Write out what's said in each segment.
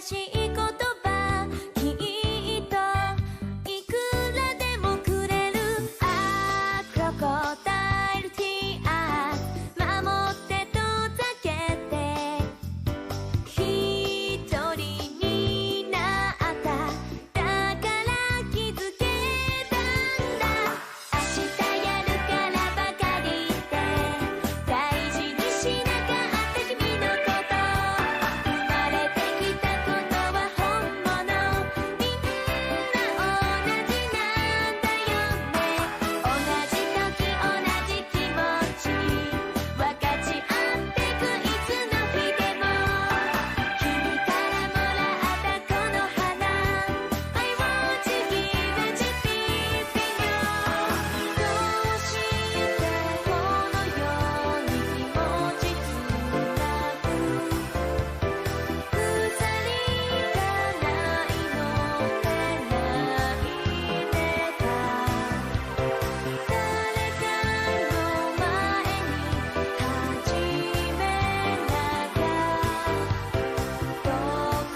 しい言葉きっといくらでもくれるあクロコダイルティア守ってとざけて一人になっただから気づけたんだ明日やるからばかりで大事にしなかった君のこと生まれてきたことは本物みんな同じなんだよね同じ時同じ気持ち分かち合ってくいつの日でも君からもらったこの花 I want to give it to people どうしてこのように気持ちつなぐ鎖がないのってないねか誰かの前に始めなきゃ遠く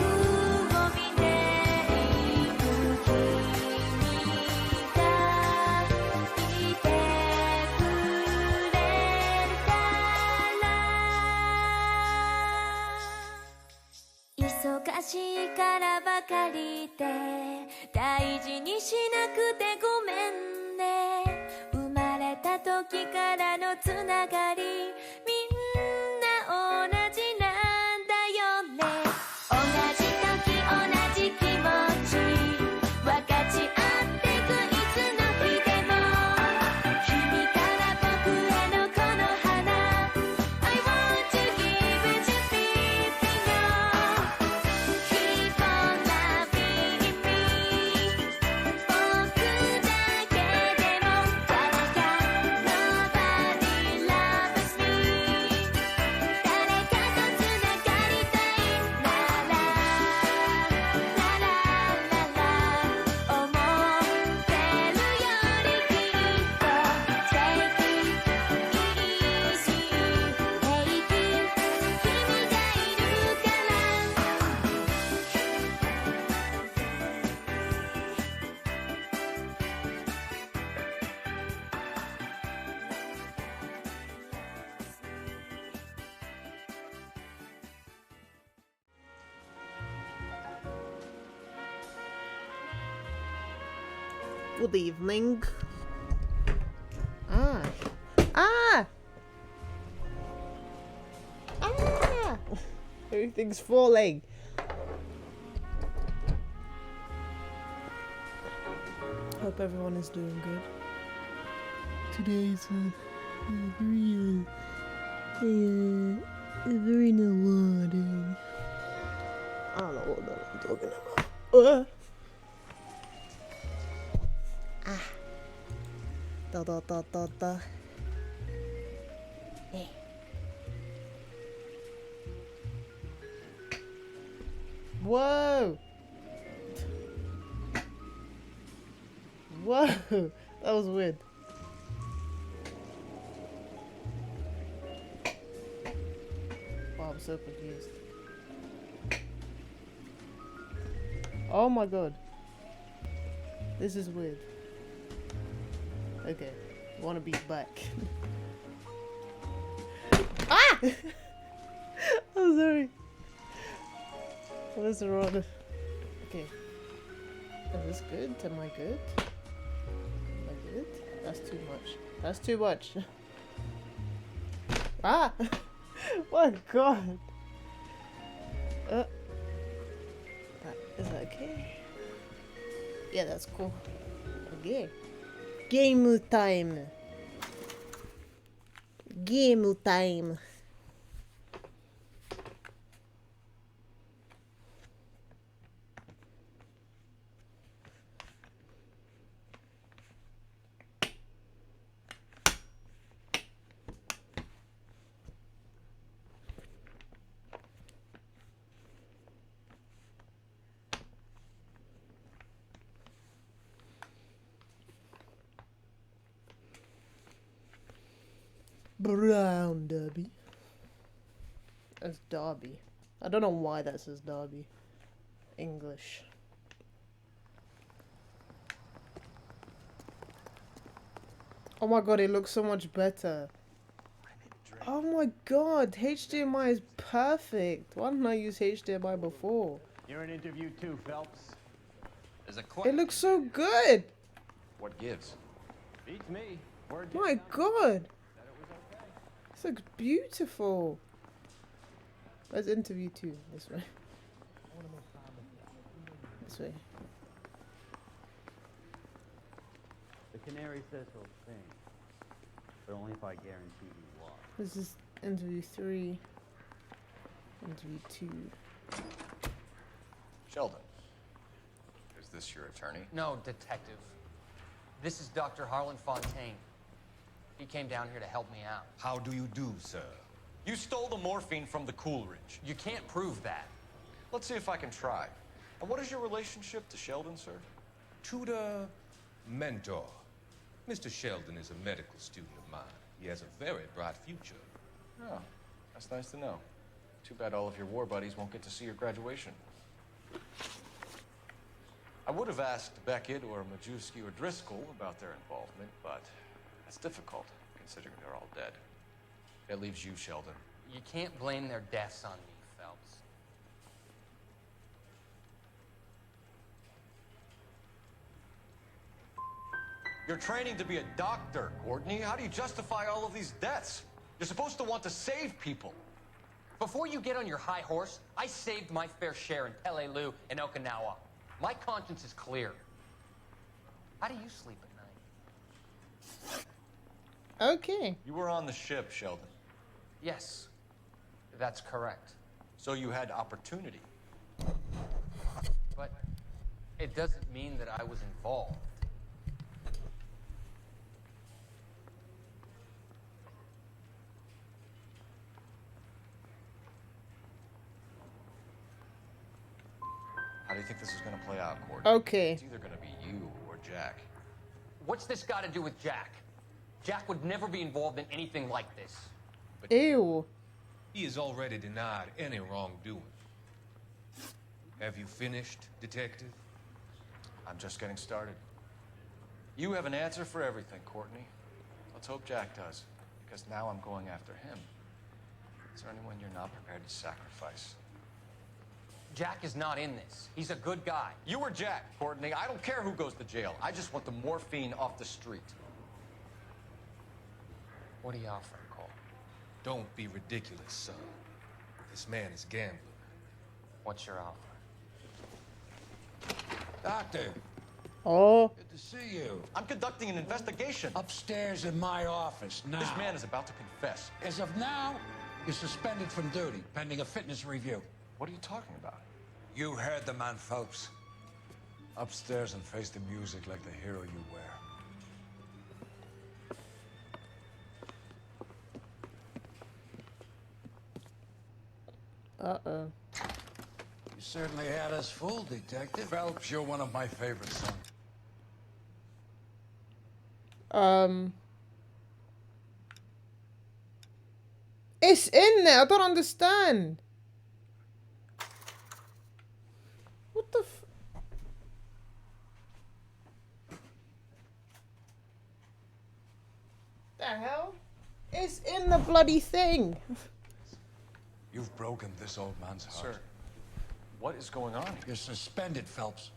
を見ている君がいてくれるから忙しいからばかりで大事にしなくてごめんね生まれた時からのつながりみんな同じなんだよね同じ時同じ気持ち分かち合ってくいつの日でも君から僕へのこの花 I want to give it to people Keep on loving me 僕だけでも誰か Nobody loves me 誰かとつながりたいならララララ思ってるよりきっと Take it easy 平気君がいるからGood evening. Ah! Ah! Ah! Everything's falling. Hope everyone is doing good. Today's very rewarding. I don't know what I'm talking about. Da. Hey. Whoa! Whoa! That was weird. Wow, I'm so confused. Oh my god. This is weird. Okay, I want to be back. Ah! I'm sorry. What's wrong? Okay. Is this good? Am I good? Am I good? That's too much. That's too much. Ah! My god! Is that okay? Yeah, that's cool. Okay. Game time. Game time. Brown Derby. That's Derby. I don't know why that says Derby. English. Oh my god, it looks so much better. Oh my god, HDMI is perfect. Why didn't I use HDMI before? You're in interview too, Phelps. There's a It question. looks so good. What gives? Beats me. Word My gets out god, that it was okay. this looks beautiful. Let's interview 2. This way. This way. The canary says he'll sing, but only if I guarantee you what. This is interview 3. Interview 2. Sheldon. Is this your attorney? No, detective. This is Dr. Harlan Fontaine. He came down here to help me out. How do you do, sir? You stole the morphine from the Coolidge. You can't prove that. Let's see if I can try. And what is your relationship to Sheldon, sir? Tutor, mentor. Mr. Sheldon is a medical student of mine. He has a very bright future. Oh, that's nice to know. Too bad all of your war buddies won't get to see your graduation. I would have asked Beckett or Majewski or Driscoll about their involvement, but that's difficult, considering they're all dead. That leaves you, Sheldon. You can't blame their deaths on me, Phelps. You're training to be a doctor, Courtney. How do you justify all of these deaths? You're supposed to want to save people. Before you get on your high horse, I saved my fair share in Peleliu and Okinawa. My conscience is clear. How do you sleep at night? Okay. You were on the ship, Sheldon. Yes, that's correct. So you had opportunity. But it doesn't mean that I was involved. How do you think this is going to play out, Courtney? Okay. It's either going to be you or Jack. What's this got to do with Jack? Jack would never be involved in anything like this. Ew. He has already denied any wrongdoing. Have you finished, detective? I'm just getting started. You have an answer for everything, Courtney. Let's hope Jack does, because now I'm going after him. Is there anyone you're not prepared to sacrifice? Jack is not in this. He's a good guy. You or Jack, Courtney. I don't care who goes to jail. I just want the morphine off the street. What are you offering, Cole? Don't be ridiculous, son. This man is gambling. What's your offer? Doctor, Oh. good to see you. I'm conducting an investigation. Upstairs in my office now. This man is about to confess. As of now, you're suspended from duty, pending a fitness review. What are you talking about? You heard the man, folks. Upstairs and face the music like the hero you wear. Uh-oh. You certainly had us fooled, Detective. Phelps, you're one of my favorite sons. It's in there. I don't understand. What the f... The hell? It's in the bloody thing. You've broken this old man's heart. Sir, what is going on here? You're suspended, Phelps.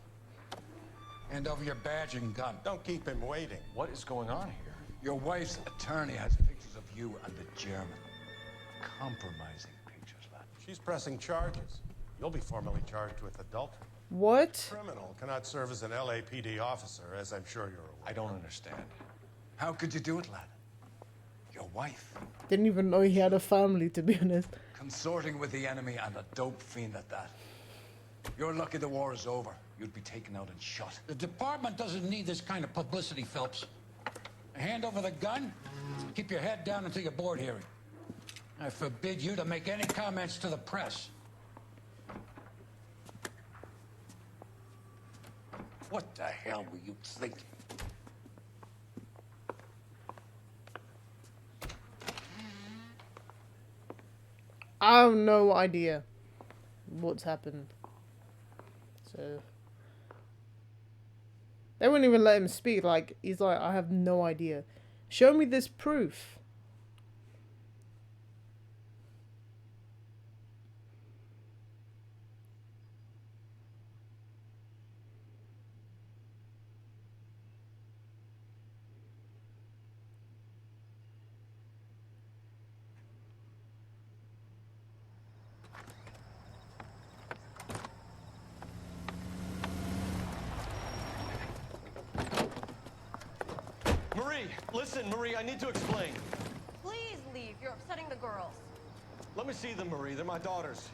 Hand over your badge and gun. Don't keep him waiting. What is going on here? Your wife's attorney has pictures of you and the German. Compromising pictures, lad. She's pressing charges. You'll be formally charged with adultery. What? Criminal cannot serve as an LAPD officer, as I'm sure you're aware. I don't understand. How could you do it, lad? Your wife. Didn't even know he had a family, to be honest. Consorting with the enemy and a dope fiend at that. You're lucky the war is over. You'd be taken out and shot. The department doesn't need this kind of publicity, Phelps. Hand over the gun. Keep your head down until your board hearing. I forbid you to make any comments to the press. What the hell were you thinking? I have no idea what's happened. They wouldn't even let him speak. Like, he's like, I have no idea. Show me this proof. Marie, listen, Marie, I need to explain. Please leave. You're upsetting the girls. Let me see them, Marie. They're my daughters.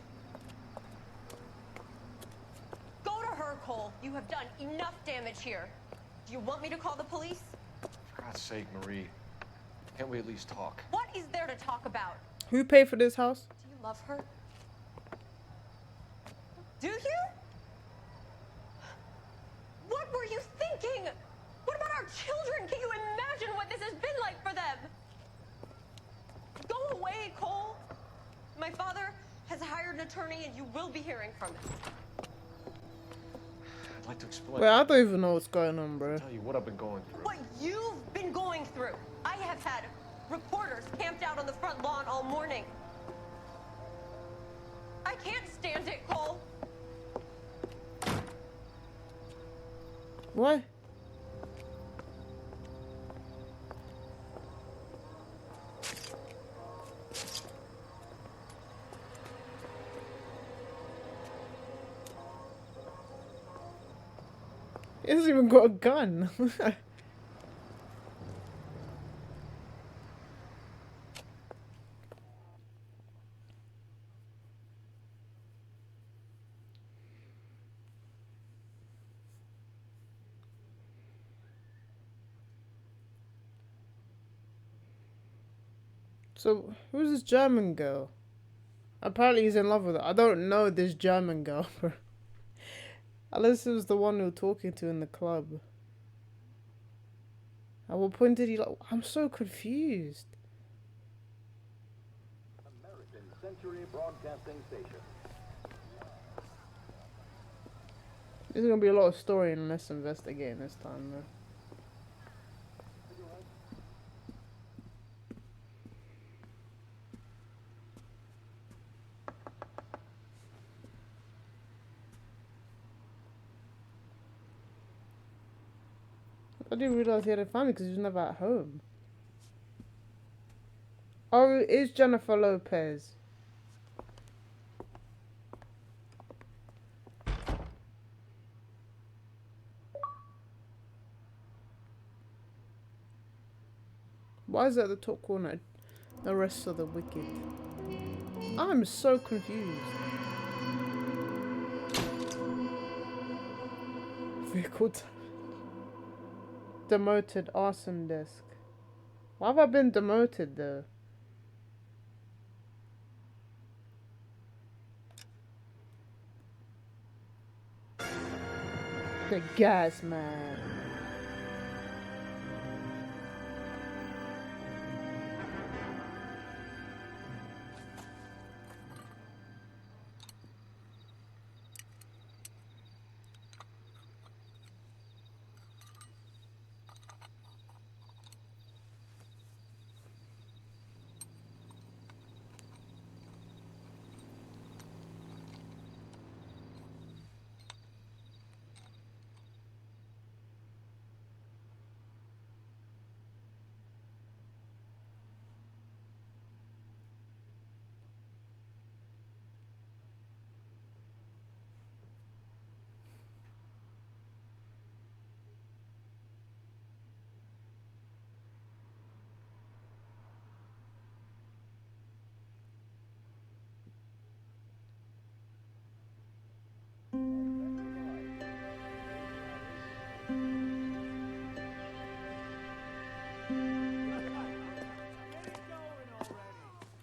Go to her, Cole. You have done enough damage here. Do you want me to call the police? For God's sake, Marie. Can't we at least talk? What is there to talk about? Who paid for this house? Do you love her? Do you? What were you thinking? What about our children? Can you imagine what this has been like for them? Go away, Cole. My father has hired an attorney and you will be hearing from him. I'd like to explain. Wait, I don't even know what's going on, bro. I'll tell you what I've been going through. What you've been going through. I have had reporters camped out on the front lawn all morning. I can't stand it, Cole. What? He hasn't even got a gun. So, who's this German girl? Apparently he's in love with her. I don't know this German girl. Unless it was the one we were talking to in the club. At what point did he like... I'm so confused. American Century Broadcasting Station. There's gonna be a lot of story and less investigating this time, though. I didn't realize he had a family because he was never at home. Oh, it is Jennifer Lopez. Why is it at the top corner? The rest of the wicked. I'm so confused. Vehicle demoted arson desk. Why have I been demoted though? The gas man.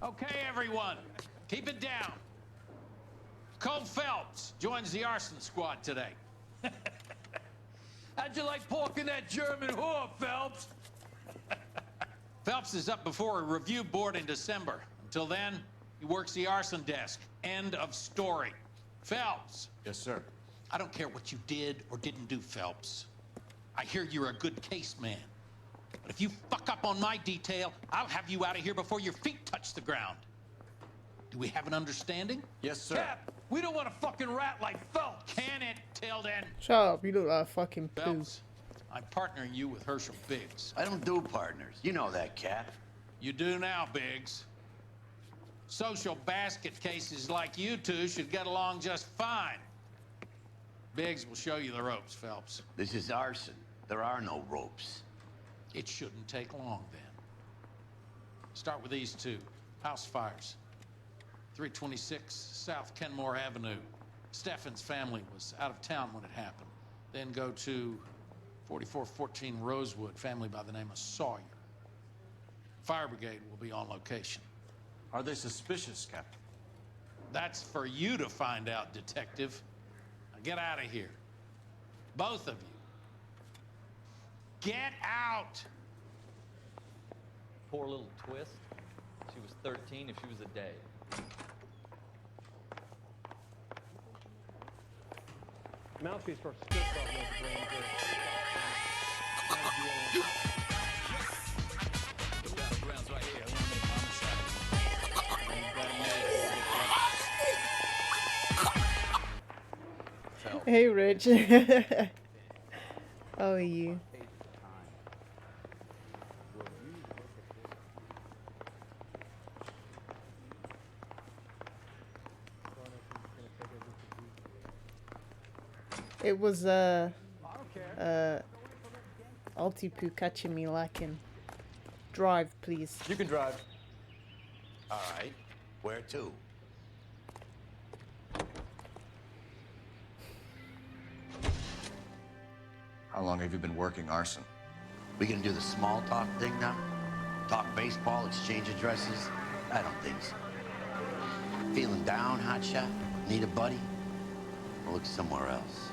Okay, everyone, keep it down. Cole Phelps joins the arson squad today. How'd you like porking that German whore, Phelps? Phelps is up before a review board in December. Until then, he works the arson desk. End of story. Phelps. Yes, sir. I don't care what you did or didn't do, Phelps. I hear you're a good case man. But if you fuck up on my detail, I'll have you out of here before your feet touch the ground. Do we have an understanding? Yes, sir. Cap, we don't want a fucking rat like Phelps. Can it, Tilden? Shut up, you look like a fucking poo. Phelps, I'm partnering you with Herschel Biggs. I don't do partners. You know that, Cap. You do now, Biggs. Social basket cases like you two should get along just fine. Biggs will show you the ropes, Phelps. This is arson. There are no ropes. It shouldn't take long, then. Start with these two. House fires. 326 South Kenmore Avenue. Steffen's family was out of town when it happened. Then go to 4414 Rosewood, family by the name of Sawyer. Fire brigade will be on location. Are they suspicious, Captain? That's for you to find out, Detective. Now get out of here. Both of you. Get out! Poor little twist. She was 13 if she was a day. Mouthpiece for skip Hey, Rich. How are you? It was Altipu catching me lacking. Drive, please. You can drive. All right. Where to? How long have you been working arson? We gonna do the small talk thing now? Talk baseball, exchange addresses? I don't think so. Feeling down, hotshot? Need a buddy? I'll look somewhere else.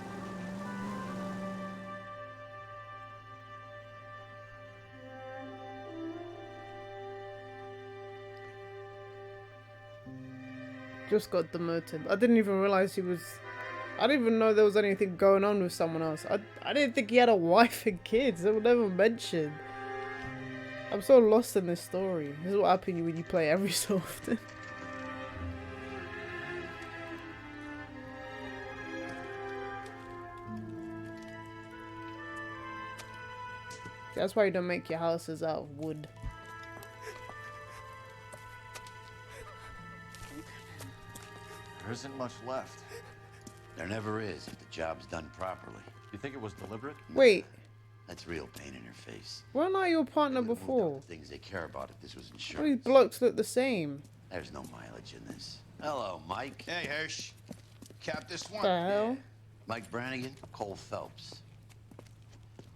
Just got demoted. I didn't even realize he was... I didn't even know there was anything going on with someone else. I didn't think he had a wife and kids. They were never mentioned. I'm so lost in this story. This is what happens when you play every so often. That's why you don't make your houses out of wood. There isn't much left. There never is if the job's done properly. You think it was deliberate? Wait, That's real pain in her face. weren't I your partner Would've moved before? up the things they care about if this was All these insurance. blokes look the same. There's no mileage in this. Hello, Mike. Hey, Hirsch. Cap this one. The hell? Mike Brannigan, Cole Phelps.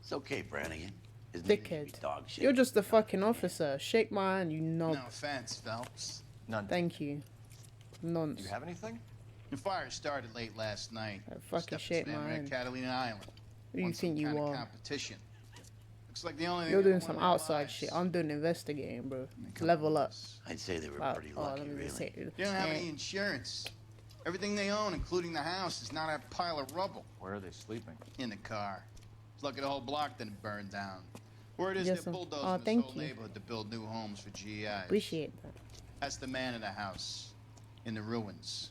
It's okay, Brannigan. His name used to be Dickhead. dog shit. You're just a fucking officer. Shake my hand, you knob. No offense, Phelps. None. Thank you. Do Nonce. you have anything? The fire started late last night. Fucking shake my hand. Catalina Island. Who do you Won think some you kind of are? competition. Looks like the only thing You're that doing won some their outside lives. shit. I'm doing investigating, bro. Couple Level of up. us. I'd say they were Wow. pretty Oh, lucky, let me just really. say They don't have any insurance. Everything they own, including the house, is not a pile of rubble Where are they sleeping? in the car. It's lucky the whole block didn't burn down. Word is Yes, they're sir. bulldozing Oh, this thank whole you. neighborhood to build new homes for GIs. Appreciate that. That's the man in the house, in the ruins.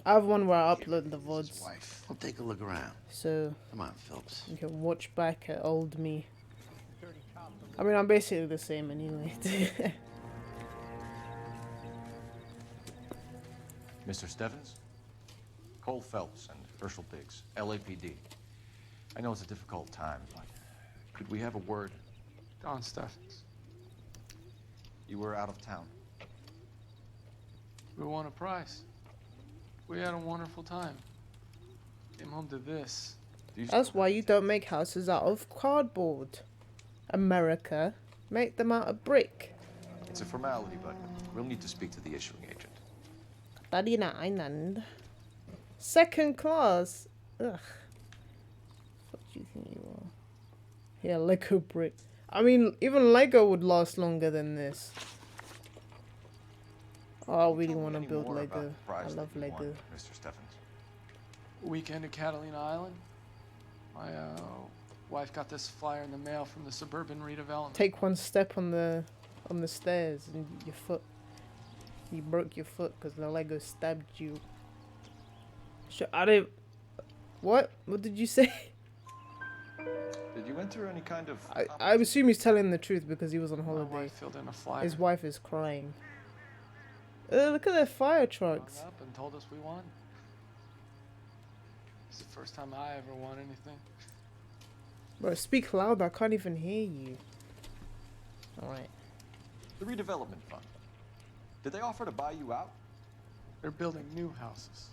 I have one where I upload the His VODs, wife. I'll take a look around. so Come on, Phelps. you can watch back at old me. I mean, I'm basically the same anyway. Mr. Stevens? Cole Phelps and Herschel Biggs, LAPD. I know it's a difficult time, but could we have a word? Don Steffens. You were out of town. We won a prize. We had a wonderful time. Came home to this. That's why you don't make houses out of cardboard. America, make them out of brick. It's a formality, but we'll need to speak to the issuing agent. Catalina Island. Second class. Ugh. What do you think you are? Yeah, Lego brick. I mean, even Lego would last longer than this. Oh, I really want to build Lego. I love Lego. Mr. Stevens. weekend at Catalina Island. My wife got this flyer in the mail from the suburban redevelopment. Take one step on the stairs and you broke your foot because the Lego stabbed you. Sure, I didn't. What did you say? Did you enter any kind of... I assume he's telling the truth because he was on holiday. My wife filled in a flyer. His wife is crying. Look at their fire trucks. Hung up and told us we won. It's the first time I ever won anything. Bro, speak loud. I can't even hear you. Alright. The redevelopment fund. Did they offer to buy you out? They're building new houses.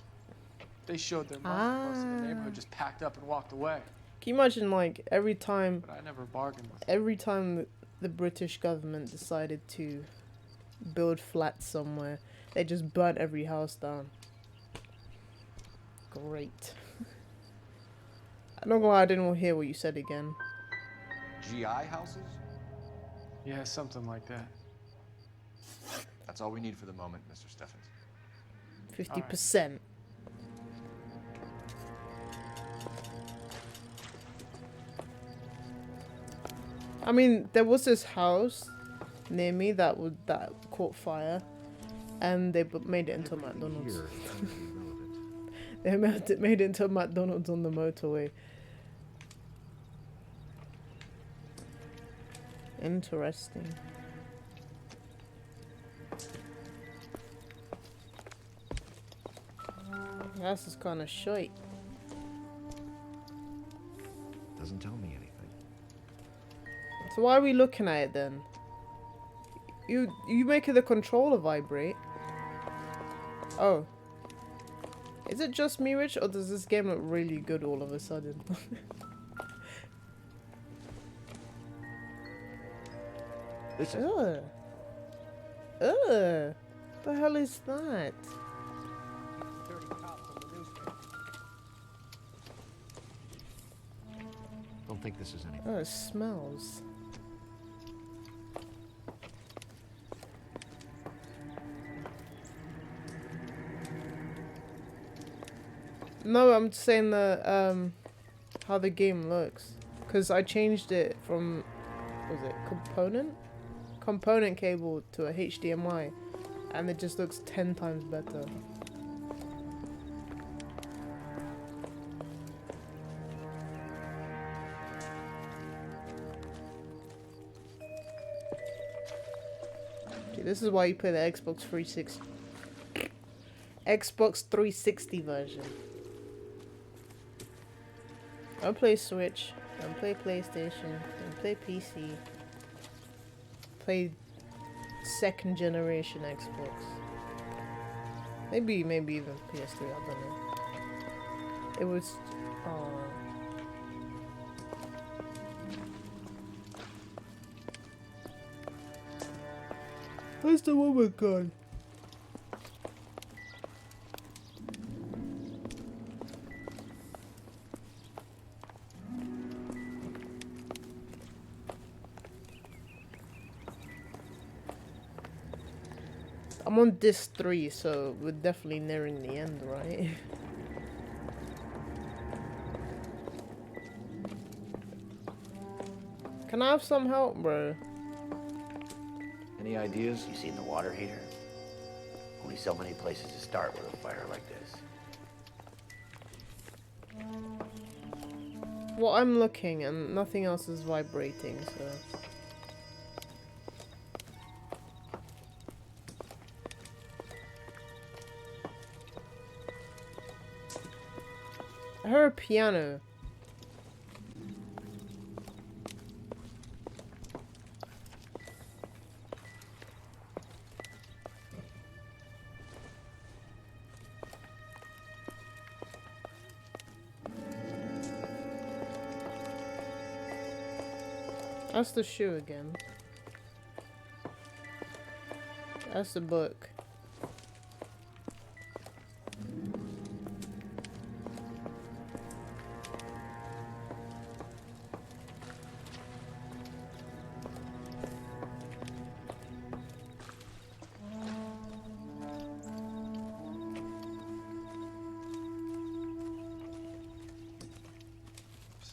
They showed their money. Most of the neighborhood just packed up and walked away. Can you imagine, like, every time... But I never bargained with them. Every time the British government decided to build flats somewhere, they just burnt every house down. Great. I'm not gonna lie, I didn't hear what you said again. GI houses? Yeah, something like that. That's all we need for the moment, Mr. Steffens. 50%. I mean, there was this house near me that caught fire, and they made it into a McDonald's. They made it into a McDonald's on the motorway. Interesting. This is kind of shite. Doesn't tell me anything. So why are we looking at it then? You making the controller vibrate? Oh. Is it just me, Rich, or does this game look really good all of a sudden? This is... Ugh. Ugh. The hell is that? Don't think this is anything. Oh, it smells. No, I'm saying the how the game looks, because I changed it from, what was it component cable to a HDMI, and it just looks 10 times better. This is why you play the Xbox 360. Xbox 360 version. Don't play Switch. Don't play PlayStation. Don't play PC. Play second generation Xbox. Maybe even PS3. I don't know. It was. Where's the woman gone? I'm on disc 3, so we're definitely nearing the end, right? Can I have some help, bro? Any ideas? You seen the water heater? Only so many places to start with a fire like this. Well, I'm looking and nothing else is vibrating, so... I heard a piano. That's the shoe again. That's the book.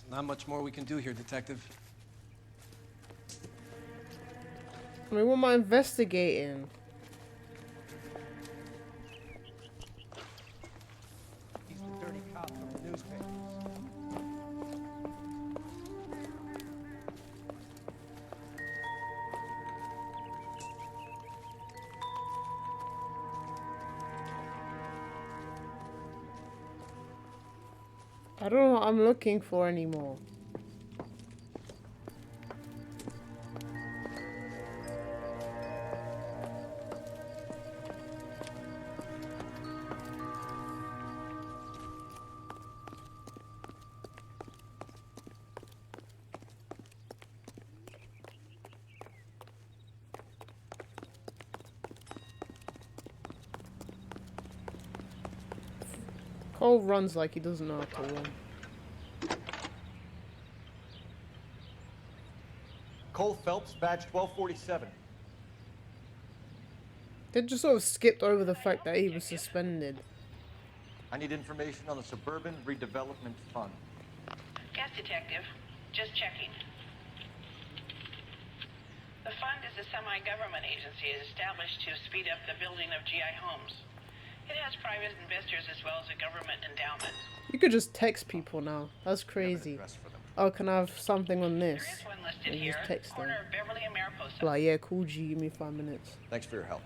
Not much more we can do here, Detective. I mean, what am I investigating? He's the dirty cop from the newspapers. I don't know what I'm looking for anymore. Cole runs like he doesn't know how to run. Cole Phelps, badge 1247. They just sort of skipped over the fact that he was suspended. I need information on the Suburban Redevelopment Fund. Yes, Detective. Just checking. The fund is a semi-government agency established to speed up the building of GI homes. It has private investors as well as a government endowment. You could just text people now. That's crazy. Oh, can I have something on this? There is one listed And here, just text them. corner of Beverly and Mariposa. Like, yeah, cool G, give me 5 minutes. Thanks for your help.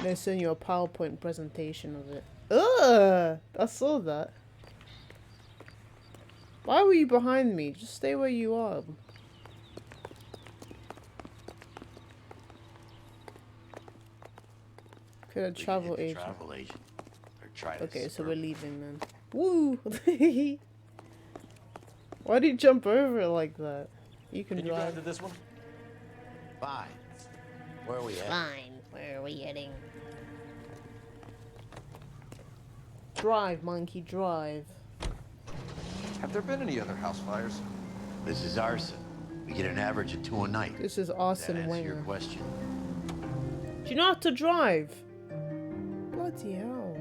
They send you a PowerPoint presentation of it. Ugh! I saw that. Why were you behind me? Just stay where you are. Could a travel agent. Travel agent. Or try Okay, so we're leaving then. Woo! Why did you jump over it like that? You can You drive. drive to this one? Fine. Where are we at? Fine. Where are we heading? Drive, monkey, drive. Have there been any other house fires? This is arson. We get an average of 2 a night. This is Does Arsene that answer your Wenger. question? Do you know how to drive? Bloody hell.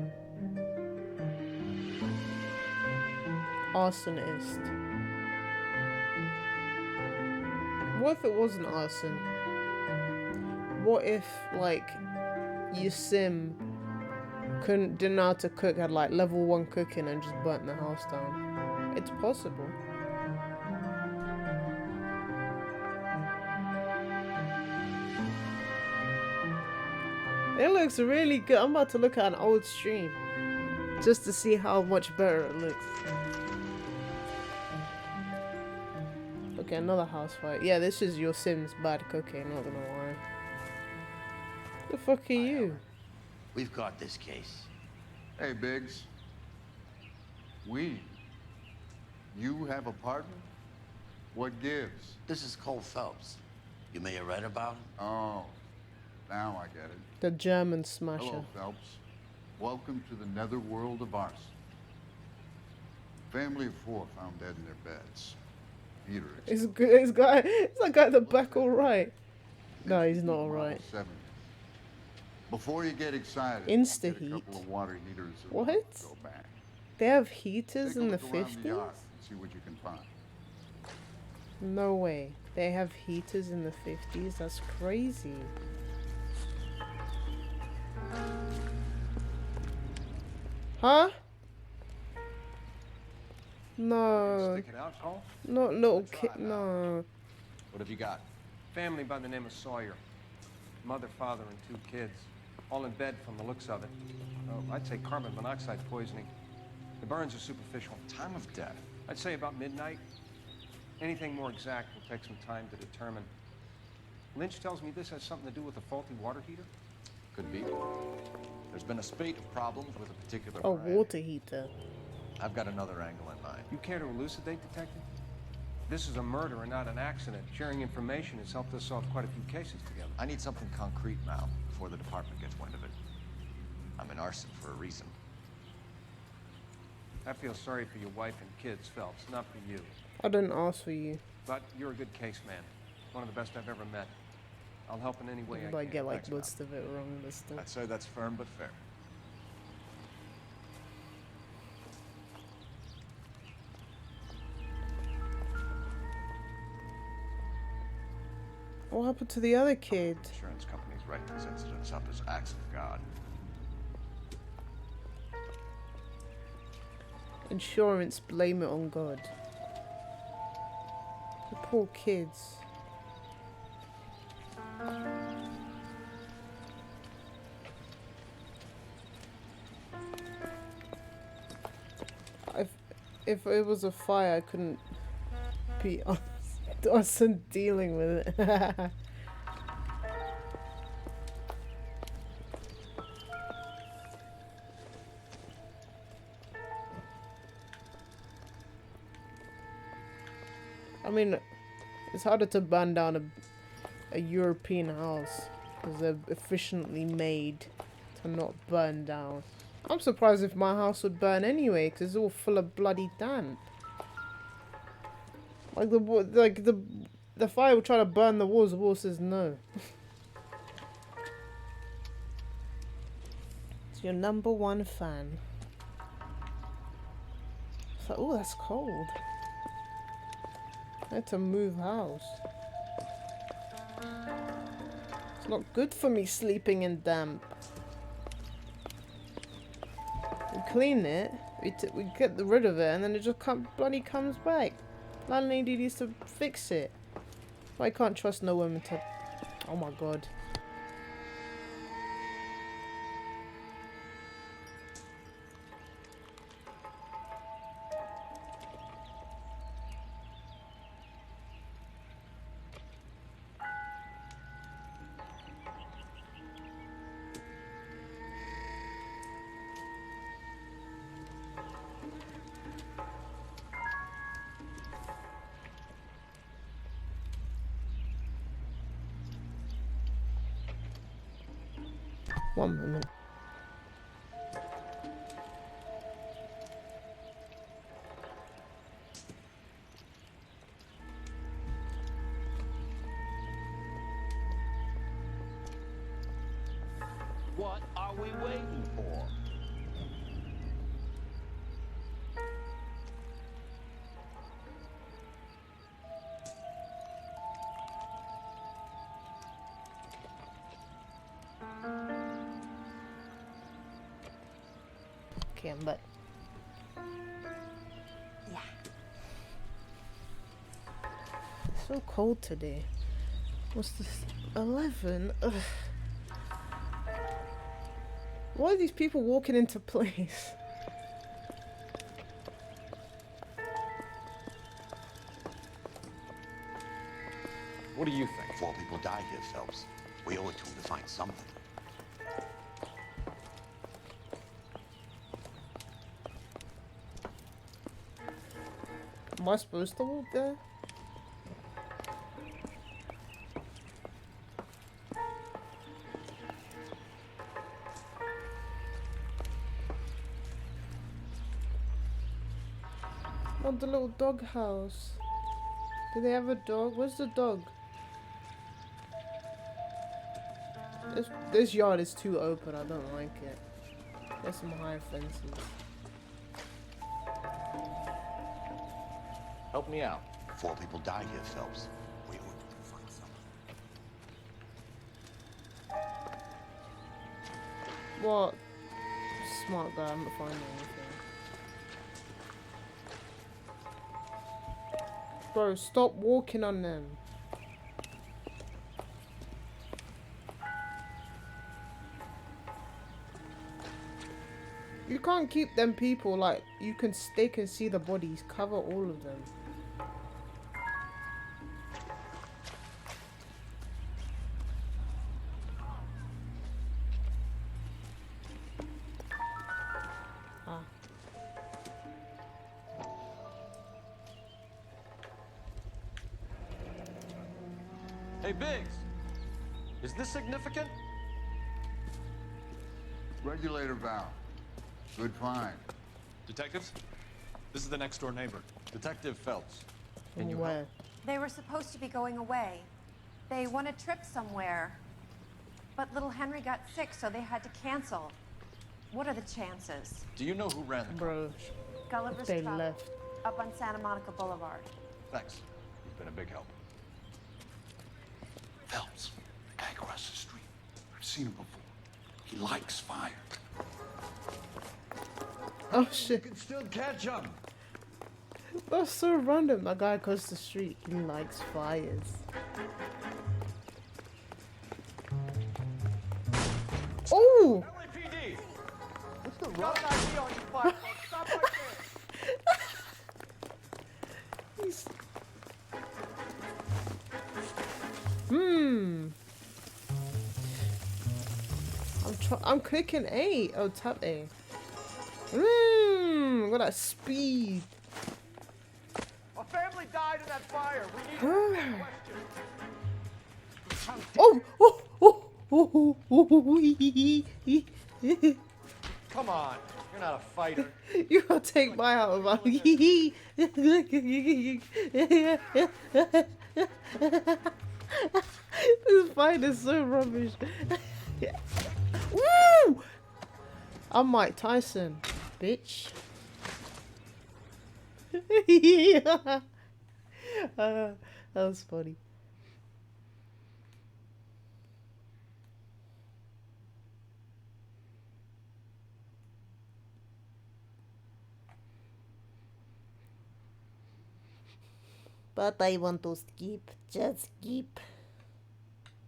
Arsonist. What if it wasn't arson? What if, like, your sim didn't know how to cook, had like level 1 cooking and just burnt the house down? It's possible. It looks really good. I'm about to look at an old stream just to see how much better it looks. Okay, another house fight. Yeah, this is your Sims bad cooking, not gonna lie. The fuck are you? We've got this case. Hey, Biggs. You have a partner? What gives? This is Cole Phelps. You may have read about him. Oh, now I get it. The German smasher. Hello, Phelps. Welcome to the netherworld of arson. Family of 4 found dead in their beds. Peter. It's good. It's that guy at the back all right. No, he's not all right. 70. Before you get excited, Insta get a heat. couple of water heaters and What? go back. They have heaters Take a in the look around 50s? the yard and see what you can find. No way. They have heaters in the 50s? That's crazy. Huh? No. Stick it out, Cole? Not little kid. No. What have you got? Family by the name of Sawyer. Mother, father, and 2 kids. All in bed from the looks of it. Oh, I'd say carbon monoxide poisoning. The burns are superficial. Time of death? I'd say about midnight. Anything more exact will take some time to determine. Lynch tells me this has something to do with a faulty water heater. Could be. There's been a spate of problems with a particular A brand. water heater. I've got another angle in mind. You care to elucidate, Detective? This is a murder and not an accident. Sharing information has helped us solve quite a few cases together. I need something concrete now, before the department gets wind of it. I'm in arson for a reason. I feel sorry for your wife and kids, Phelps, not for you. I didn't ask for you. But you're a good case man. One of the best I've ever met. I'll help in any way I I can. get like Thanks, most of it wrong this stuff. I'd say that's firm but fair. What happened to the other kid? Insurance companies write these incidents up as acts of God. Insurance, blame it on God. The poor kids. If it was a fire, I couldn't be honest and dealing with it. I mean, it's harder to burn down a European house because they're efficiently made to not burn down. I'm surprised if my house would burn anyway because it's all full of bloody damp. Like the fire would try to burn the walls. The wall says no. It's your #1 fan. It's like, oh, that's cold. I had to move house. It's not good for me sleeping in damp. We clean it, we get rid of it, and then it just bloody comes back. Landlady needs to fix it. I can't trust no woman to. Oh my god. One moment. What are we waiting for? But yeah, it's so cold today. What's this? 11? Ugh. Why are these people walking into place? What do you think? 4 people died here, Phelps. We owe it to them to find something. Am I supposed to walk there? Oh, the little dog house. Do they have a dog? Where's the dog? This yard is too open. I don't like it. There's some high fences. Help me out. 4 people died here, Phelps. We owe it to them to find something. What? Smart guy, I'm not finding anything. Bro, stop walking on them. You can't keep them people like they can see the bodies. Cover all of them. Hey, Biggs! Is this significant? Regulator valve. Good find. Detectives? This is the next door neighbor, Detective Phelps. Can you Where? help? They were supposed to be going away. They won a trip somewhere. But little Henry got sick, so they had to cancel. What are the chances? Do you know who ran the Bro, Gulliver's if they Travel, left. up on Santa Monica Boulevard. Thanks. You've been a big help. Phelps, the guy across the street. I've seen him before. He likes fire. Oh shit. You can still catch him. That's so random. That guy across the street, he likes fires. Oh! LAPD! What's the wrong idea on you five folks? Stop right there! He's... I'm clicking A. Oh, tap A. Look at that speed. A family died in that fire. We need to ask questions. Oh! Oh! Oh! Oh! Oh! Come on, you're not a fighter. You gotta take my out of my. This fight is so rubbish. Woo! I'm Mike Tyson, bitch. That was funny. But I want to skip, just skip.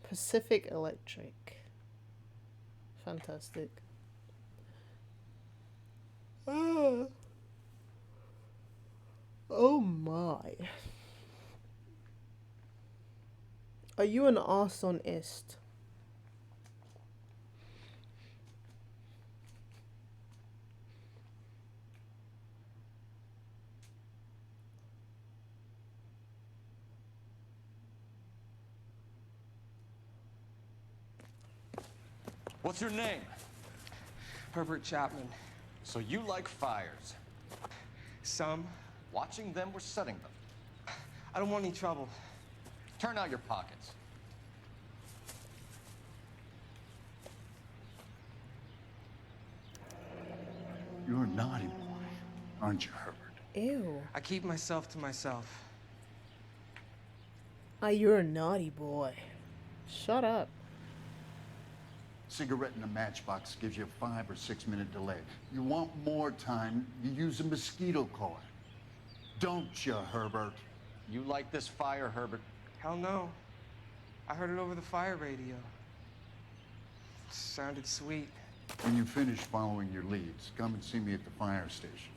Pacific Electric. Fantastic. Oh my. Are you an arsonist? What's your name? Herbert Chapman. So you like fires? Some. Watching them or setting them? I don't want any trouble. Turn out your pockets. You're a naughty boy, aren't you, Herbert? Ew. I keep myself to myself. Ah, you're a naughty boy. Shut up. Cigarette in a matchbox gives you a 5 or 6 minute delay. You want more time, you use a mosquito coil. Don't you, Herbert? You like this fire, Herbert? Hell no. I heard it over the fire radio. Sounded sweet. When you finish following your leads, come and see me at the fire station.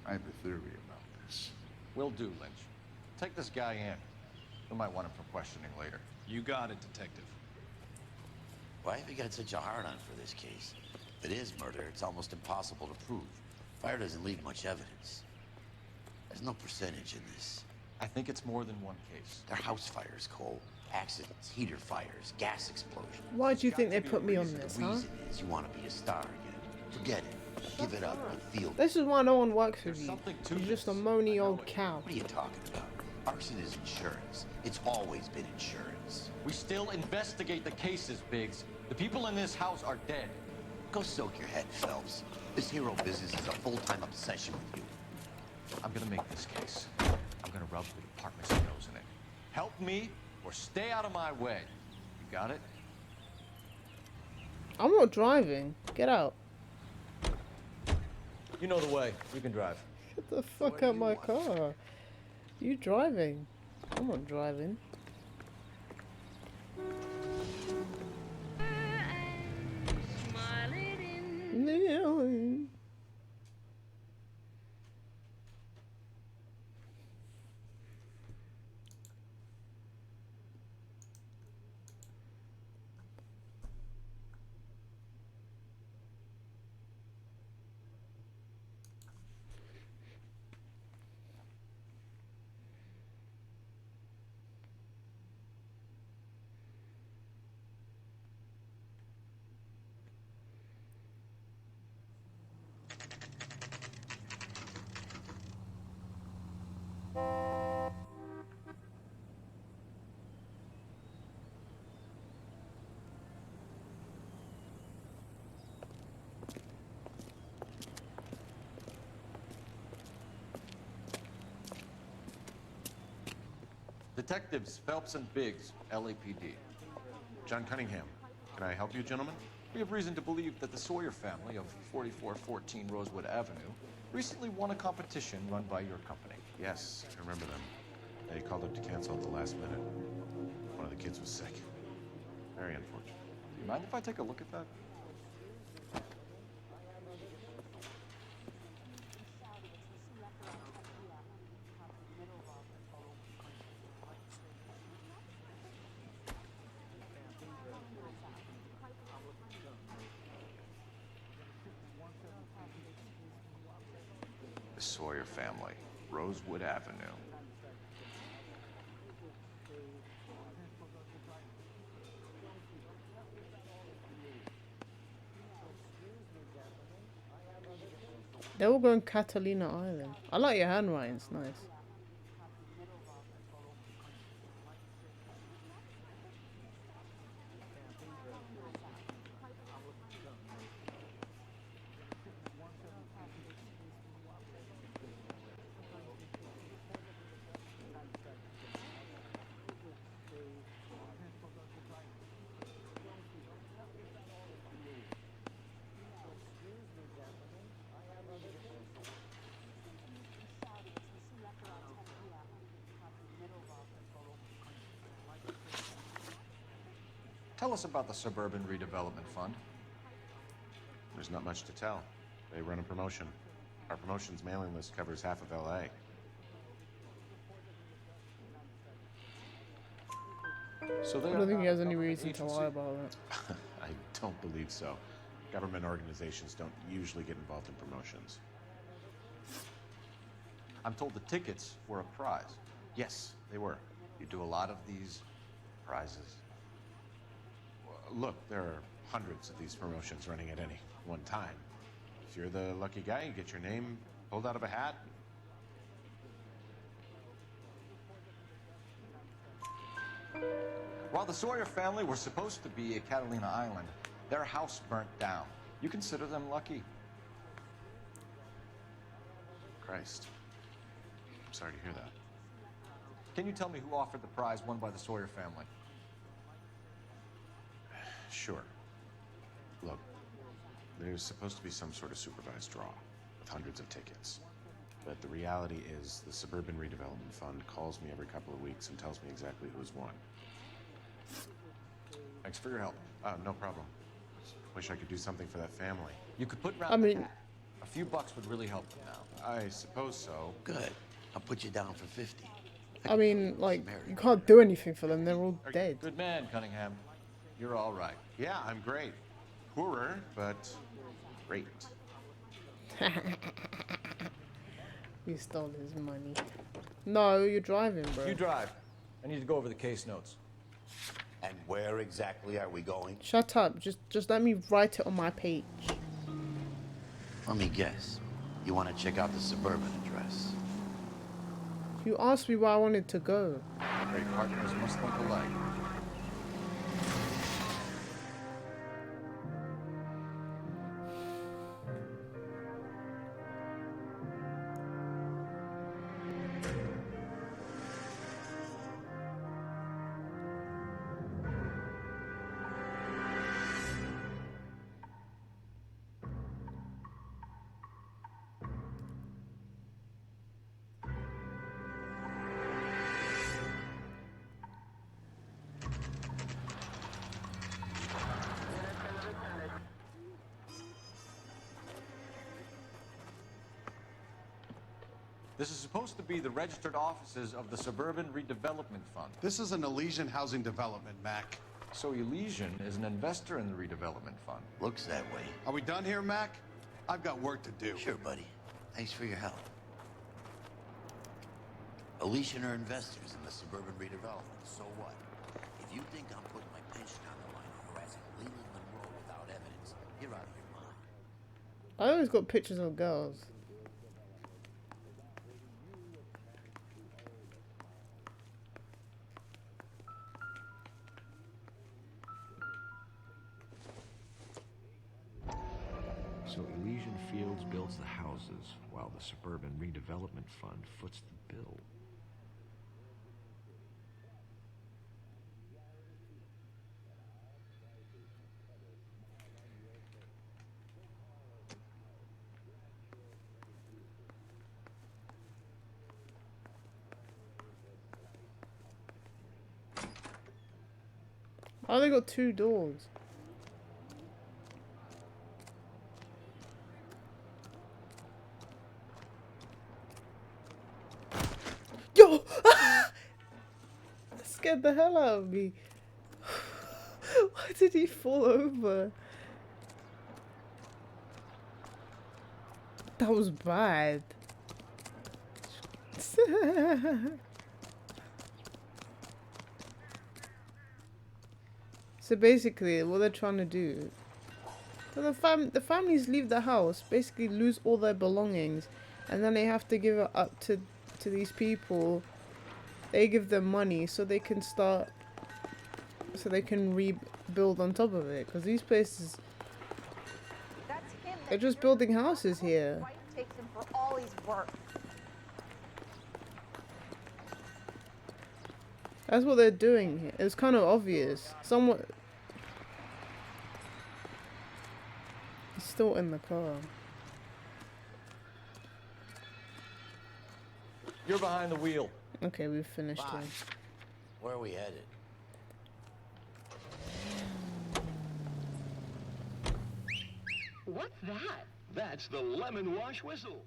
I have a theory about this. Will do, Lynch. Take this guy in. We might want him for questioning later. You got it, Detective. Why have you got such a hard-on for this case? If it is murder, it's almost impossible to prove. Fire doesn't leave much evidence. There's no percentage in this. I think it's more than one case. They're house fires, Cole. Accidents, heater fires, gas explosions. Why do you think they put me on this, The huh? reason is you want to be a star again. Forget it. Give it up and feel. This is why no one works with you. You're just a moany old cow. What are you talking about? Arson is insurance. It's always been insurance. We still investigate the cases, Biggs. The people in this house are dead. Go soak your head, Phelps. This hero business is a full-time obsession with you. I'm gonna make this case. I'm gonna rub the department's nose in it. Help me or stay out of my way. You got it? I'm not driving. Get out. You know the way. You can drive. Get the fuck out my car. You driving? I'm not driving. Smiling. Detectives Phelps and Biggs, LAPD. John Cunningham. Can I help you, gentlemen? We have reason to believe that the Sawyer family of 4414 Rosewood Avenue recently won a competition run by your company. Yes, I remember them. They called up to cancel at the last minute. One of the kids was sick. Very unfortunate. Do you mind if I take a look at that? The Sawyer family, Rosewood Avenue. They're all going Catalina Island. I like your handwriting, it's nice. Tell us about the Suburban Redevelopment Fund. There's not much to tell. They run a promotion. Our promotion's mailing list covers half of LA. So they I don't think he has any reason to lie about that. I don't believe so. Government organizations don't usually get involved in promotions. I'm told the tickets were a prize. Yes, they were. You do a lot of these prizes. Look, there are hundreds of these promotions running at any one time. If you're the lucky guy, you get your name pulled out of a hat. While the Sawyer family were supposed to be at Catalina Island, their house burnt down. You consider them lucky? Christ. I'm sorry to hear that. Can you tell me who offered the prize won by the Sawyer family? Sure. Look, there's supposed to be some sort of supervised draw with hundreds of tickets. But the reality is the Suburban Redevelopment Fund calls me every couple of weeks and tells me exactly who's won. Thanks for your help. No problem. Wish I could do something for that family. You could put round the hat. A few bucks would really help them now. I suppose so. Good. I'll put you down for 50. I mean, like, you can't do anything for them, they're all dead. Good man, Cunningham. You're all right. Yeah, I'm great. Poorer, but great. You stole his money. No, you're driving, bro. You drive. I need to go over the case notes. And where exactly are we going? Shut up. Just let me write it on my page. Let me guess. You want to check out the Suburban address? You asked me where I wanted to go. Great partners must think alike. This is supposed to be the registered offices of the Suburban Redevelopment Fund. This is an Elysian housing development, Mac. So Elysian is an investor in the redevelopment fund. Looks that way. Are we done here, Mac? I've got work to do. Sure, buddy. Thanks for your help. Elysian are investors in the Suburban Redevelopment. So what? If you think I'm putting my pension on the line or harassing Leland Monroe without evidence, you're out of your mind. I always got pictures of girls. So Elysian Fields builds the houses, while the Suburban Redevelopment Fund foots the bill. Oh, they got 2 doors. Yo! That scared the hell out of me. Why did he fall over? That was bad. So basically, what they're trying to do, so the families leave the house, basically lose all their belongings, and then they have to give it up to these people. They give them money so they can start, so they can rebuild on top of it. Because these places, they're just building houses here. Takes him for all he's worth. That's what they're doing here. It's kind of obvious. Somewhat. He's still in the car. You're behind the wheel. Okay, we've finished Bye. here. Where are we headed? What's that? That's the lemon wash whistle.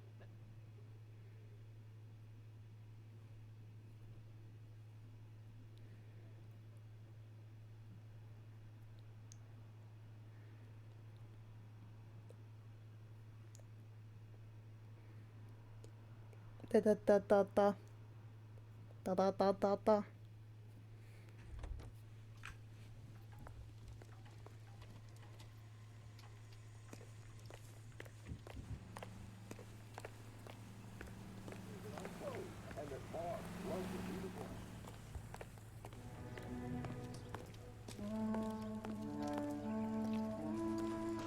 Da da da da da. Da da da da da.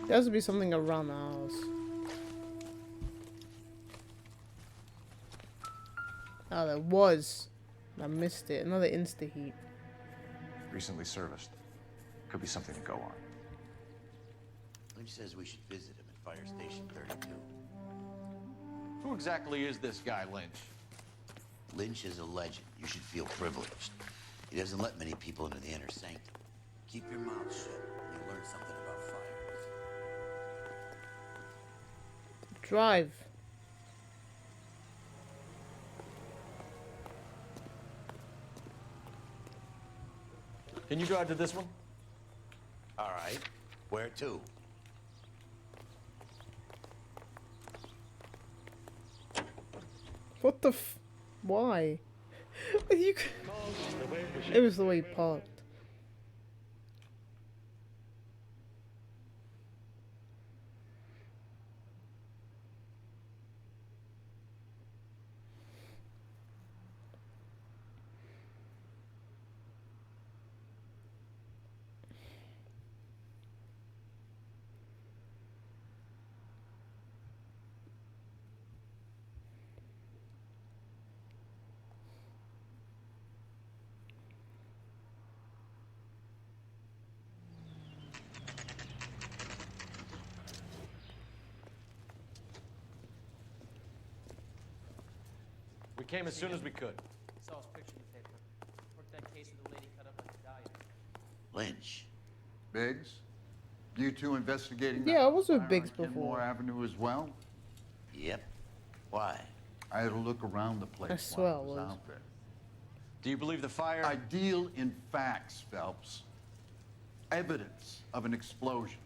There has to be something around the house. Oh, there was. I missed it. Another insta-heat. Recently serviced. Could be something to go on. Lynch says we should visit him at Fire Station 32. Who exactly is this guy, Lynch? Lynch is a legend. You should feel privileged. He doesn't let many people into the inner sanctum. Keep your mouth shut and you'll learn something about fires. Drive. Can you drive to this one? All right. Where to? What the f... Why? You... It was the way he parked. We came as soon as we could. Saw his picture in the paper. Worked that case of the lady cut up like a dahlia. Lynch. Biggs, you two investigating Yeah, I was with fire Biggs on before. Kenmore Avenue as well? Yep. Why? I had a look around the place I swear while I I was was. out there. Do you believe the fire? I deal in facts, Phelps. Evidence of an explosion.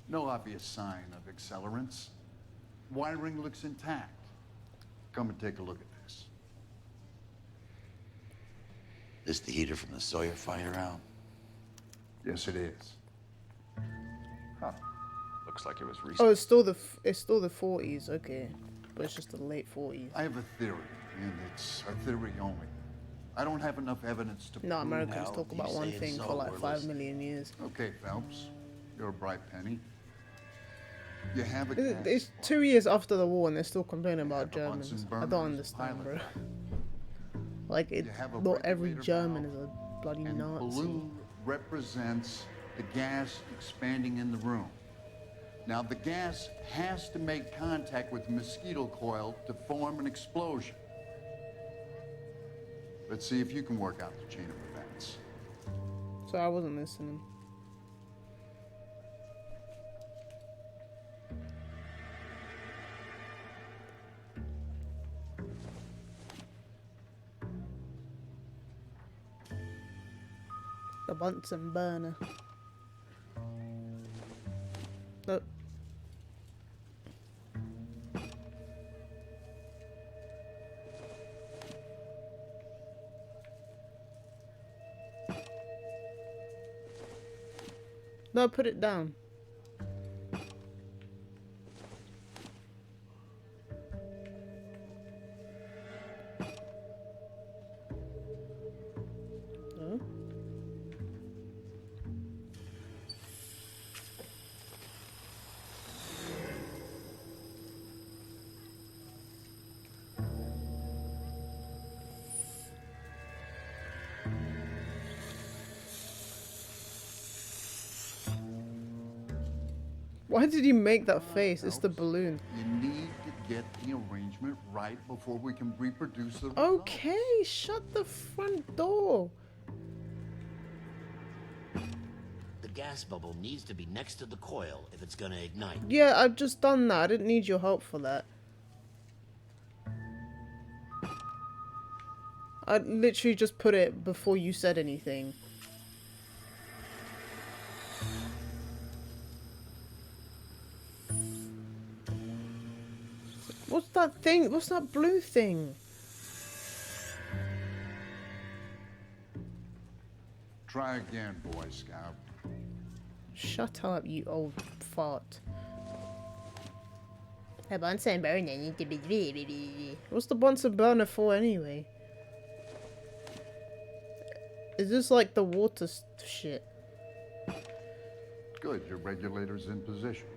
No obvious sign of accelerants. Wiring looks intact. Come and take a look at this. This the heater from the Sawyer fire out? Yes, it is. Huh. Looks like it was recent. Oh, it's still the 40s, okay. But it's just the late 40s. I have a theory, and it's a theory only. I don't have enough evidence to No, prove... Americans talk about one thing for like 5 million years. Okay, Phelps. You're a bright penny. You have a It's 2 years after the war and they're still complaining about have a Bunsen Germans. I burner don't as a understand, bro. pilot. Like, it, have a not every regulator German valve, is a bloody and Nazi. blue represents the gas expanding in the room. Now, the gas has to make contact with the mosquito coil to form an explosion. Let's see if you can work out the chain of events. So I wasn't listening. The Bunsen burner. Look. No, put it down. No. Why did he make that face? It's the balloon. You need to get the arrangement right before we can reproduce the Okay, shut the front door. The gas bubble needs to be next to the coil if it's gonna ignite. Yeah, I've just done that. I didn't need your help for that. I literally just put it before you said anything. What's that thing? What's that blue thing? Try again, Boy Scout. Shut up, you old fart. A Bunsen burner. What's the Bunsen burner for anyway? Is this like the water shit? Good, your regulator's in position.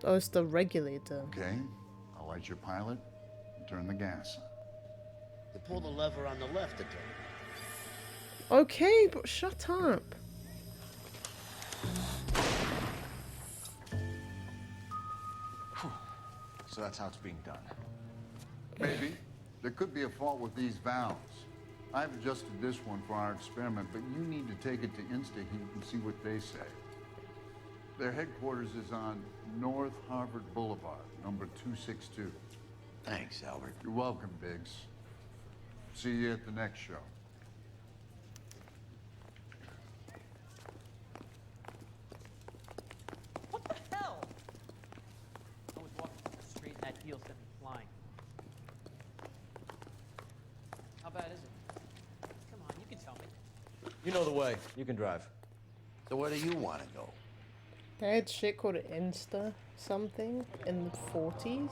Oh, it's the regulator. Okay, I'll light your pilot and turn the gas on. You pull the lever on the left to turn. Okay, but shut up. So that's how it's being done. Maybe. There could be a fault with these valves. I've adjusted this one for our experiment, but you need to take it to InstaHeat and see what they say. Their headquarters is on North Harvard Boulevard, number 262. Thanks, Albert. You're welcome, Biggs. See you at the next show. What the hell? I was walking down the street and that heel sent me flying. How bad is it? Come on, you can tell me. You know the way. You can drive. So where do you want to go? They had shit called Insta something in the 40s.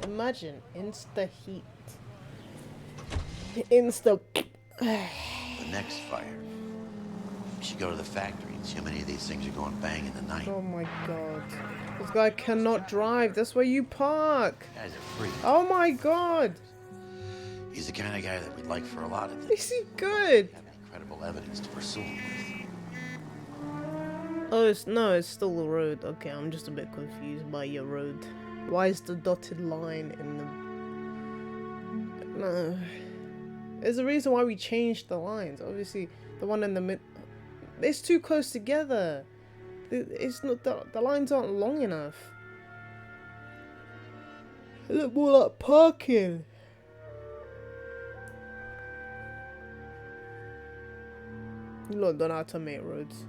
Imagine Insta Heat. Insta. The next fire. We should go to the factory and see how many of these things are going bang in the night. Oh my god. This guy cannot drive. That's where you park. Guys are free. Oh my god. He's the kind of guy that we'd like for a lot of things. Is he good? Have incredible evidence to pursue him with. Oh, it's still the road. Okay, I'm just a bit confused by your road. Why is the dotted line in the... No. There's a reason why we changed the lines. Obviously, the one in the mid... It's too close together. It's not... The lines aren't long enough. They look more like parking. You lot don't know how to make roads.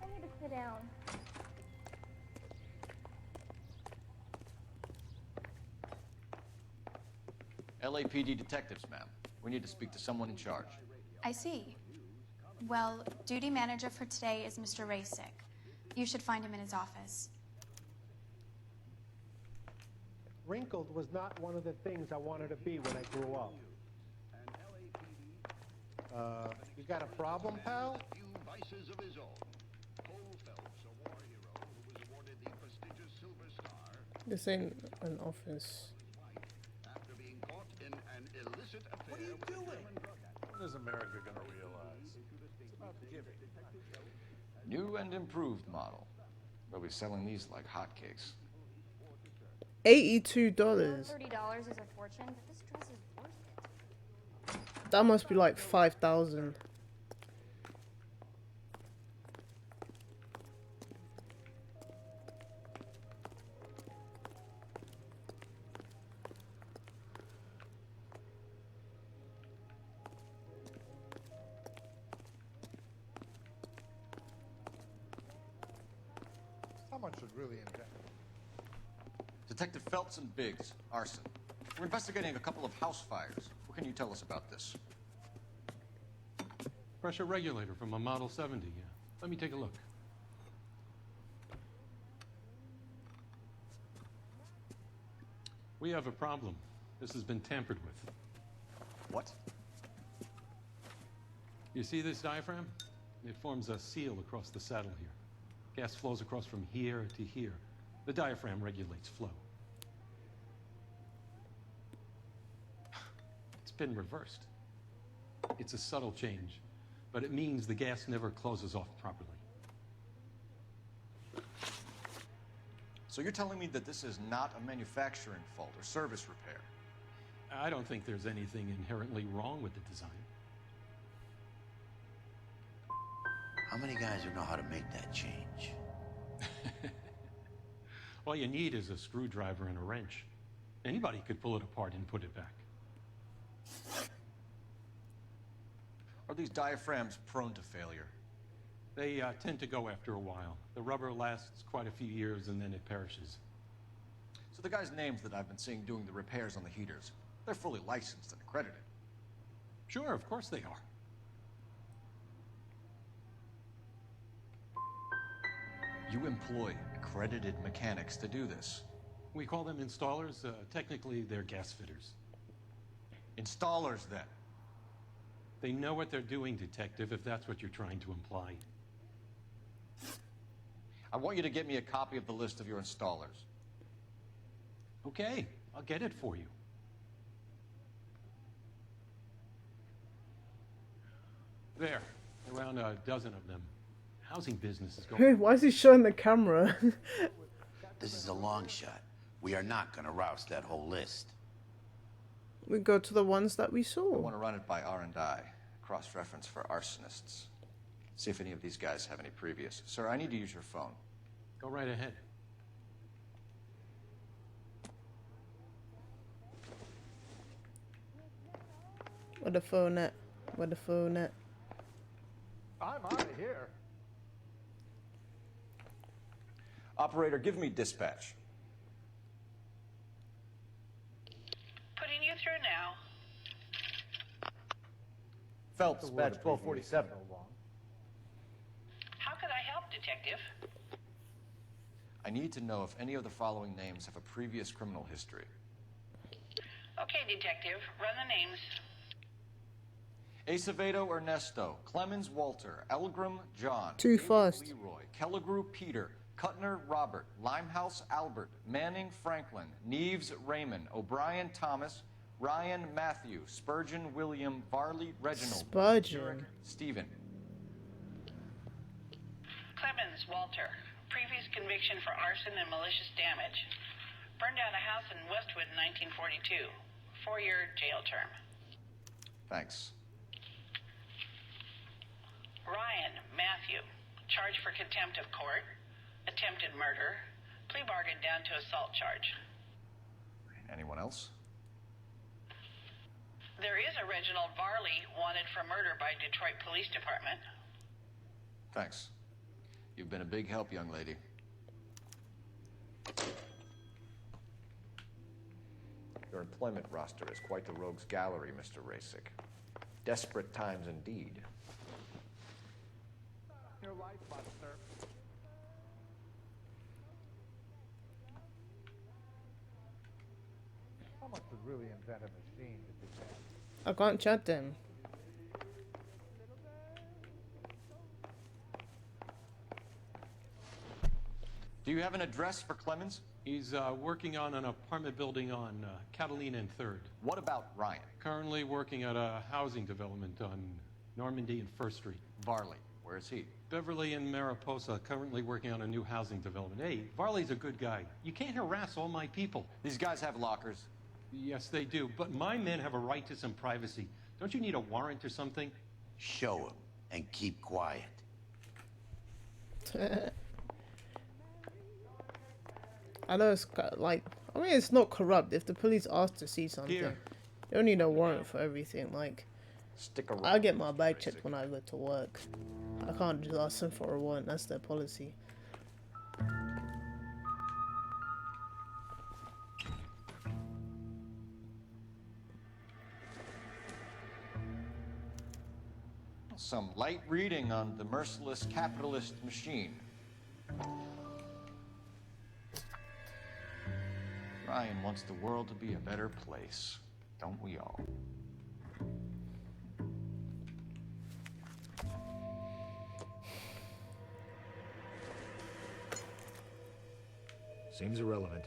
I need to sit down. LAPD detectives, ma'am. We need to speak to someone in charge. I see. Well, duty manager for today is Mr. Rasick. You should find him in his office. Wrinkled was not one of the things I wanted to be when I grew up. You got a problem, pal? This ain't an office. After being caught in an New and improved model. They'll be selling these like hotcakes. $82. $30 is a fortune, but this dress is worth it. That must be like 5,000. Someone should really invent. Detective Phelps and Biggs, arson. We're investigating a couple of house fires. What can you tell us about this? Pressure regulator from a Model 70, yeah. Let me take a look. We have a problem. This has been tampered with. What? You see this diaphragm? It forms a seal across the saddle here. Gas flows across from here to here. The diaphragm regulates flow. It's been reversed. It's a subtle change, but it means the gas never closes off properly. So you're telling me that this is not a manufacturing fault or service repair? I don't think there's anything inherently wrong with the design. How many guys would know how to make that change? All you need is a screwdriver and a wrench. Anybody could pull it apart and put it back. Are these diaphragms prone to failure? They tend to go after a while. The rubber lasts quite a few years and then it perishes. So the guys' names that I've been seeing doing the repairs on the heaters, they're fully licensed and accredited. Sure, of course they are. You employ accredited mechanics to do this. We call them installers. Technically, they're gas fitters. Installers, then? They know what they're doing, Detective, if that's what you're trying to imply. I want you to get me a copy of the list of your installers. Okay, I'll get it for you. There, around a dozen of them. Housing business is going... Why is he showing the camera? This is a long shot. We are not going to rouse that whole list. We go to the ones that we I saw. want to run it by R&I, cross-reference for arsonists. See if any of these guys have any previous. Sir, I need to use your phone. Go right ahead. Where the phone at? Where the phone at? I'm out of here. Operator, give me dispatch. Putting you through now. Phelps, badge 1247. How could I help, Detective? I need to know if any of the following names have a previous criminal history. Okay, Detective, run the names. Acevedo Ernesto, Clemens Walter, Elgram John, Too fast. Leroy, Kelligrew Peter, Kuttner Robert, Limehouse Albert, Manning Franklin, Neves Raymond, O'Brien Thomas, Ryan Matthew, Spurgeon William, Varley Reginald, Spurgeon. Zurich Stephen. Clemens Walter, previous conviction for arson and malicious damage. Burned down a house in Westwood in 1942. 4-year jail term. Thanks. Ryan Matthew, charged for contempt of court, attempted murder, plea bargain down to assault charge. Anyone else? There is a Reginald Varley wanted for murder by Detroit Police Department. Thanks. You've been a big help, young lady. Your employment roster is quite the rogues gallery, Mr. Rasick. Desperate times indeed. Your life, Buster. Someone should really invent a machine to do that. I can't chat them. Do you have an address for Clemens? He's working on an apartment building on Catalina and 3rd. What about Ryan? Currently working at a housing development on Normandy and 1st Street. Varley. Where's he? Beverly and Mariposa currently working on a new housing development. Hey, Varley's a good guy. You can't harass all my people. These guys have lockers. Yes, they do. But my men have a right to some privacy. Don't you need a warrant or something? Show him and keep quiet. I know it's like, I mean, it's not corrupt. If the police ask to see something, Here. you don't need a warrant for everything. Like, Stick around. I get my bag checked when I go to work. I can't just ask them for a warrant. That's their policy. Some light reading on the merciless capitalist machine. Ryan wants the world to be a better place, don't we all? Seems irrelevant.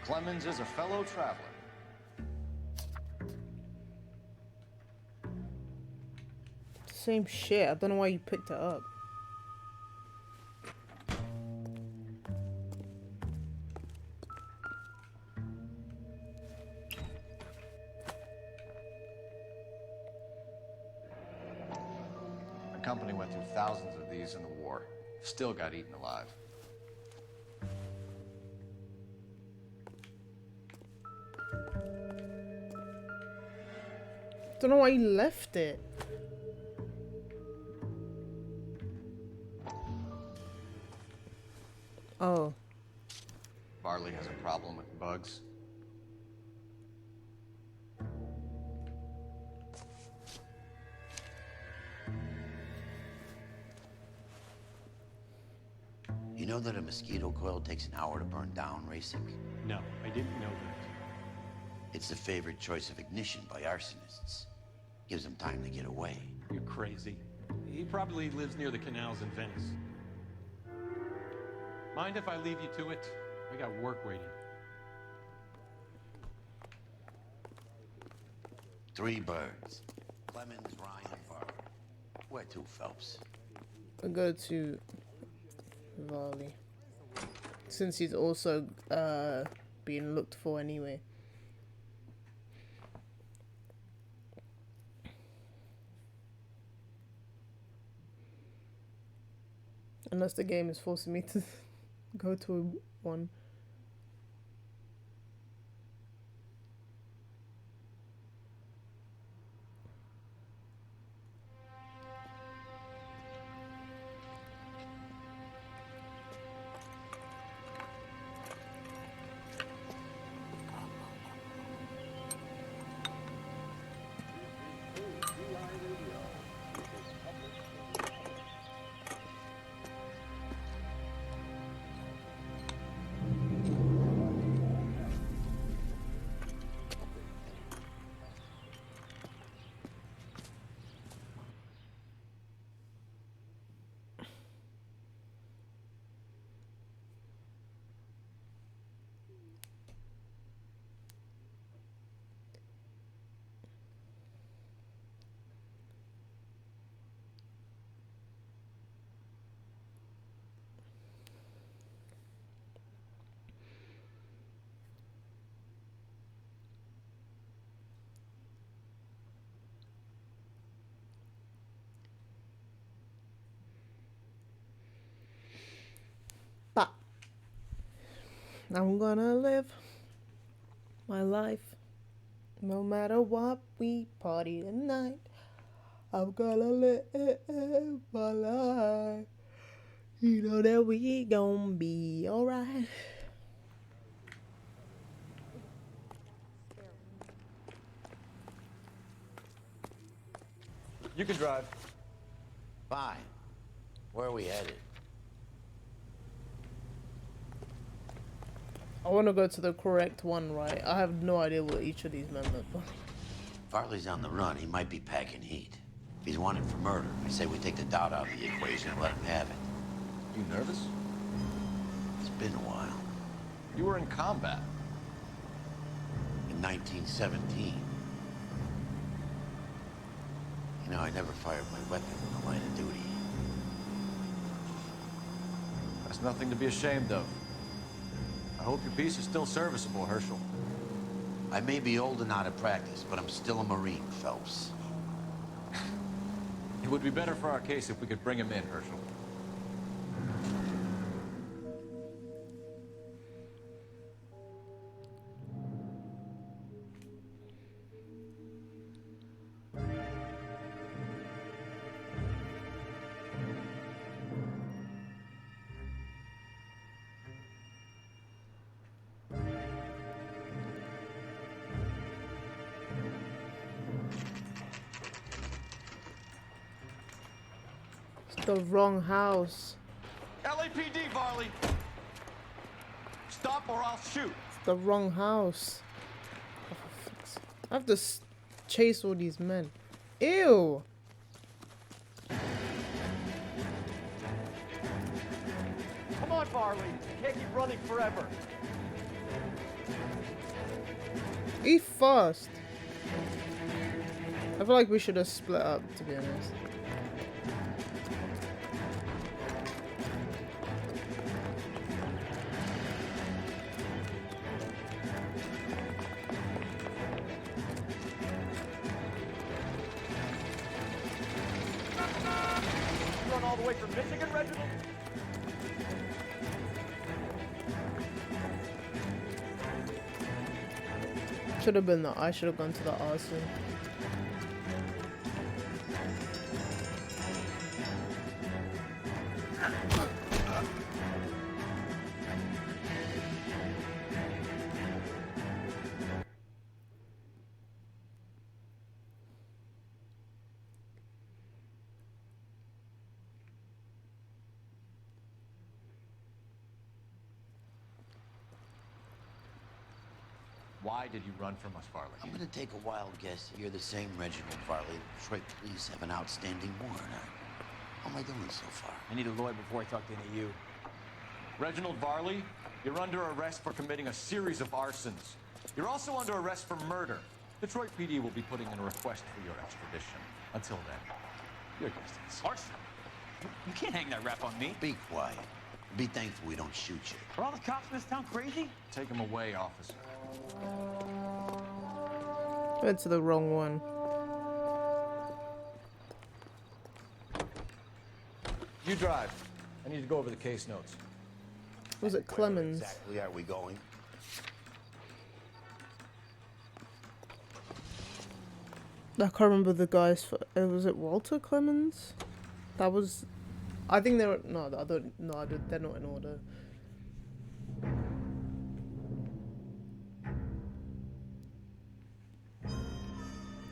Clemens is a fellow traveler. Same shit. I don't know why you picked it up. The company went through thousands of these in the war. Still got eaten alive. Don't know why you left it. Oh. Varley has a problem with bugs. You know that a mosquito coil takes an hour to burn down, Racing? No, I didn't know that. It's the favorite choice of ignition by arsonists. Gives them time to get away. You're crazy. He probably lives near the canals in Venice. Mind if I leave you to it? I got work waiting. 3 birds. Clemens, Ryan, and Varley. Where to, Phelps? I go to Varley. Since he's also being looked for anyway. Unless the game is forcing me to go to one. But I'm gonna live my life no matter what. We party tonight. I'm gonna live my life. You know that we gon' be alright. You can drive. Fine. Where are we headed? I want to go to the correct one, right? I have no idea what each of these men look like. Farley's on the run. He might be packing heat. If he's wanted for murder, I say we take the doubt out of the equation and let him have it. You nervous? It's been a while. You were in combat. In 1917. You know, I never fired my weapon in the line of duty. That's nothing to be ashamed of. I hope your piece is still serviceable, Herschel. I may be old and out of practice, but I'm still a Marine, Phelps. It would be better for our case if we could bring him in, Herschel. The wrong house. LAPD, Varley! Stop or I'll shoot! It's the wrong house. I have to chase all these men. Ew! Come on, Varley. You can't keep running forever. Eat fast. I feel like we should have split up, to be honest. Run all the way from Michigan, Reginald? Should have been I should have gone to the arson. Why did you run from us, Varley? I'm gonna take a wild guess that you're the same Reginald Varley the Detroit police have an outstanding warrant on. How am I doing so far? I need a lawyer before I talk to any of you. Reginald Varley, you're under arrest for committing a series of arsons. You're also under arrest for murder. Detroit PD will be putting in a request for your extradition. Until then, your distance. Arson? You can't hang that rap on me. Be quiet. Be thankful we don't shoot you. Are all the cops in this town crazy? Take him away, officer. Went to the wrong one. You drive. I need to go over the case notes. Was it Clemens? Where exactly are we going? I can't remember the guys. Was it Walter Clemens? That was. I think they're no. I don't. No, I don't, they're not in order.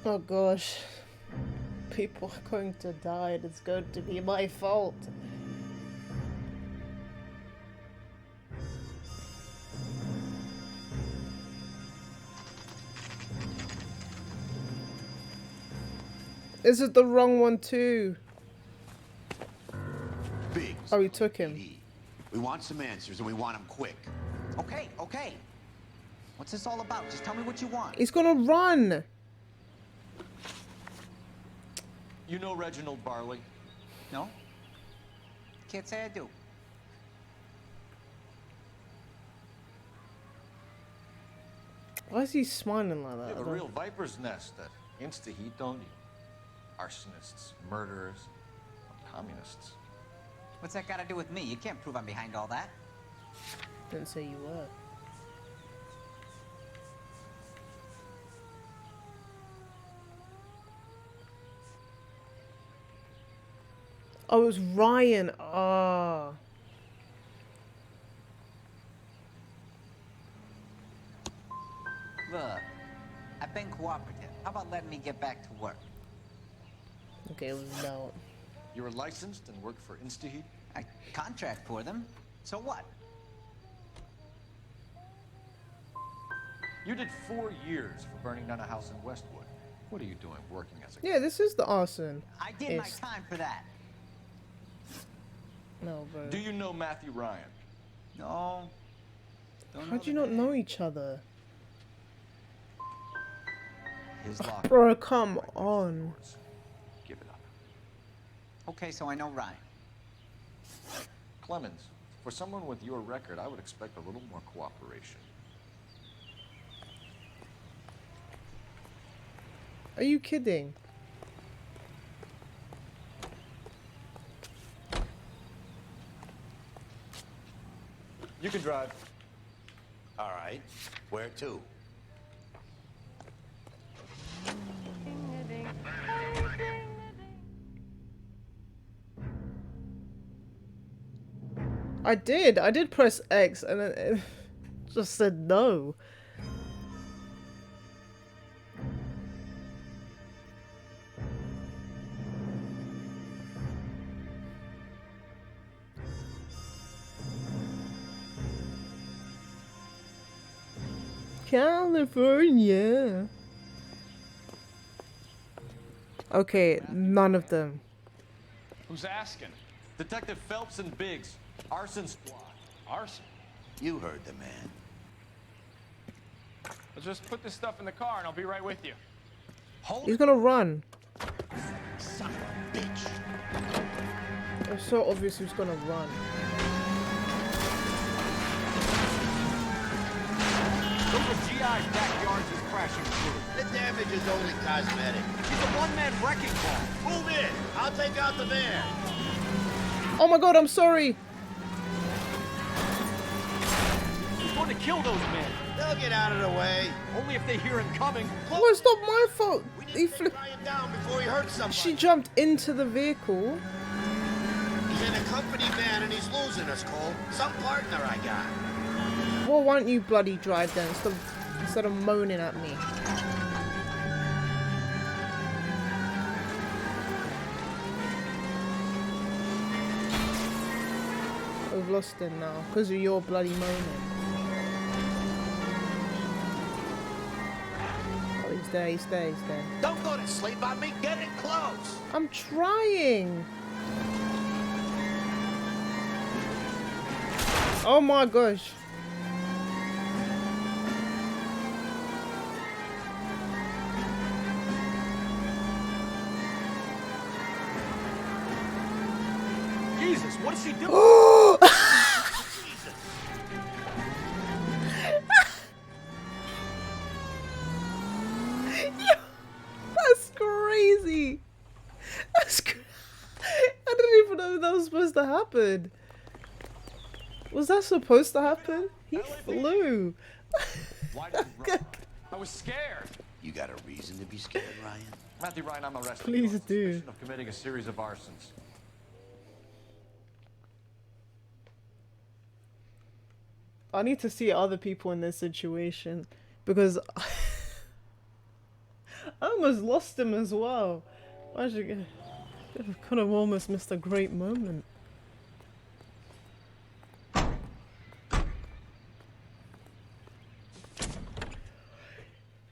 Oh gosh, people are going to die and it's going to be my fault. Is it the wrong one too? Big. Oh, we took him. We want some answers and we want them quick. Okay, okay. What's this all about? Just tell me what you want. He's gonna run. You know Reginald Varley? No? Can't say I do. Why is he smiling like that? You have a real viper's nest at Insta-Heat, don't you? Arsonists, murderers, communists. What's that got to do with me? You can't prove I'm behind all that. Didn't say you were. Oh, it was Ryan. Ah. Look, I've been cooperative. How about letting me get back to work? Okay, it was no. You were licensed and worked for Insta-Heat? I contract for them. So what? You did 4 years for burning down a house in Westwood. What are you doing working as a... Yeah, this is the arson. I did my time for that. No, bro. Do you know Matthew Ryan? No. How do you not know each other? His locker. Bro, come on. Give it up. Okay, so I know Ryan. Clemens, for someone with your record, I would expect a little more cooperation. Are you kidding? You can drive. All right. Where to? I did press X and it just said no. California. Okay, none of them. Who's asking? Detective Phelps and Biggs. Arson squad. Arson? You heard the man. I'll just put this stuff in the car and I'll be right with you. He's gonna run. Son of a bitch. It's so obvious he's gonna run. Look at GI's backyards is crashing through. The damage is only cosmetic. He's a one-man wrecking ball. Move in. I'll take out the van. Oh my god, I'm sorry. He's going to kill those men. They'll get out of the way. Only if they hear him coming. Oh, it's not my fault. He flipped. Down before he hurts somebody. She jumped into the vehicle. He's in a company van and he's losing us, Cole. Some partner I got. Well, why don't you bloody drive then instead of moaning at me? I've lost him now because of your bloody moaning. Oh, he's there, he's there, he's there. Don't go to sleep on me. Get it close. I'm trying. Oh my gosh. Jesus, what is he doing? That's crazy. I didn't even know that was supposed to happen. Was that supposed to happen? He flew. Why did you run? I was scared. You got a reason to be scared, Ryan? Matthew Ryan, I'm arrested. Please on do. suspicion of committing a series of arsons. I need to see other people in this situation because I almost lost him as well. I could have almost missed a great moment.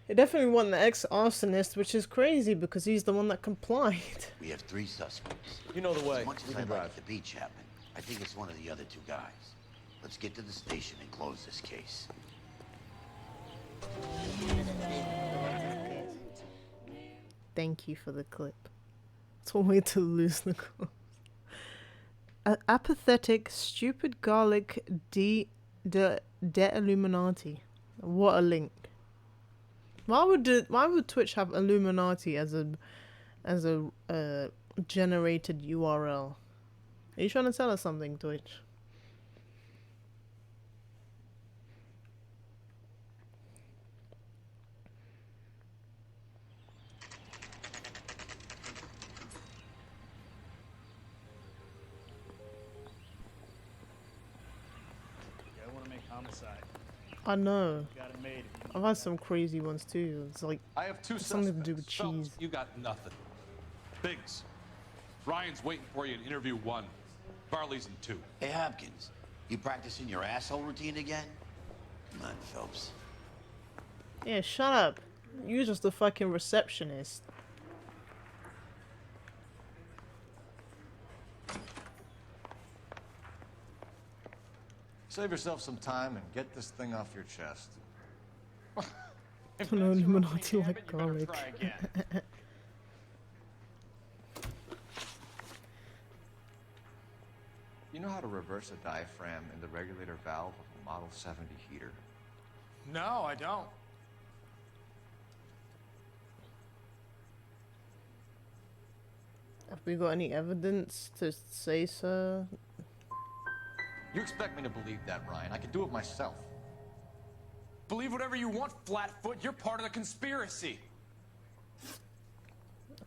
It definitely wasn't the ex-arsonist, which is crazy because he's the one that complied. We have 3 suspects. You know the way. As much as We I can like drive. it to be Chapman, I think it's one of the other 2 guys. Let's get to the station and close this case. Thank you for the clip. It's one way to lose the cause. Apathetic, stupid garlic de Illuminati. What a link. Why would Twitch have Illuminati as a generated URL? Are you trying to tell us something, Twitch? I want to make homicide. I know. Got it made. I've had some crazy ones too. It's like I have 2 something to do with Phelps, cheese. you got nothing. Biggs, Ryan's waiting for you in interview 1. Barley's in 2. Hey, Hopkins, you practicing your asshole routine again? Come on, Phelps. Yeah, shut up. You're just a fucking receptionist. Save yourself some time and get this thing off your chest. An Illuminati like garlic. You know how to reverse a diaphragm in the regulator valve of a Model 70 heater? No, I don't. Have we got any evidence to say so? You expect me to believe that, Ryan? I can do it myself. Believe whatever you want, Flatfoot. You're part of the conspiracy.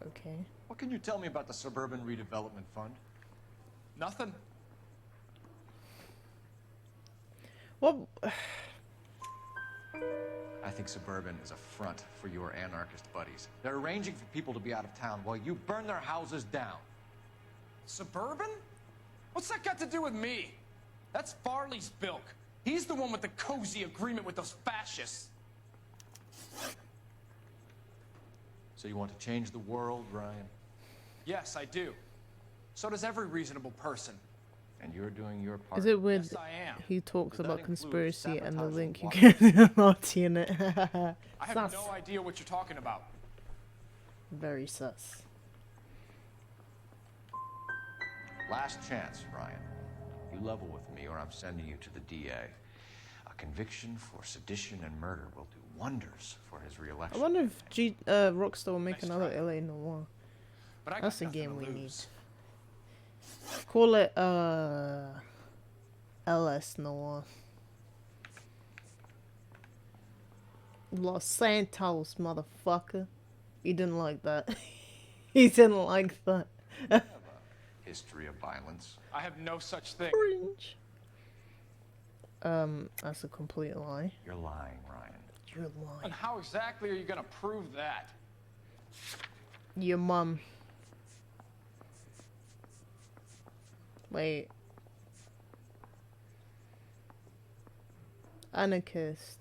Okay. What can you tell me about the Suburban Redevelopment Fund? Nothing. Well, I think Suburban is a front for your anarchist buddies. They're arranging for people to be out of town while you burn their houses down. Suburban? What's that got to do with me? That's Farley's bilk. He's the one with the cozy agreement with those fascists. So you want to change the world, Ryan? Yes, I do. So does every reasonable person. And you're doing your part. is it weird Yes, I am. he talks Does that about include conspiracy and the sabotaging link you water? get the Nazi in it? I have Sus. no idea what you're talking about. Very sus. Last chance, Ryan. You level with me or I'm sending you to the DA. A conviction for sedition and murder will do wonders for his I re-election. wonder if Rockstar will make another LA Noire. But I got That's a nothing game to we need. lose. Call it LS Noire. Los Santos, motherfucker. He didn't like that. He didn't like that. History of violence. I have no such thing. Cringe. That's a complete lie. You're lying, Ryan. You're lying. And how exactly are you gonna prove that? Your mum. Wait. Anarchist.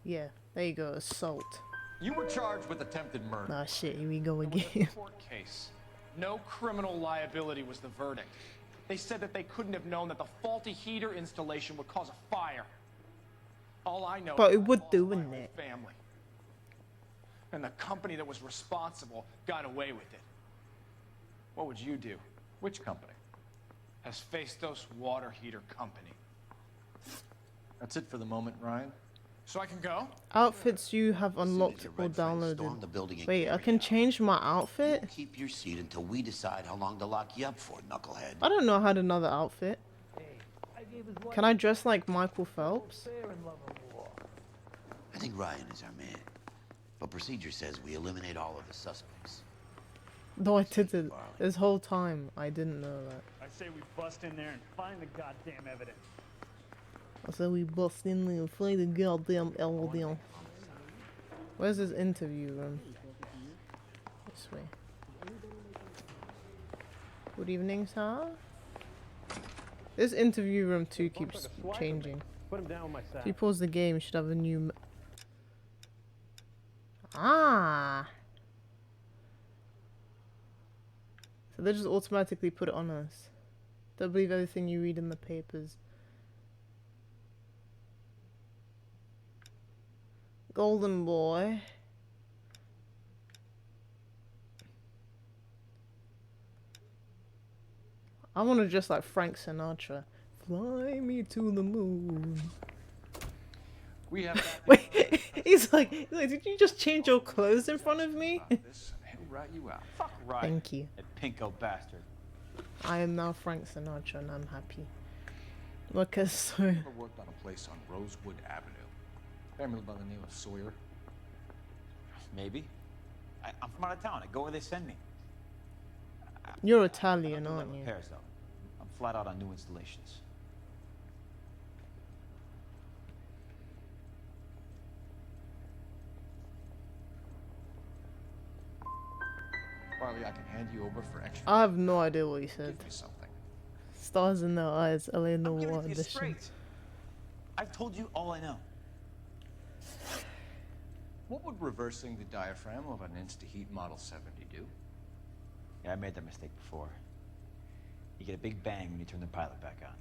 Yeah, there you go. Assault. You were charged with attempted murder. Ah shit, here we go It was a again. court case. No criminal liability was the verdict. They said that they couldn't have known that the faulty heater installation would cause a fire. All I know But is it I would lost do, my wouldn't whole it? family. And the company that was responsible got away with it. What would you do? Which company? Hephaestus Water Heater Company. That's it for the moment, Ryan. So I can go? Outfits you have unlocked your or red friends storm downloaded. the building and Wait, I carry can out. change my outfit? You keep your seat until we decide how long to lock you up for, knucklehead. I don't know how to another outfit. Can I dress like Michael Phelps? I think Ryan is our man. But procedure says we eliminate all of the suspects. No, I didn't. This whole time, I didn't know that. I say we bust in there and find the goddamn evidence. I said we bust in there and find the goddamn evidence. Where's this interview room? This way. Good evening, sir. This interview room too keeps changing. Put him down with my sack. If you pause the game, you should have a new. Ah. So they just automatically put it on us. Don't believe everything you read in the papers. Golden boy. I want to dress like Frank Sinatra. Fly me to the moon. We have. Wait, he's like, did you just change your clothes in front of me? He'll rat you out. Fuck right. Thank you. That pinko bastard. I am now Frank Sinatra and I'm happy. Because so. I worked on a place on Rosewood Avenue. Family by the name of Sawyer. Maybe. I'm from out of town. I go where they send me. You're Italian, aren't you? Repairs, though. I'm flat out on new installations. Farley, I can hand you over for extra. I have no idea what he said. Give me something. Stars in their eyes, LA I'm Noire giving it to you edition. straight. I've told you all I know. What would reversing the diaphragm of an Insta-Heat Model 70 do? Yeah, I made that mistake before. You get a big bang when you turn the pilot back on.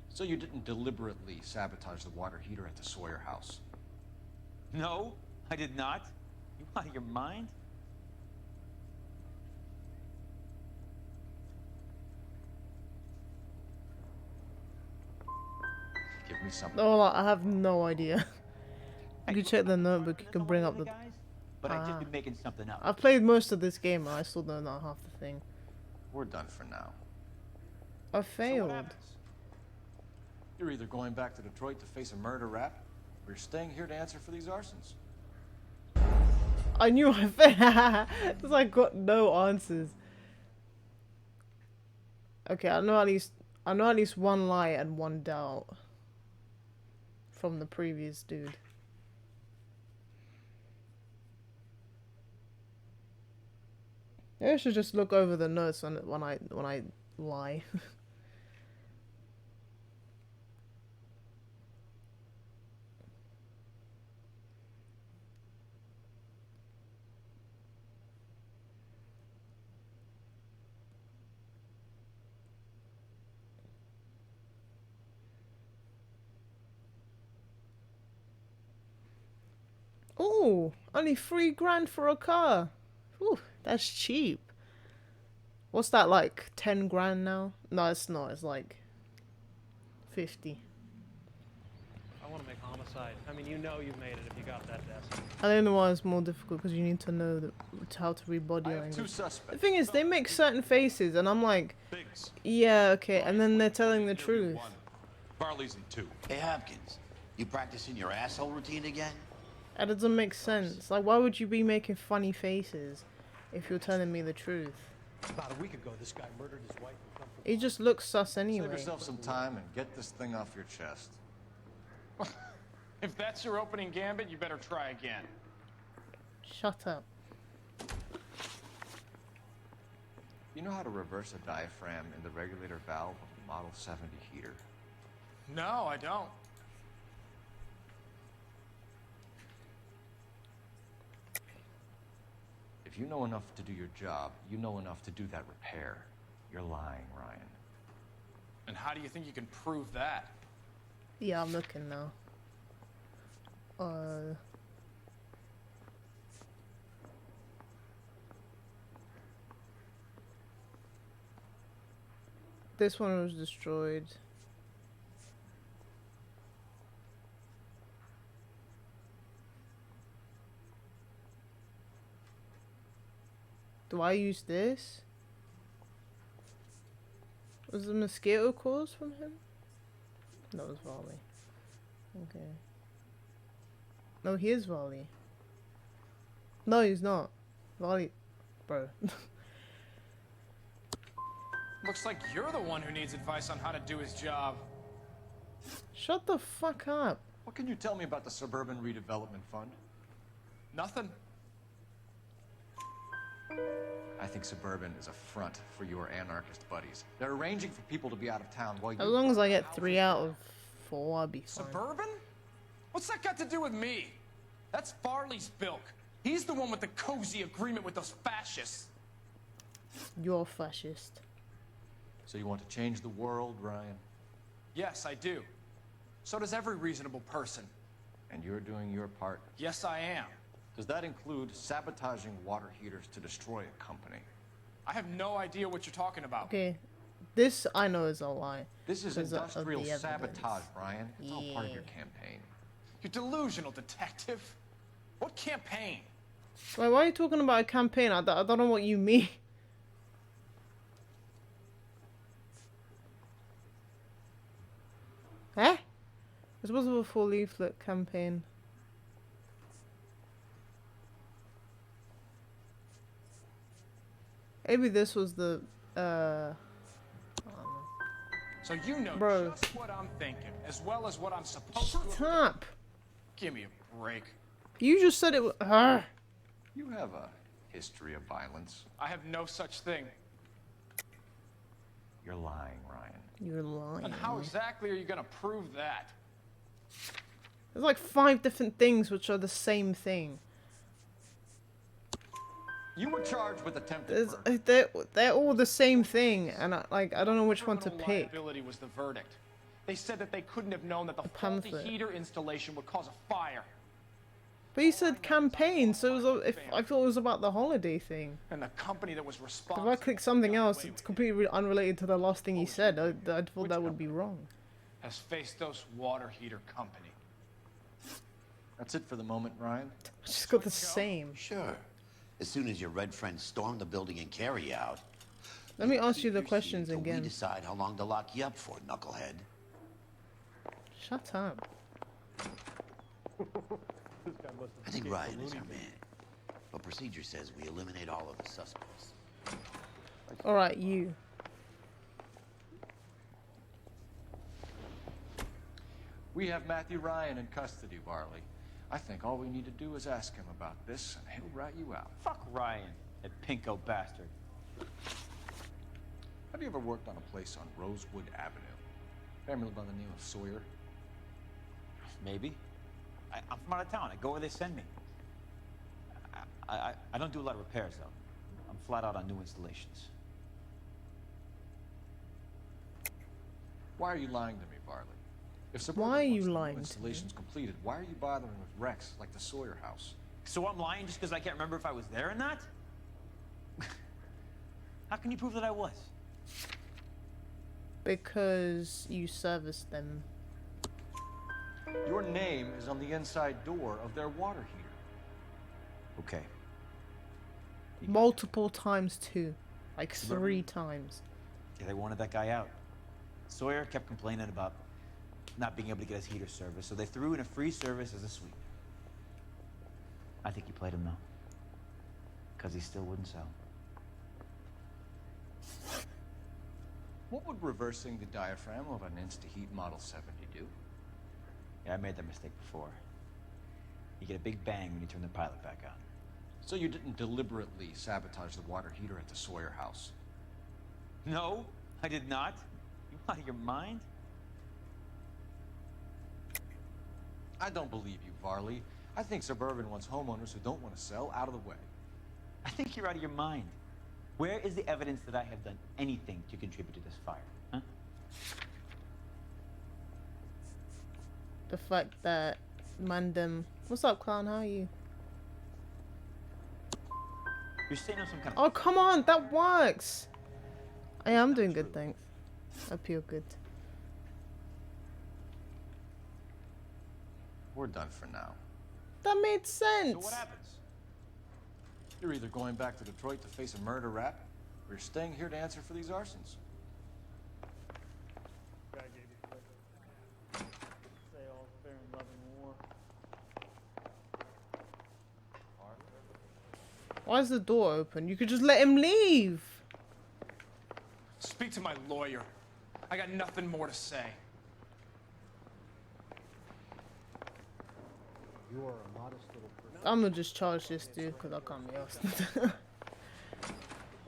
So you didn't deliberately sabotage the water heater at the Sawyer house? No, I did not. You out of your mind? Give me something. Oh, I have no idea. You can check the notebook. You can bring up the. But I'd just be making something up. I've played most of this game and I still don't know half the thing. We're done for now. I failed. You're either going back to Detroit to face a murder rap, or you're staying here to answer for these arsons. I knew I failed. It's like got no answers. Okay, I know at least one lie and one doubt from the previous dude. Maybe I should just look over the notes on it when I lie. Oh, only $3 for a car. Whew, that's cheap. What's that, like 10 grand now? No, it's not. It's like 50. I want to make homicide. I mean, you know you made it if you got that desk. I don't know why it's more difficult because you need to know how to read body language. The thing is, they make certain faces, and I'm like, yeah, okay, and then they're telling the truth. Barley's in 2. Hey, Hopkins, you practicing your asshole routine again? That doesn't make sense. Like, why would you be making funny faces if you're telling me the truth? About a week ago, this guy murdered his wife and come He just looks sus anyway. Save yourself some time and get this thing off your chest. If that's your opening gambit, you better try again. Shut up. You know how to reverse a diaphragm in the regulator valve of a Model 70 heater? No, I don't. If you know enough to do your job, you know enough to do that repair. You're lying, Ryan. And how do you think you can prove that? Yeah, I'm looking now. This one was destroyed. Do I use this? Was the mosquito calls from him? That was Volley. Okay. No, he is Volley. No, he's not. Volley. Bro. Looks like you're the one who needs advice on how to do his job. Shut the fuck up. What can you tell me about the Suburban Redevelopment Fund? Nothing. I think Suburban is a front for your anarchist buddies. They're arranging for people to be out of town while you... As long as I get 3 out of 4, I'll be fine. Suburban? What's that got to do with me? That's Farley's bilk. He's the one with the cozy agreement with those fascists. You're fascist. So you want to change the world, Ryan? Yes, I do. So does every reasonable person. And you're doing your part? Yes, I am. Does that include sabotaging water heaters to destroy a company? I have no idea what you're talking about. Okay. This I know is a lie. This is industrial sabotage, Ryan. It's all part of Yeah. your campaign. You're delusional, detective. What campaign? Wait, why are you talking about a campaign? I don't know what you mean. Eh? This was a full leaflet campaign. Maybe this was the, So you know Bro. just what I'm thinking, as well as what I'm supposed to... Shut up. Give me a break. You just said it was... You have a history of violence. I have no such thing. You're lying, Ryan. You're lying. And how exactly are you going to prove that? There's like 5 different things which are the same thing. You were charged with attempted murder. They're all the same thing, and I don't know which one to Criminal pick. liability was the verdict. They said that they couldn't have known that the faulty pamphlet. heater installation would cause a fire. But he said campaign, so it was, I thought it was about the holiday thing. And the company that was If responsible. I click something else, it's completely unrelated to the last thing he said. I thought that would be wrong. Has Festos Water Heater Company. That's it for the moment, Ryan. I just got the same. Sure. As soon as your red friends storm the building and carry you out. Let me ask you the questions till again. We decide how long to lock you up for, knucklehead. Shut up. I think Ryan is our man. But procedure says we eliminate all of the suspects. Alright, you. We have Matthew Ryan in custody, Varley. I think all we need to do is ask him about this, and he'll rat you out. Fuck Ryan, that pinko bastard. Have you ever worked on a place on Rosewood Avenue? Family by the name of Sawyer? Maybe. I'm from out of town. I go where they send me. I don't do a lot of repairs, though. I'm flat out on new installations. Why are you lying to me, Varley? If Why are you wants the new lying to me? installation's completed, why are you bothering with wrecks like the Sawyer house? So I'm lying just because I can't remember if I was there or not? How can you prove that I was? Because you serviced them. Your name is on the inside door of their water heater. Okay. Multiple times too. Like 3 times. Yeah, they wanted that guy out. Sawyer kept complaining about not being able to get his heater service, so they threw in a free service as a sweep. I think he played him, though. Because he still wouldn't sell. What would reversing the diaphragm of an Insta-Heat Model 70 do? Yeah, I made that mistake before. You get a big bang when you turn the pilot back on. So you didn't deliberately sabotage the water heater at the Sawyer house? No, I did not. You out of your mind? I don't believe you, Varley. I think Suburban wants homeowners who don't want to sell out of the way. I think you're out of your mind. Where is the evidence that I have done anything to contribute to this fire, huh? The fact that Mandem... What's up, clown? How are you? You're saying I'm some kind of... Oh, come on! That works! I am doing good, thanks. I feel good. We're done for now. That made sense! So what happens? You're either going back to Detroit to face a murder rap, or you're staying here to answer for these arsons. Say all fair and love and war. Why is the door open? You could just let him leave! Speak to my lawyer. I got nothing more to say. You are a modest little person. I'm gonna just charge this dude because I can't be asked.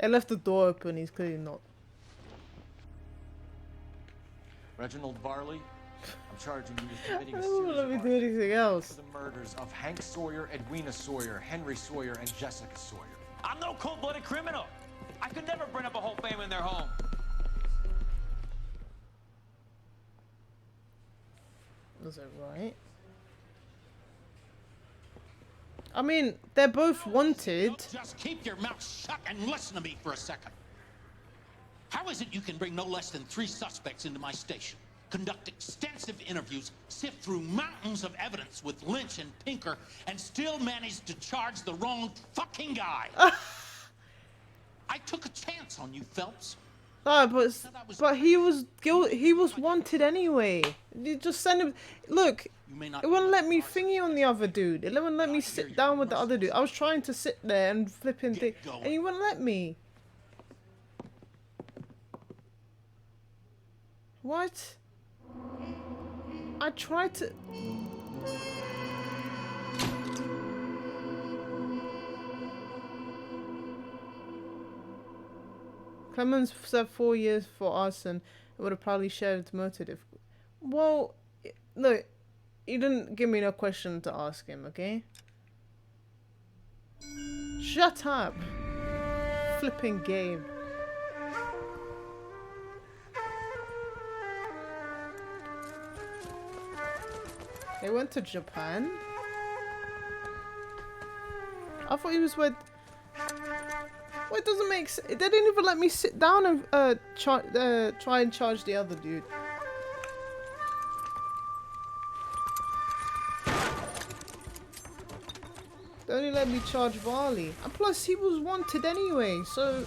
I left the door open, he's clearly not. Reginald Varley, I'm charging you with committing I a don't series let of me do arson anything else. for the murders of Hank Sawyer, Edwina Sawyer, Henry Sawyer, and Jessica Sawyer. I'm no cold-blooded criminal. I could never burn up a whole family in their home. Was it right? I mean, they're both wanted. Just keep your mouth shut and listen to me for a second. How is it you can bring no less than 3 suspects into my station, conduct extensive interviews, sift through mountains of evidence with Lynch and Pinker, and still manage to charge the wrong fucking guy? I took a chance on you, Phelps. No, but he was he was wanted anyway. You just send him. Look, it wouldn't let me thingy on the other dude. It wouldn't let me sit down with the other dude. I was trying to sit there and flipping thing, and he wouldn't let me. What? I tried to. Clemens served 4 years for arson and would have probably shared its motive. Well, look, You didn't give me no question to ask him, okay? Shut up! Flipping game. They went to Japan? I thought he was with... Well, it doesn't make sense. They didn't even let me sit down and try and charge the other dude. They only let me charge Varley. And plus, he was wanted anyway. So,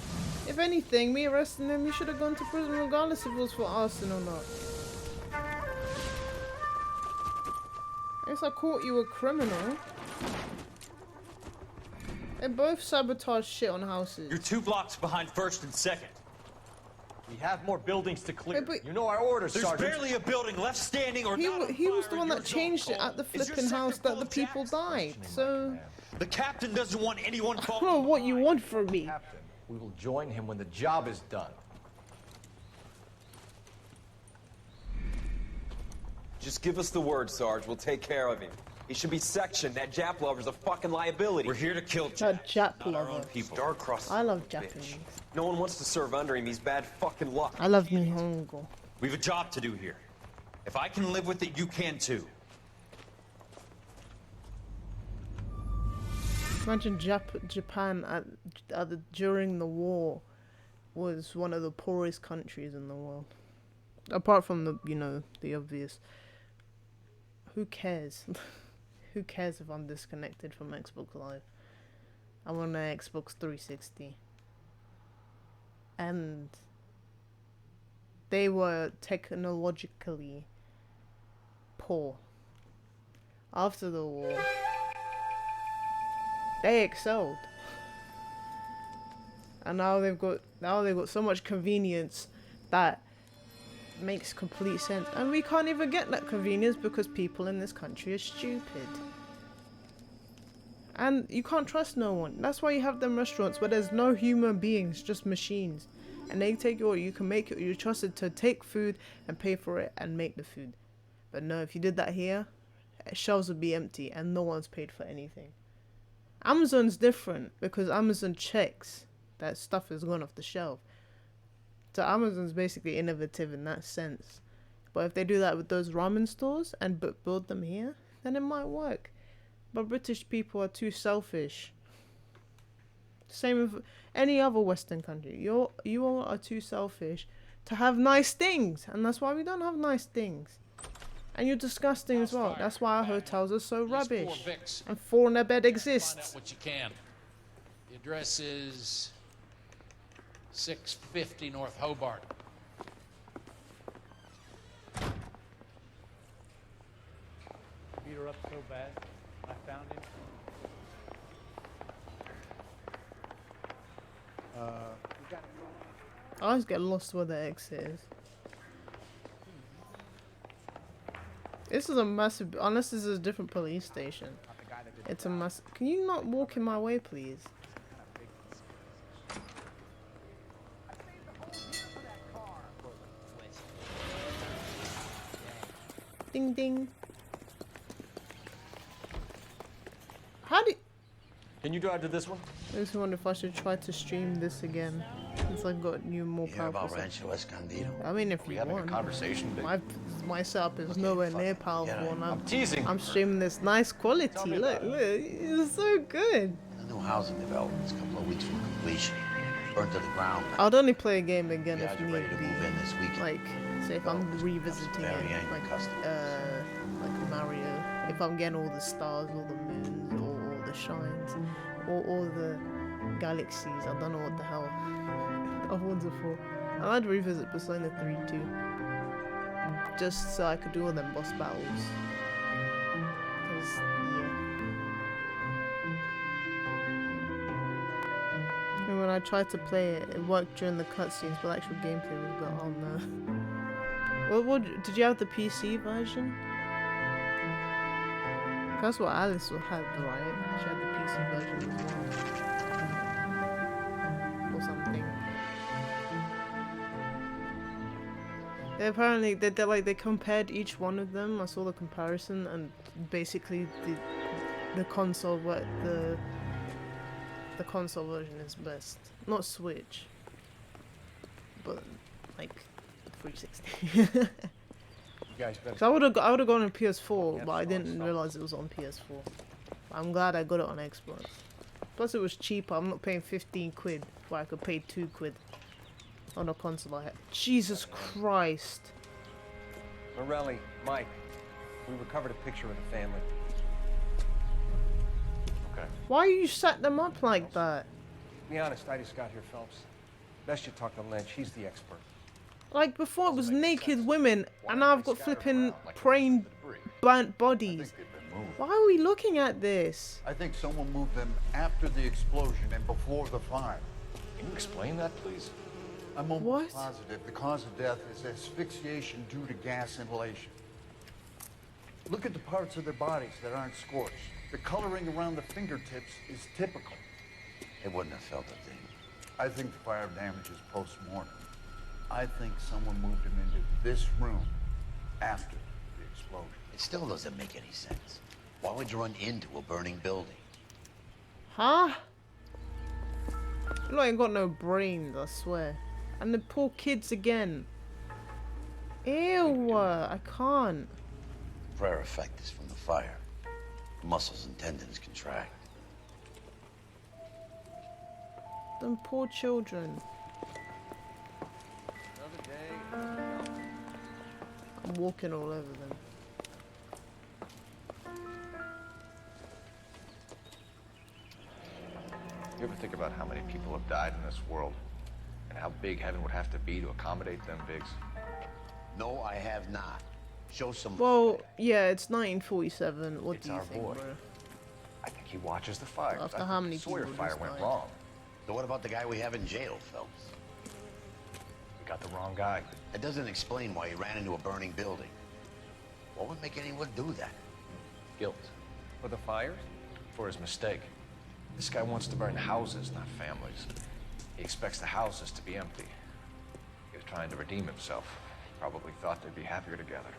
if anything, me arresting him, he should have gone to prison regardless if it was for arson or not. I guess I caught you a criminal. They both sabotage shit on houses. You're 2 blocks behind 1st and 2nd. We have more buildings to clear. Hey, you know our orders, Sergeant. There's barely a building left standing or not. He was the one that changed it at the flipping house that the people died. So the captain doesn't want anyone I don't know what you want from me. Captain, we will join him when the job is done. Just give us the word, Sarge. We'll take care of him. He should be sectioned. That Jap lover's a fucking liability. We're here to kill That Jap lover. I love Japanese. No one wants to serve under him. He's bad fucking luck. I love Nihongo. We have a job to do here. If I can live with it, you can too. Imagine Japan during the war was one of the poorest countries in the world. Apart from the, you know, the obvious. Who cares? Who cares if I'm disconnected from Xbox Live? I'm on an Xbox 360. And they were technologically poor. After the war, they excelled. And now they've got so much convenience that makes complete sense, and we can't even get that convenience because people in this country are stupid, and you can't trust no one. That's why you have them restaurants where there's no human beings, just machines, and they take your order. You can make it, you're trusted to take food and pay for it and make the food. But no, if you did that here, shelves would be empty and no one's paid for anything. Amazon's different because Amazon checks that stuff is gone off the shelf. So Amazon's basically innovative in that sense. But if they do that with those ramen stores and build them here, then it might work. But British people are too selfish. Same with any other Western country. You all are too selfish to have nice things. And that's why we don't have nice things. And you're disgusting as well. That's why our hotels are so rubbish. And 4 in a bed exists. Find out what you can. The address is 650 North Hobart. Beat her up so bad, I found him. I always get lost where the exit is. This is a massive, unless this is a different police station. It's a massive. Can you not walk in my way, please? Ding ding. How do you... Can you drive to this one? I just wonder if I should try to stream this again. Since I've got new, more You hear powerful about stuff. Rancho Escondido? I mean, if you want. Conversation, my setup is nowhere near powerful, and I'm teasing. I'm streaming this nice quality. Look, it's so good. The new housing development's a couple of weeks from completion. Burned to the ground. I'd only play a game again if You're need ready to be. move in this weekend. Like, say if I'm revisiting Very it, angry like Mario. If I'm getting all the stars, all the moons, or all the shines, or all the galaxies. I don't know what the hell other ones are for. I'd revisit Persona 3 too. Just so I could do all them boss battles. Cause, yeah. And when I tried to play it, it worked during the cutscenes, but actual gameplay was got on there. What did you have the PC version? That's what Alice had, right? She had the PC version as well. Or something. Apparently, they compared each one of them. I saw the comparison, and basically the console the console version is best. Not Switch, but like 360. You guys better. So I would have gone on PS4, but I didn't realize it was on PS4. I'm glad I got it on Xbox. Plus, it was cheaper. I'm not paying 15 quid where I could pay 2 quid on a console I had. Jesus Christ. Morelli, Mike, we recovered a picture of the family. Okay. Why you set them up like that? Be honest, I just got here, Phelps. Best you talk to Lynch. He's the expert. Like before, it was naked women, and now I've got flipping praying burnt bodies. Why are we looking at this? I think someone moved them after the explosion and before the fire. Can you explain that, please? I'm almost positive the cause of death is asphyxiation due to gas inhalation. Look at the parts of their bodies that aren't scorched. The coloring around the fingertips is typical. They wouldn't have felt a thing. I think the fire damage is post-mortem. I think someone moved him into this room after the explosion. It still doesn't make any sense. Why would you run into a burning building? Huh? You ain't got no brains, I swear. And the poor kids again. Ew, I can't. The prayer effect is from the fire. The muscles and tendons contract. Them poor children. I'm walking all over them. You ever think about how many people have died in this world? And how big heaven would have to be to accommodate them, Biggs? No, I have not. Show some... Well, yeah, it's 1947. What do you our think, boy. bro? I think he watches the fires. After I how think many the Sawyer people fire just went died? wrong. So what about the guy we have in jail, Phelps? We got the wrong guy. It doesn't explain why he ran into a burning building. What would make anyone do that? Guilt. For the fires? For his mistake. This guy wants to burn houses, not families. He expects the houses to be empty. He was trying to redeem himself. Probably thought they'd be happier together.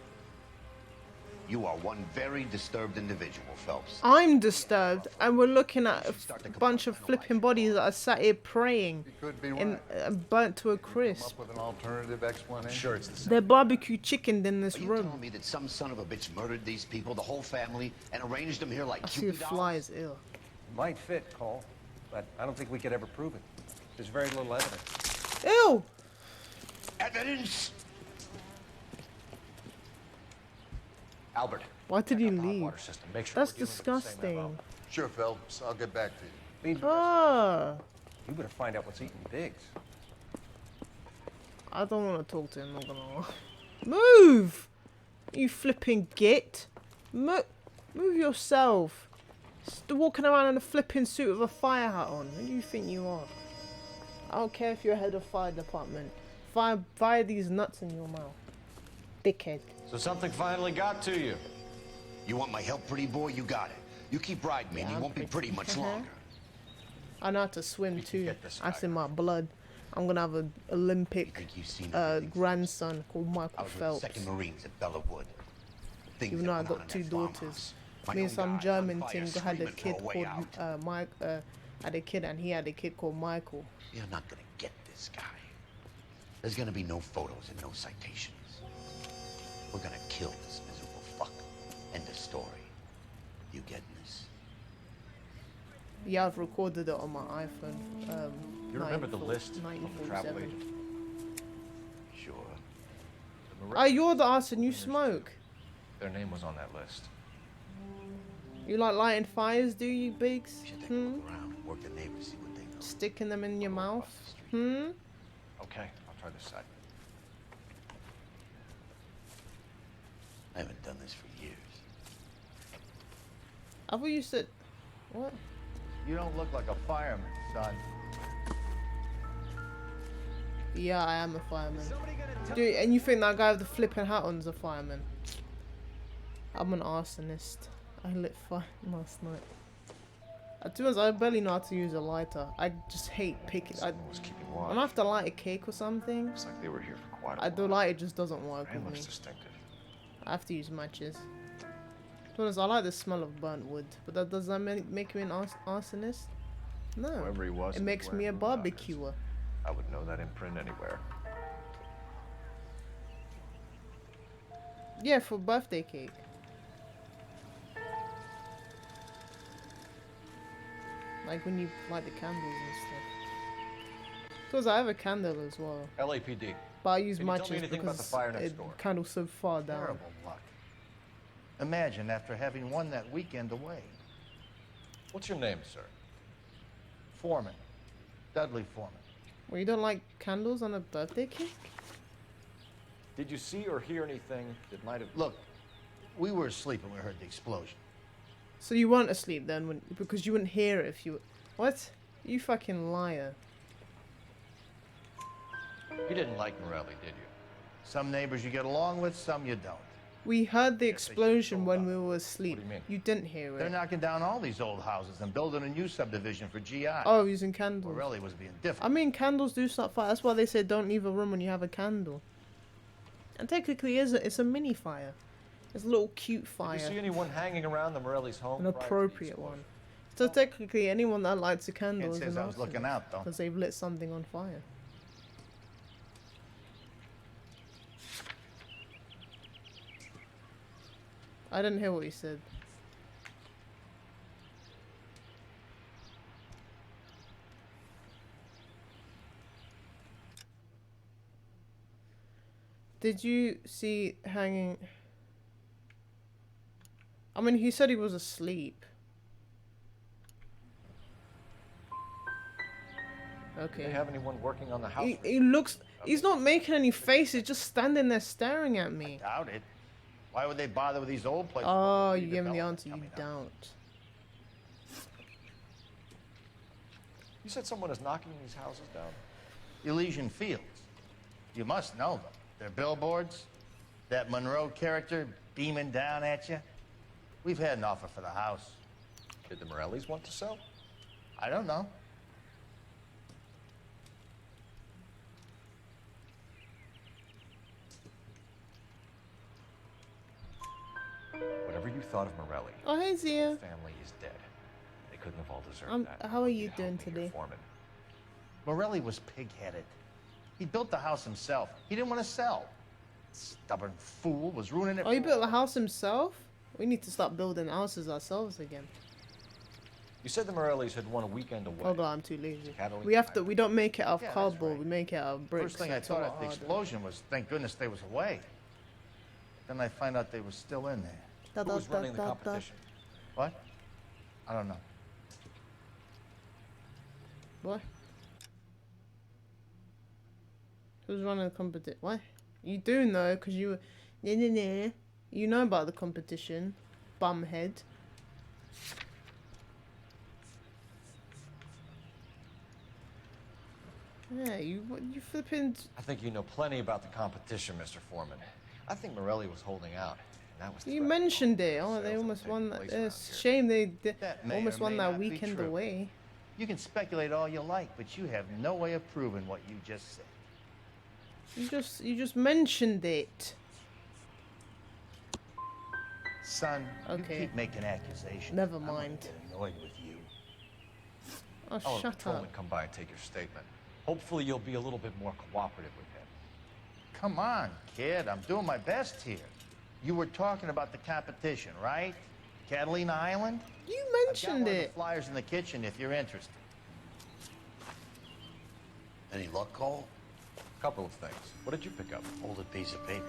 You are one very disturbed individual, Phelps. I'm disturbed, and we're looking at a bunch of flipping bodies that are sat here praying and burnt to a crisp. With an alternative explanation. Sure, it's the same. They're barbecue chickened in this Are you room. telling me that some son of a bitch murdered these people, the whole family, and arranged them here like I see a Cupid fly dolls? is ill. It might fit, Cole, but I don't think we could ever prove it. There's very little evidence. Ew! Evidence? Albert. Why did he leave? Water system. Make sure That's we're dealing with the same disgusting. MO. Sure, Phelps. I'll get back to you. Ah! You better find out what's eating Biggs. I don't want to talk to him, not gonna lie. Move! You flipping git! Move yourself! Still walking around in a flipping suit with a fire hat on. Who do you think you are? I don't care if you're head of fire department. Fire these nuts in your mouth. Dickhead. So something finally got to you. You want my help, pretty boy? You got it. You keep riding me, and you won't be pretty much longer. I know how to swim too. That's in my blood. I'm gonna have an Olympic grandson called Michael I was with Phelps. the 2nd Marines at Bella Wood. Things Even that though I went on got in 2 that daughters. farmhouse. My Me and own some guy German on fire, thing had a screaming kid for a way called out. Mike. Had a kid, and he had a kid called Michael. You're not gonna get this guy. There's gonna be no photos and no citations. We're gonna kill this miserable fuck. End of story. You getting this? Yeah, I've recorded it on my iPhone. You remember the list of the travel 1947. agent? Sure. Oh, you're the arson. You smoke. Their name was on that list. You like lighting fires, do you, Biggs? Around and work the neighbors, see what they know. Sticking them in your mouth? Hmm? Okay, I'll try this side. I haven't done this for years. I thought you said... What? You don't look like a fireman, son. Yeah, I am a fireman. Dude, and you think that guy with the flipping hat on's a fireman? I'm an arsonist. I lit fire last night. To be honest, I barely know how to use a lighter. I just hate picking. Someone was keeping watch. When I have to light a cake or something, Looks like they were here for quite a while. the lighter just doesn't work Man with looks me. distinctive. I have to use matches. To be honest, I like the smell of burnt wood, but does that make me an arsonist? No. Whoever he was, It makes me a barbecuer. I would know that imprint anywhere. Yeah, for birthday cake. Like when you light the candles and stuff. Because I have a candle as well. LAPD. But I use Can you tell me matches anything about the because fire next the door? candle's so far down. Terrible luck. Imagine after having won that weekend away. What's your name, sir? Foreman. Dudley Foreman. Well, you don't like candles on a birthday cake? Did you see or hear anything that might have... Look, we were asleep when we heard the explosion. So you weren't asleep then, because you wouldn't hear it if you... What? You fucking liar. You didn't like Morelli, did you? Some neighbors you get along with, some you don't. We heard the explosion when we were asleep. What do you mean? You didn't hear They're it. knocking down all these old houses and building a new subdivision for GI. Oh, using candles. Morelli was being different. I mean, candles do start fire. That's why they say don't leave a room when you have a candle. And technically, it's a mini fire. It's a little cute fire. Did you see anyone hanging around the Morelli's home? An appropriate one. So technically, anyone that lights a candle Can't is say an as I was looking out, though. because they've lit something on fire. I didn't hear what he said. Did you see hanging? I mean, he said he was asleep. Okay. Do they have anyone working on the house? He looks. He's not making any faces. Just standing there staring at me. Doubt it. Why would they bother with these old places? Oh, you gave me the answer. You don't. You said someone is knocking these houses down? Elysian Fields. You must know them. They're billboards. That Monroe character beaming down at you. We've had an offer for the house. Did the Morellis want to sell? I don't know. Whatever you thought of Morelli, Oh, hey, Zia. the family is dead. They couldn't have all deserved that. How are you doing today? Foreman. Morelli was pig-headed. He built the house himself. He didn't want to sell. Stubborn fool was ruining it. Oh, he built the house himself? We need to start building houses ourselves again. You said the Morellis had won a weekend away. Hold on, I'm too lazy. Cattle We have to. We don't make it out of Yeah, that's cardboard. right. We make it out of bricks. First thing I It's a thought lot at the harder. explosion was, thank goodness they was away. Then I find out they were still in there. Da, Who da, was da, running the da, da. competition? What? I don't know. What? Who's running the competition? What? You do know, because you... You know about the competition. Bumhead. Yeah, you flipping... I think you know plenty about the competition, Mr. Foreman. I think Morelli was holding out. And that was You mentioned it. Oh, they almost won that. It's a shame they may almost or won may that not be weekend true. away. You can speculate all you like, but you have no way of proving what you just said. You just mentioned it. Son, Okay. you keep making accusations. Never I'm gonna mind. get annoyed with you. Oh, I'll have shut patrolman up. come by and take your statement. Hopefully you'll be a little bit more cooperative with him. Come on, kid. I'm doing my best here. You were talking about the competition, right? Catalina Island? You I've got mentioned one of it. the flyers in the kitchen if you're interested. Any luck, Cole? Couple of things. What did you pick up? Folded piece of paper.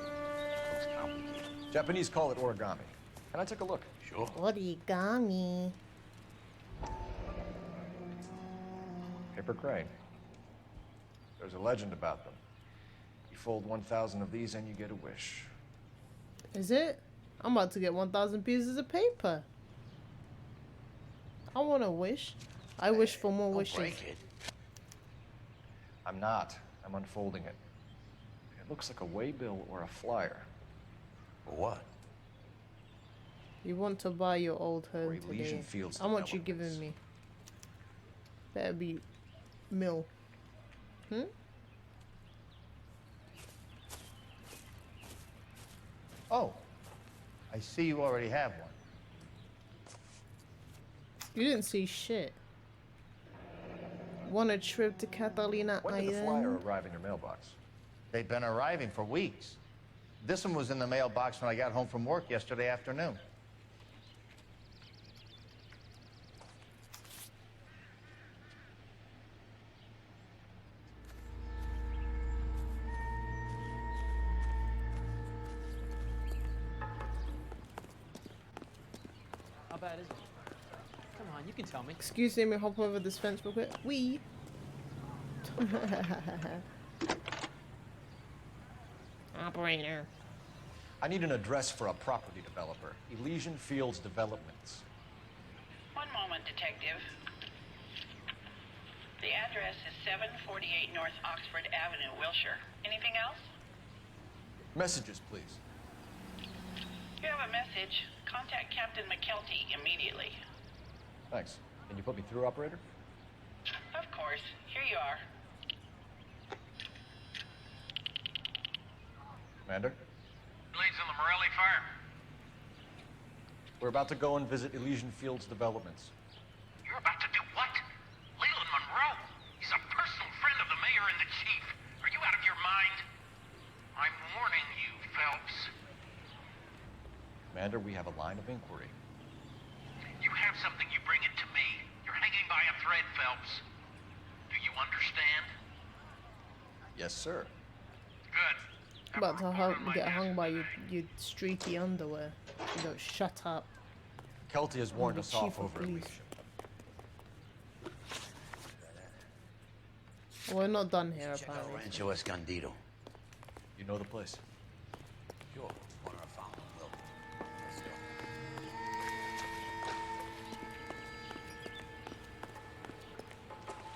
Looks complicated. Japanese call it origami. Can I take a look? Sure. Origami. Paper crane. There's a legend about them. You fold 1,000 of these and you get a wish. Is it? I'm about to get 1,000 pieces of paper. I want a wish. I wish for more wishes. Break it. I'm not. I'm unfolding it. It looks like a waybill or a flyer. For what? You want to buy your old home Or Elysian today. Fields How much you developments. giving me? Better be mill. Hmm? Oh, I see you already have one. You didn't see shit. Want a trip to Catalina When did the Island? flyer arrive in your mailbox? They've been arriving for weeks. This one was in the mailbox when I got home from work yesterday afternoon. How bad is it? Come on, you can tell me. Excuse me, hop over this fence real quick. Wee. Operator. I need an address for a property developer. Elysian Fields Developments. One moment, Detective. The address is 748 North Oxford Avenue, Wilshire. Anything else? Messages, please. You have a message. Contact Captain McKelty immediately. Thanks. Can you put me through, operator? Of course. Here you are. Commander? Leads on the Morelli fire. We're about to go and visit Elysian Fields Developments. You're about to do what? Leland Monroe? He's a personal friend of the mayor and the chief. Are you out of your mind? I'm warning you, Phelps. Commander, we have a line of inquiry. You have something, you bring it to me. You're hanging by a thread, Phelps. Do you understand? Yes, sir. Good. About to get hung by your streaky underwear. You don't shut up. Kelty has warned us off Chief of over police. Elysian. We're not done here, Check out apparently. Rancho Escondido. You know the place? Sure. One of our founding will. Let's go.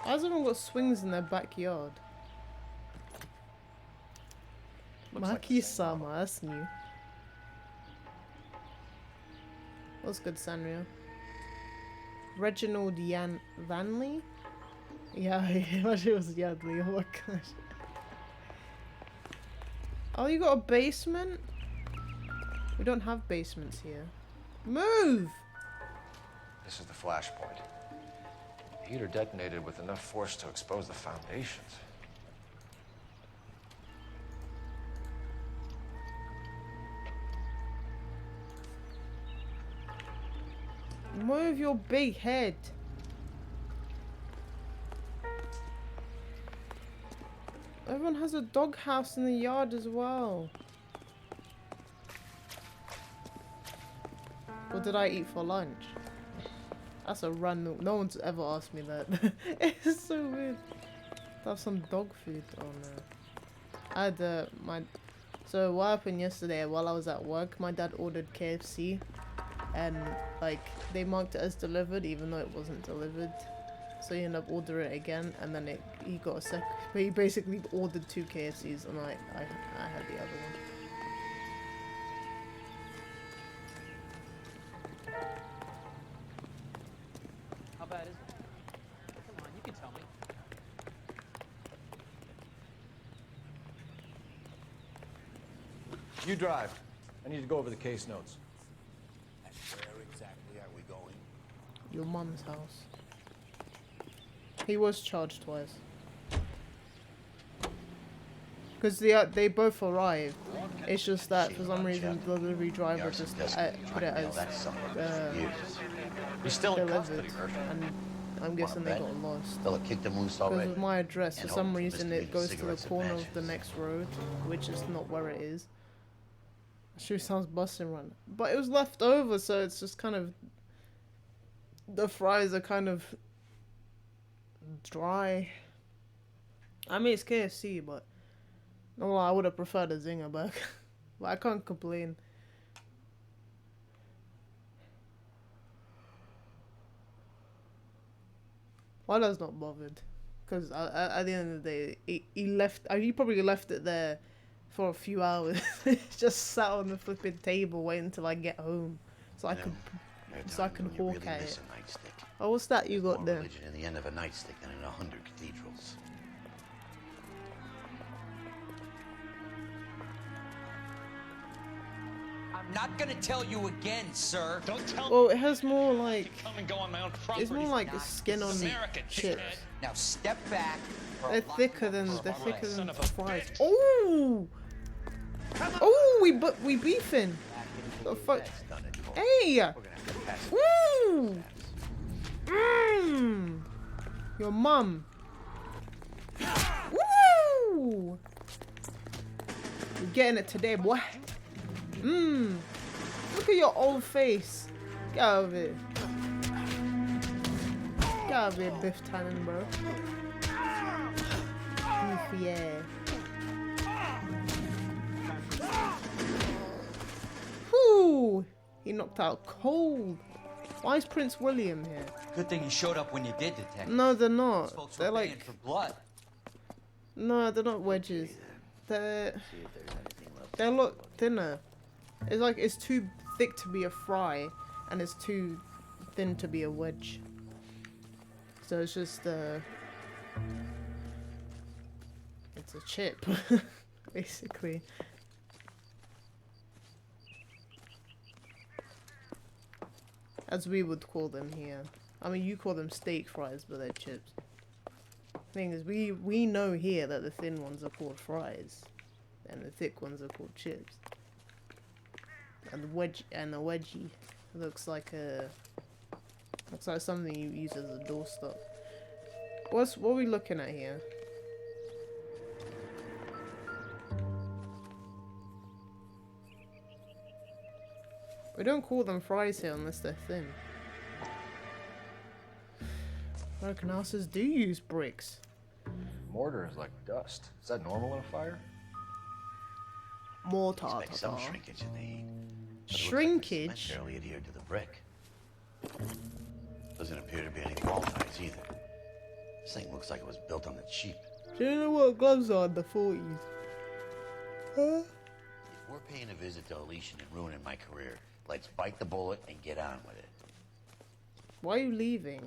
Why has everyone got swings in their backyard? Maki-sama, that's new. What's good, Sanrio? Reginald Vanley? Yeah, I wish it was Yadley. Oh my gosh. Oh, you got a basement? We don't have basements here. Move! This is the flashpoint. The heater detonated with enough force to expose the foundations. Move your big head. Everyone has a doghouse in the yard as well. What did I eat for lunch? That's a random. No one's ever asked me that. It's so weird. To have some dog food. Oh no. I had So what happened yesterday? While I was at work, my dad ordered KFC, and like they marked it as delivered, even though it wasn't delivered. So he ended up ordering it again, and then he got a second. But he basically ordered 2 KFCs, and I had the other one. How bad is it? Come on, you can tell me. You drive. I need to go over the case notes. And where exactly are we going? Your mum's house. He was charged twice. Because they both arrived. It's just that for some reason the delivery driver just put it as He's still in delivered, custody, Herschel. and I'm guessing they got lost. They'll have kicked him loose Because already. with my address, for And some hope for reason it misdemeanor goes to the cigarettes and corner of matches. the next road, which is not where it is. Sure sounds busting run, but it was left over, so it's just kind of the fries are kind of dry. I mean, it's KFC, but no, I would have preferred a Zinger burger, but I can't complain. Wala's not bothered, because at the end of the day, he left. He probably left it there for a few hours. Just sat on the flipping table waiting till I get home, so I could hawk at it. Nightstick. Oh, what's that you got More there? religion in the end of a nightstick than in 100 cathedrals. I'm not gonna tell you again, sir. Don't tell Well, it has more like come and go on my own property. it's more like the skin on chips. Now step back. They're thicker than fries. Oh, oh, we beefing. The fuck? Hey! Woo! Mmm. Your mum. Woo! You're getting it today, boy. Mmm. Look at your old face. Get out of here. Get out of here, Biff Tannen, bro. Beefy ass. Whew. He knocked out cold. Why is Prince William here? Good thing you showed up when you did, Detective. No, they're These not. folks They're were paying like for blood. no, they're not wedges. They're a lot thinner. It's like it's too thick to be a fry, and it's too thin to be a wedge. So it's just it's a chip, basically. As we would call them here. I mean, you call them steak fries, but they're chips. Thing is, we know here that the thin ones are called fries, and the thick ones are called chips. And the wedgie looks like something you use as a doorstop. What are we looking at here? We don't call them fries here unless they're thin. American houses do use bricks. Mortar is like dust. Is that normal in a fire? Mortar. Expect some shrinkage in the heat. Shrinkage? Like barely adhered to the brick. Doesn't appear to be any wall ties either. This thing looks like it was built on the cheap. Do you know what gloves are in the 40s? Huh? If we're paying a visit to Elysian and ruining my career, let's bite the bullet and get on with it. Why are you leaving?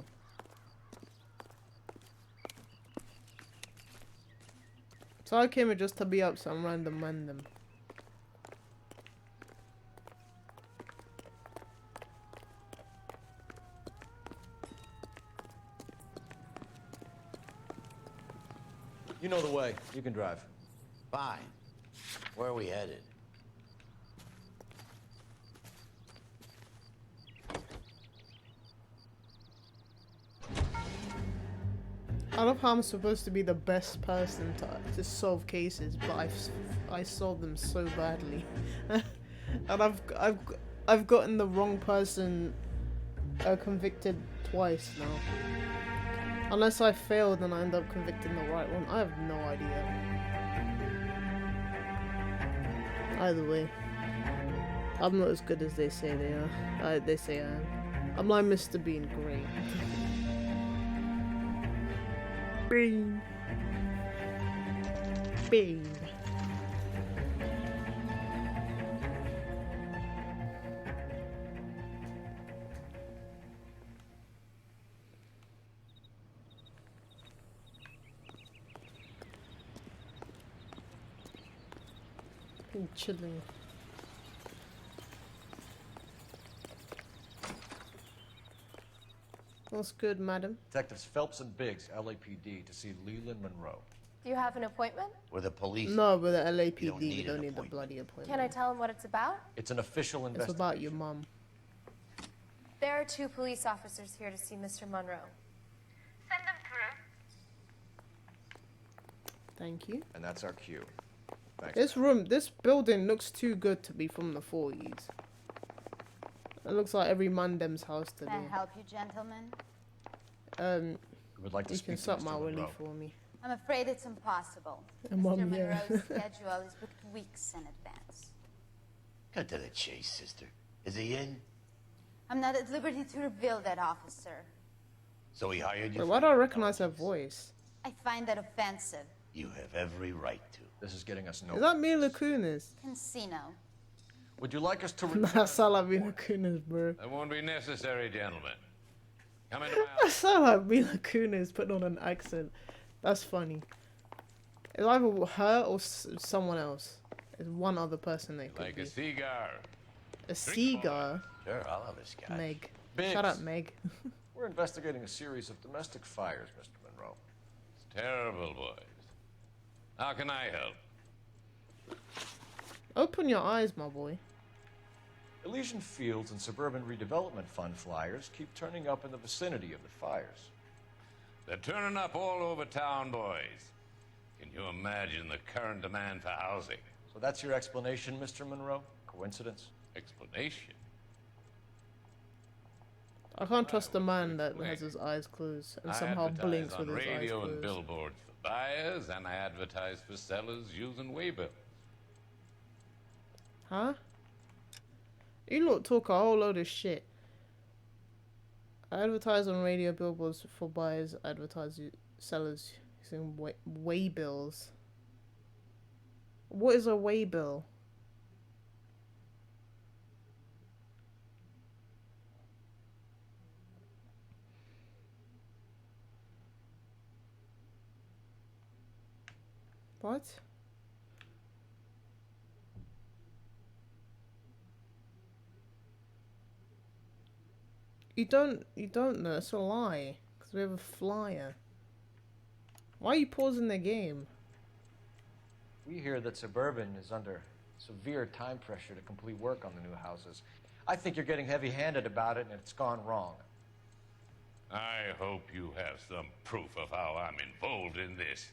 So I came here just to be up some random. You know the way. You can drive. Fine. Where are we headed? I love how I'm supposed to be the best person to solve cases, but I solve them so badly, and I've gotten the wrong person convicted twice now. Unless I failed and I end up convicting the right one, I have no idea. Either way, I'm not as good as they say they are. They say I am. I'm like Mr. Bean, great. Bean. Bean. I'm chilling. What's good, madam? Detectives Phelps and Biggs, LAPD, to see Leland Monroe. Do you have an appointment? We're the police. No, but the LAPD, You don't we need don't an need the bloody appointment. Can I tell him what it's about? It's an official It's investigation. about your mum. There are 2 police officers here to see Mr. Monroe. Send them through. Thank you. And that's our cue. Thanks. This building looks too good to be from the 40s. It looks like every Mandem's house today. Can I help you, gentlemen? We would like to You speak can to suck Mr. my willy Monroe. for me. I'm afraid it's impossible. Mom, Mr. yeah. Monroe's schedule is booked weeks in advance. Cut to the chase, sister. Is he in? I'm not at liberty to reveal that, officer. So he hired you? Wait, why do I recognize her voice? I find that offensive. You have every right to. This is getting us Is nowhere. that Mila Kunis? Casino. Would you like us to Nah, sound like Mila Kunis, bro. That won't be necessary, gentlemen. Come into my I sound like Mila Kunis putting on an accent. That's funny. It's either her or someone else. It's one other person that could like be. a cigar. A cigar? Sure, I'll have a scotch. Meg. Biggs. Shut up, Meg. We're investigating a series of domestic fires, Mr. Monroe. It's terrible, boys. How can I help? Open your eyes, my boy. Elysian Fields and Suburban Redevelopment Fund flyers keep turning up in the vicinity of the fires. They're turning up all over town, boys. Can you imagine the current demand for housing? So that's your explanation, Mr. Monroe? Coincidence? Explanation? I can't trust the man that has his eyes closed and somehow blinks with his eyes radio and closed. billboards for buyers, and I advertise for sellers using waybill. Huh? You lot talk a whole load of shit. I advertise on radio billboards for buyers, advertise sellers using waybills. What is a waybill? What? You don't know, it's a lie. Because we have a flyer. Why are you pausing the game? We hear that Suburban is under severe time pressure to complete work on the new houses. I think you're getting heavy-handed about it, and it's gone wrong. I hope you have some proof of how I'm involved in this.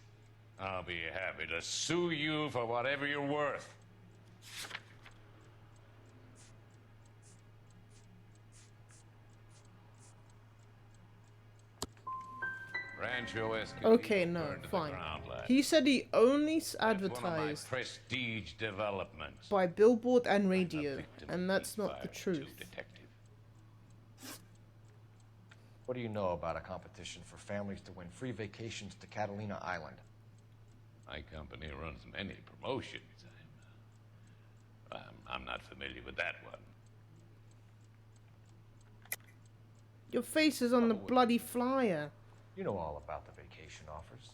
I'll be happy to sue you for whatever you're worth. Rancho Escondido Okay, no, burned to the fine. ground last He said he only That's one of my advertised prestige developments. by billboard and radio, and that's not the truth. What do you know about a competition for families to win free vacations to Catalina Island? My company runs many promotions. I'm not familiar with that one. Your face is on the bloody flyer. You know all about the vacation offers.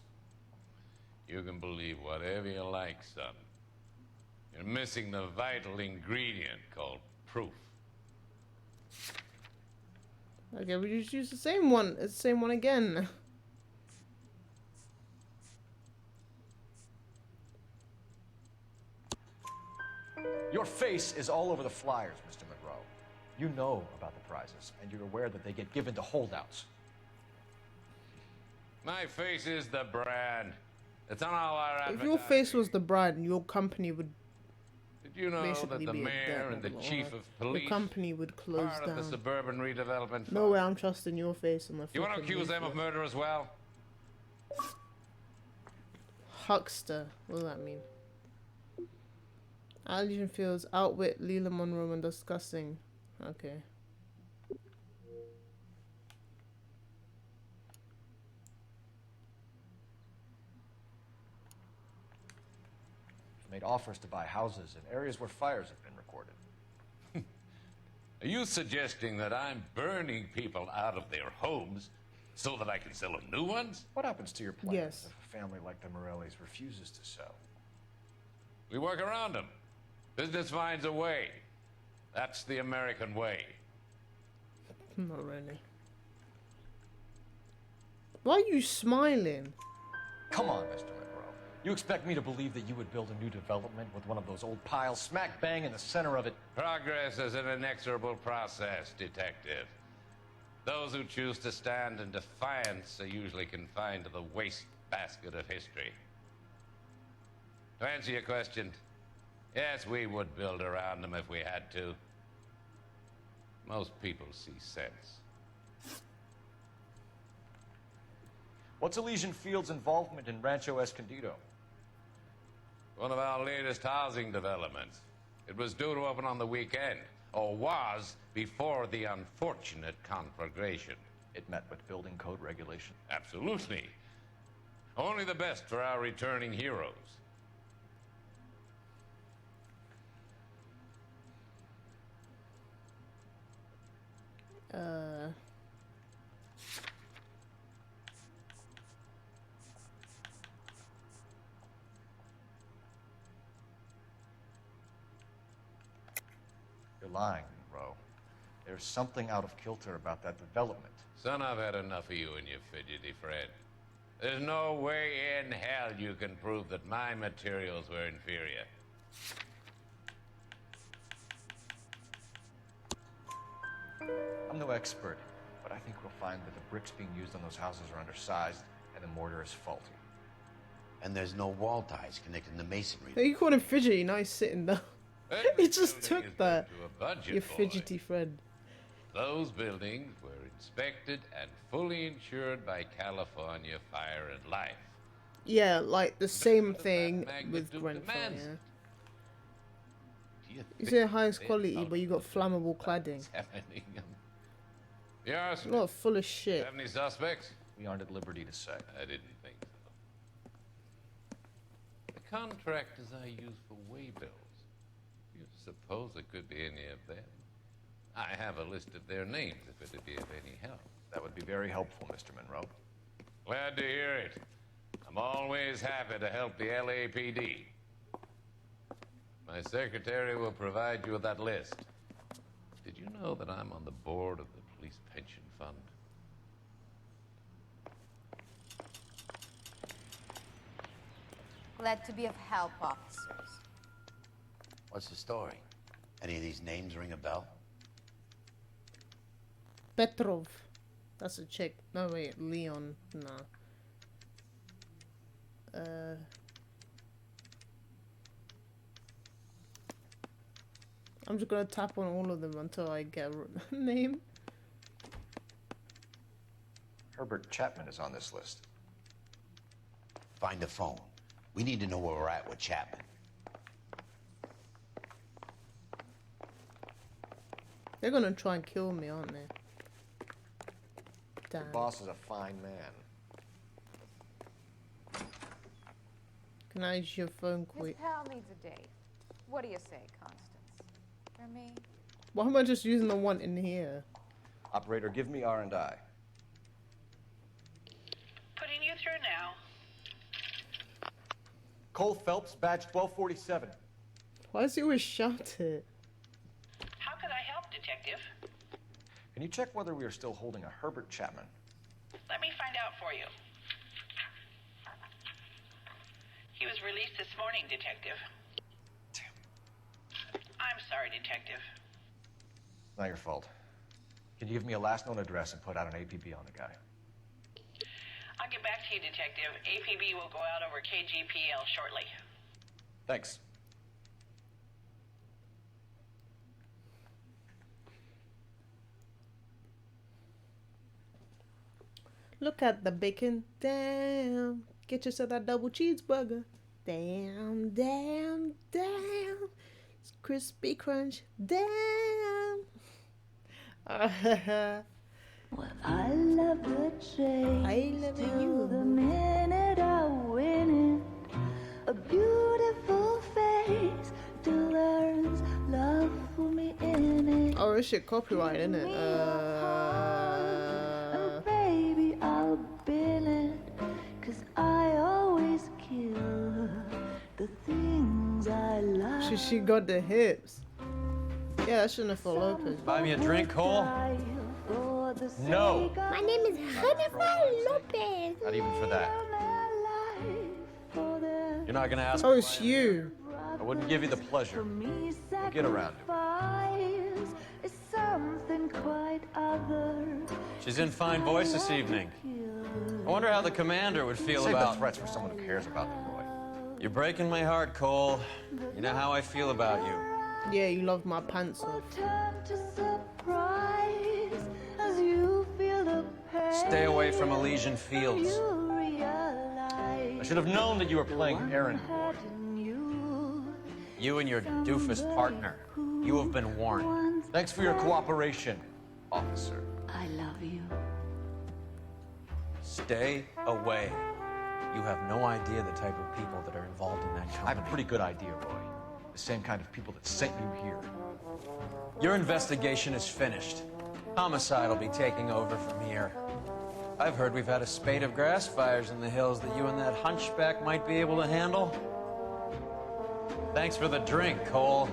You can believe whatever you like, son. You're missing the vital ingredient called proof. Okay, we just use the same one. It's the same one again. Your face is all over the flyers, Mr. Monroe. You know about the prizes, and you're aware that they get given to holdouts. My face is the brand. It's on all our If advertising. your face was the brand, your company would Did you know basically that the be mayor dead, and the blah, blah, chief blah. of police Your company would close part down. of the Suburban Redevelopment Fund? No way I'm trusting your face on the You want to flippin' accuse them of leaflet. murder as well? Huckster. What does that mean? Elysian Fields outwit Leland Monroe when discussing. Okay. Made offers to buy houses in areas where fires have been recorded. Are you suggesting that I'm burning people out of their homes so that I can sell them new ones? What happens to your plans Yes. if a family like the Morellis refuses to sell? We work around them. Business finds a way. That's the American way. Not really. Why are you smiling? Come on, Mr. Monroe. You expect me to believe that you would build a new development with one of those old piles smack bang in the center of it? Progress is an inexorable process, detective. Those who choose to stand in defiance are usually confined to the wastebasket of history. To answer your question, yes, we would build around them if we had to. Most people see sense. What's Elysian Fields' involvement in Rancho Escondido? One of our latest housing developments. It was due to open on the weekend, or was before the unfortunate conflagration. It met with building code regulation? Absolutely. Only the best for our returning heroes. lying, Monroe. There's something out of kilter about that development. Son, I've had enough of you and your fidgety friend. There's no way in hell you can prove that my materials were inferior. I'm no expert, but I think we'll find that the bricks being used on those houses are undersized and the mortar is faulty. And there's no wall ties connecting the masonry. Hey, you called him fidgety, now he's sitting down. He just took that. Budget, Your boy. fidgety friend. Those buildings were inspected and fully insured by California Fire and Life. Yeah, like the same thing with Grenfell, demands. yeah. You say highest quality, but you got flammable cladding. Yes. Not full of shit. Have any suspects? We aren't at liberty to say. I didn't think so. The contractors I use for way bills. You suppose it could be any of them? I have a list of their names if it would be of any help. That would be very helpful, Mr. Monroe. Glad to hear it. I'm always happy to help the LAPD. My secretary will provide you with that list. Did you know that I'm on the board of the police pension fund? Glad to be of help, officers. What's the story? Any of these names ring a bell? Petrov. That's a chick. No, wait. Leon. No. I'm just gonna tap on all of them until I get a name. Herbert Chapman is on this list. Find the phone. We need to know where we're at with Chapman. They're gonna try and kill me, aren't they? Damn. The boss is a fine man. Can I use your phone quick? His pal needs a date. What do you say, Constance? For me? Why am I just using the one in here? Operator, give me R&I. Putting you through now. Cole Phelps, badge 1247. Why does he always shout it? How could I help, Detective? Can you check whether we are still holding a Herbert Chapman? Let me find out for you. He was released this morning, Detective. Damn. I'm sorry, Detective. Not your fault. Can you give me a last known address and put out an APB on the guy? I'll get back to you, Detective. APB will go out over KGPL shortly. Thanks. Look at the bacon. Damn. Get yourself that double cheeseburger. Damn, damn, damn. It's crispy crunch. Damn. Well, I love the chase. I love you. The minute I win it, a beautiful face learns love for me in it. Oh, this shit copyright, isn't it? And baby, I'll bill it, 'cause I always kill the things I like. She got the hips. Yeah, that's Jennifer Lopez. Buy me a drink, Cole? No. My name is Jennifer Lopez. Not even for that. You're not gonna ask. Oh, it's you. I wouldn't give you the pleasure. We'll get around to it. Is something quite other. She's in fine voice this evening. I wonder how the commander would feel Save about... the threats for someone who cares about them, Roy. You're breaking my heart, Cole. You know how I feel about you. Yeah, you love my pants off. Turn to surprise as you feel the pain. Stay away from Elysian Fields. You realize I should have known that you were playing errand boy. You and your doofus partner. You have been warned. Thanks for your cooperation, officer. I love you. Stay away. You have no idea the type of people that are involved in that company. I have a pretty good idea, Roy. The same kind of people that sent you here. Your investigation is finished. Homicide will be taking over from here. I've heard we've had a spate of grass fires in the hills that you and that hunchback might be able to handle. Thanks for the drink, Cole.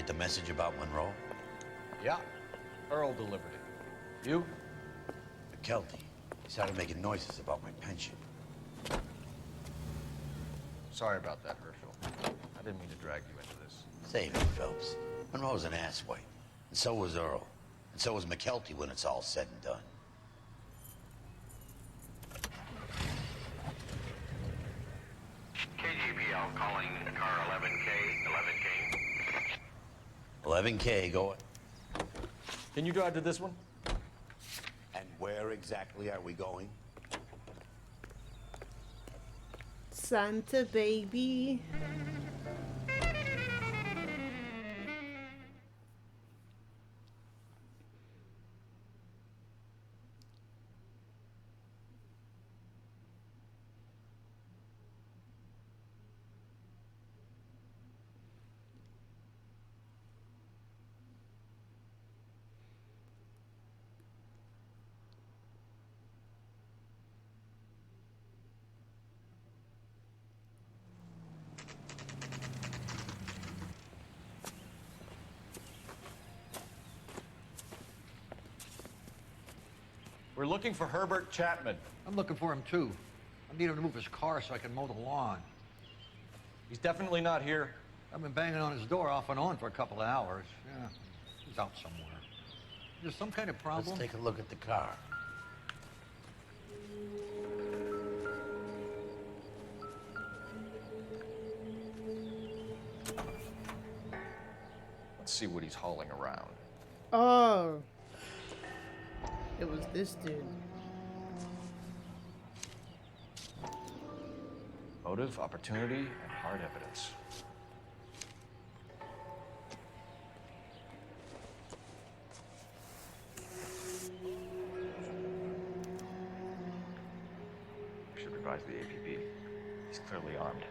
get the message about Monroe? Yeah. Earl delivered it. You? McKelty. He started making noises about my pension. Sorry about that, Herschel. I didn't mean to drag you into this. Save it, Phelps. Monroe's an asswipe. And so was Earl. And so was McKelty when it's all said and done. KGPL calling car 11K. 11K, go. Can you drive to this one? And where exactly are we going? Santa baby. We're looking for Herbert Chapman. I'm looking for him too. I need him to move his car so I can mow the lawn. He's definitely not here. I've been banging on his door off and on for a couple of hours. Yeah, he's out somewhere. Is there some kind of problem? Let's take a look at the car. Let's see what he's hauling around. Oh. It was this dude. Motive, opportunity, and hard evidence. We should advise the APB. He's clearly armed.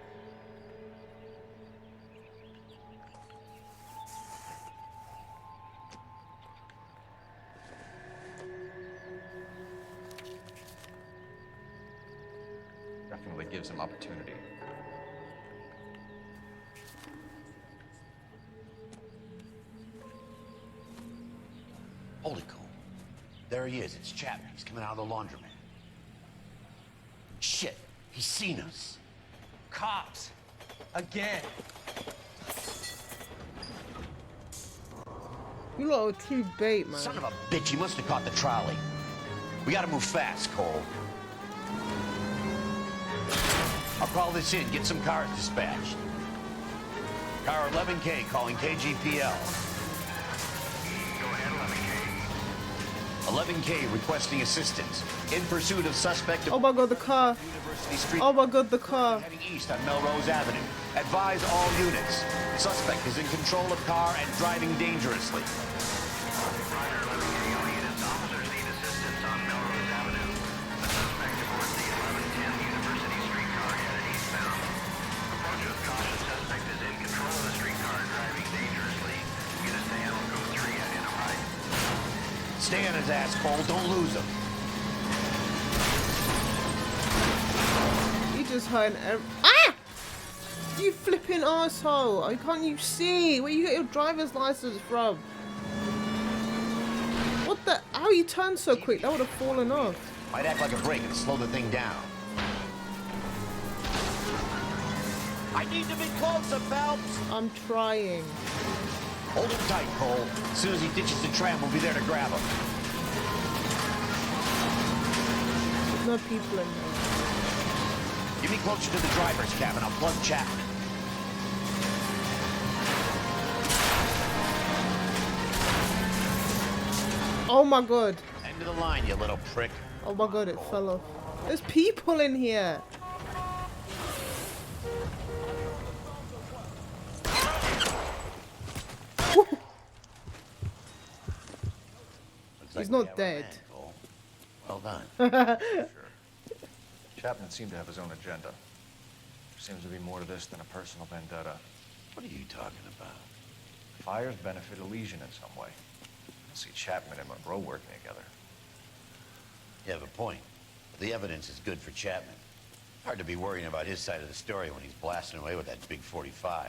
Definitely gives him opportunity. Holy cool. There he is. It's Chapman. He's coming out of the laundromat. Shit. He's seen us. Cops. Again. You lot are too bait, man. Son of a bitch. He must have caught the trolley. We gotta move fast, Cole. I'll call this in. Get some cars dispatched. Car 11K calling KGPL. 11K requesting assistance. In pursuit of suspect. Oh my god, the car. University Street. Oh my god, the car. Heading east on Melrose Avenue. Advise all units. Suspect is in control of car and driving dangerously. Stay on his ass, Cole. Don't lose him. He just hurt Ah! You flipping asshole! Why can't you see? Where you get your driver's license from? What the? How you turned so quick? That would have fallen off. Might act like a brake and slow the thing down. I need to be closer, Phelps. I'm trying. Hold him tight, Cole. As soon as he ditches the tram, we'll be there to grab him. There's no people in there. Get me closer to the driver's cabin. I'll plug Chapman. Oh my god. End of the line, you little prick. Oh my god, it fell off. There's people in here. He's not dead. Well done. Sure. Chapman seemed to have his own agenda. There seems to be more to this than a personal vendetta. What are you talking about? Fires benefit Elysian in some way. I don't see Chapman and Monroe working together. You have a point. But the evidence is good for Chapman. Hard to be worrying about his side of the story when he's blasting away with that big 45.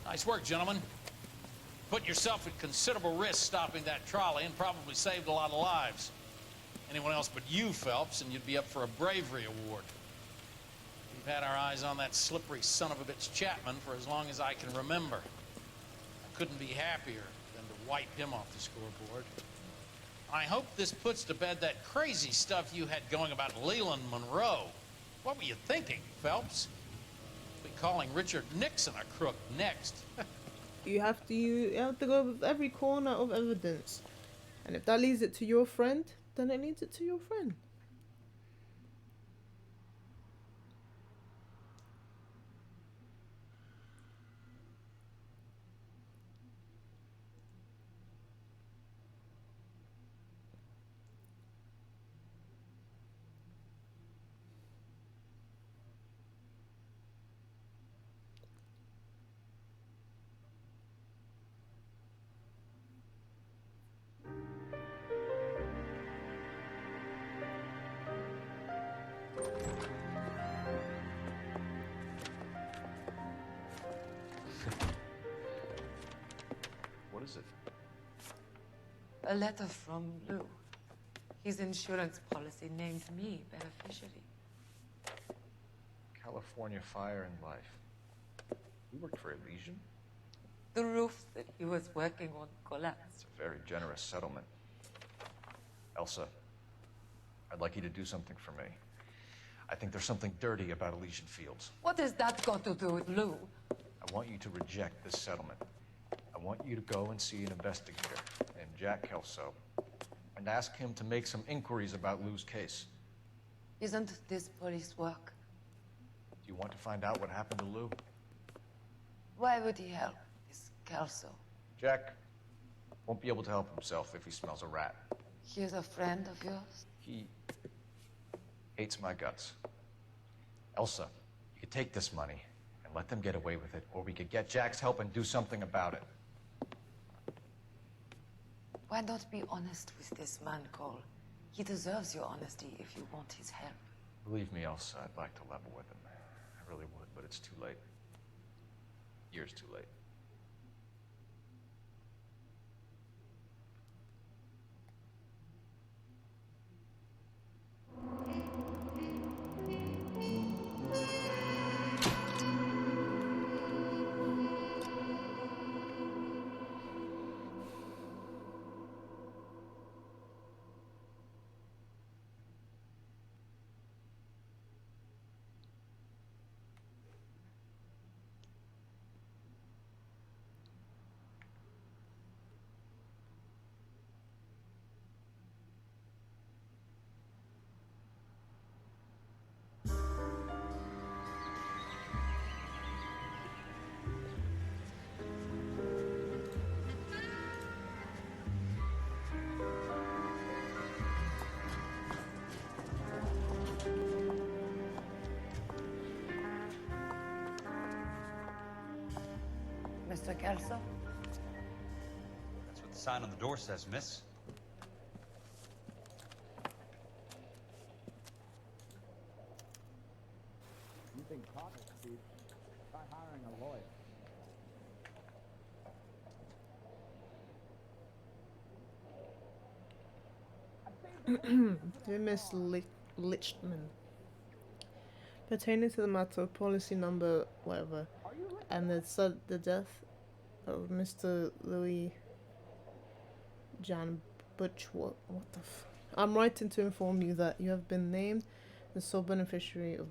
Nice work, gentlemen. Put yourself at considerable risk stopping that trolley and probably saved a lot of lives. Anyone else but you, Phelps, and you'd be up for a bravery award. We've had our eyes on that slippery son of a bitch Chapman for as long as I can remember. I couldn't be happier than to wipe him off the scoreboard. I hope this puts to bed that crazy stuff you had going about Leland Monroe. What were you thinking, Phelps? We'll be calling Richard Nixon a crook next. You have to go with every corner of evidence, and if that leads it to your friend, then it leads it to your friend. What is it? A letter from Lou. His insurance policy named me beneficiary. California Fire and Life. You worked for Elysian? The roof that he was working on collapsed. It's a very generous settlement. Elsa, I'd like you to do something for me. I think there's something dirty about Elysian Fields. What has that got to do with Lou? I want you to reject this settlement. I want you to go and see an investigator named Jack Kelso and ask him to make some inquiries about Lou's case. Isn't this police work? Do you want to find out what happened to Lou? Why would he help this Kelso? Jack won't be able to help himself if he smells a rat. He is a friend of yours? He hates my guts. Elsa, you could take this money and let them get away with it, or we could get Jack's help and do something about it. Why not be honest with this man, Cole? He deserves your honesty if you want his help. Believe me, Elsa, I'd like to level with him. I really would, but it's too late. Years too late. Mr. Kelso? That's what the sign on the door says, miss. You think Carter's cheap? Try hiring a lawyer. Dear Miss Lichtman, pertaining to the matter of policy number whatever, and the death of Mr. Louis Jan Butch, what the I'm writing to inform you that you have been named the sole beneficiary of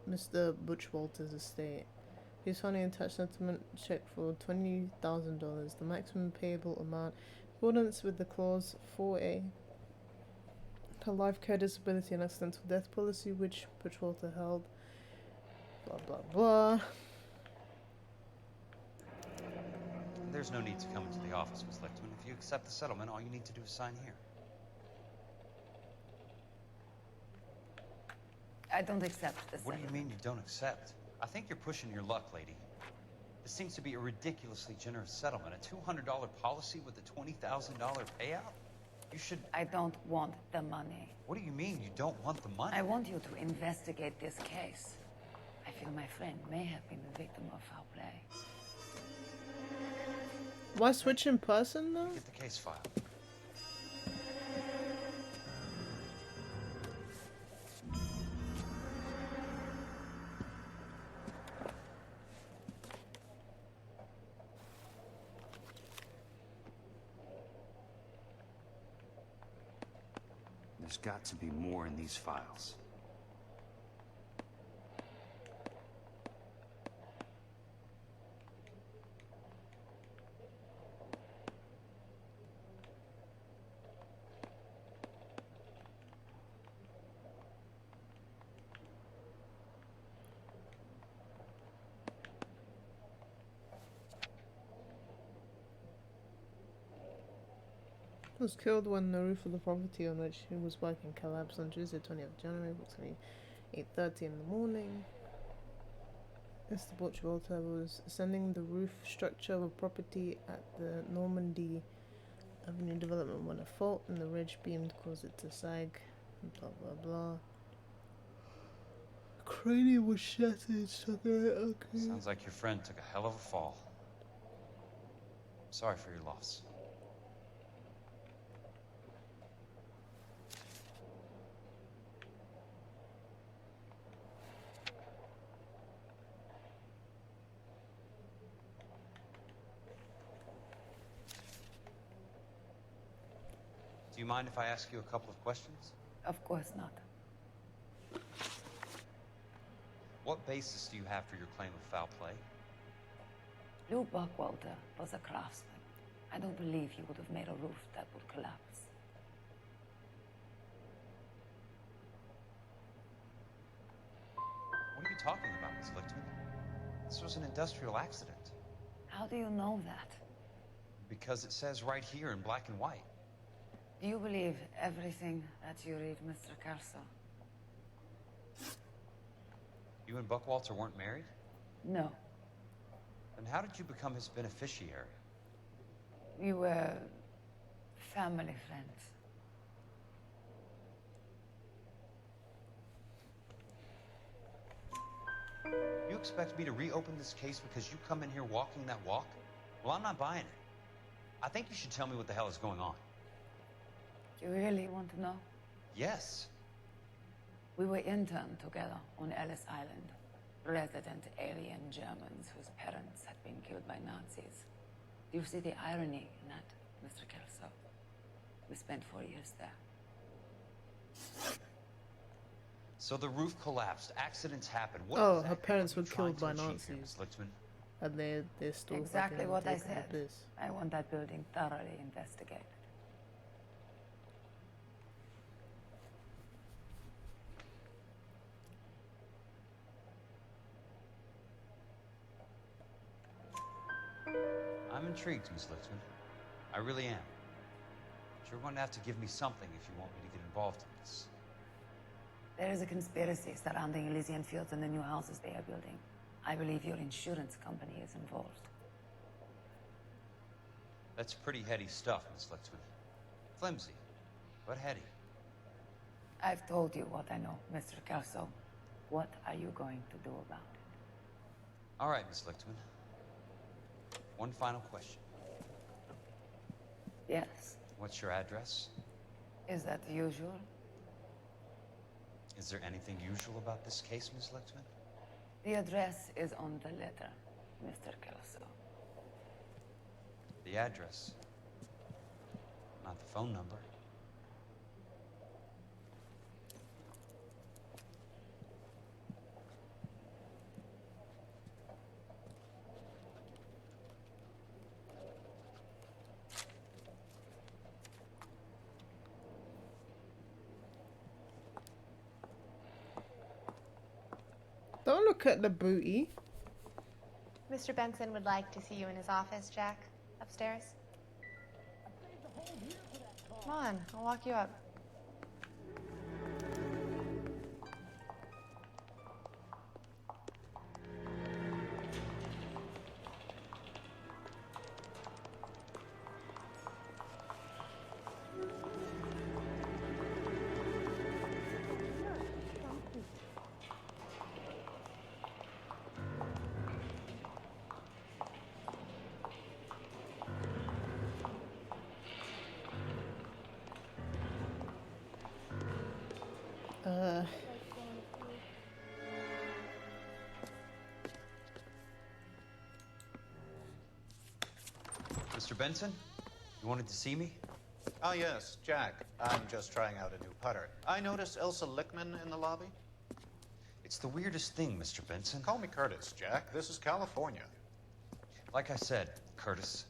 Mr. Butch Walter's estate. Please find an attached settlement check for $20,000, the maximum payable amount, in accordance with the clause 4A. Her life care, disability, and accidental death policy, which Butch Walter held. Blah blah blah. There's no need to come into the office, Miss Lichtman. If you accept the settlement, all you need to do is sign here. I don't accept this. What do you mean you don't accept? I think you're pushing your luck, lady. This seems to be a ridiculously generous settlement. A $200 policy with a $20,000 payout? You should... I don't want the money. What do you mean you don't want the money? I want you to investigate this case. I feel my friend may have been the victim of foul play. Why switch in person though? Get the case file. There's got to be more in these files. Was killed when the roof of the property on which he was working collapsed on Tuesday, 20th January, approximately 8:30 in the morning. Mr. Butchwalter was ascending the roof structure of a property at the Normandy Avenue development when a fault in the ridge beam caused it to sag. Blah blah blah. Cranium was shattered. Okay. Sounds like your friend took a hell of a fall. Sorry for your loss. Do you mind if I ask you a couple of questions? Of course not. What basis do you have for your claim of foul play? Lou Buckwalter was a craftsman. I don't believe he would have made a roof that would collapse. What are you talking about, Miss Lichtman? This was an industrial accident. How do you know that? Because it says right here in black and white. Do you believe everything that you read, Mr. Kelso? You and Buckwalter weren't married? No. Then how did you become his beneficiary? We were family friends. You expect me to reopen this case because you come in here walking that walk? Well, I'm not buying it. I think you should tell me what the hell is going on. You really want to know? Yes. We were interned together on Ellis Island. Resident alien Germans whose parents had been killed by Nazis. Do you see the irony in that, Mr. Kelso? We spent 4 years there. So the roof collapsed. Accidents happen. What Oh, exactly her parents were are you trying killed by to achieve here, Nazis. Miss Lichtman? And they're still Exactly fucking what I taking the said. piss. I want that building thoroughly investigated. I'm intrigued, Miss Lichtman. I really am. But you're going to have to give me something if you want me to get involved in this. There is a conspiracy surrounding Elysian Fields and the new houses they are building. I believe your insurance company is involved. That's pretty heady stuff, Miss Lichtman. Flimsy, but heady. I've told you what I know, Mr. Kelso. What are you going to do about it? All right, Miss Lichtman. One final question. Yes. What's your address? Is that usual? Is there anything usual about this case, Miss Lichtman? The address is on the letter, Mr. Kelso. The address, not the phone number. Don't look at the booty. Mr. Benson would like to see you in his office, Jack. Upstairs. Come on, I'll walk you up. Mr. Benson, you wanted to see me? Ah, yes, Jack. I'm just trying out a new putter. I noticed Elsa Lickman in the lobby. It's the weirdest thing, Mr. Benson. Call me Curtis, Jack. This is California. Like I said, Curtis,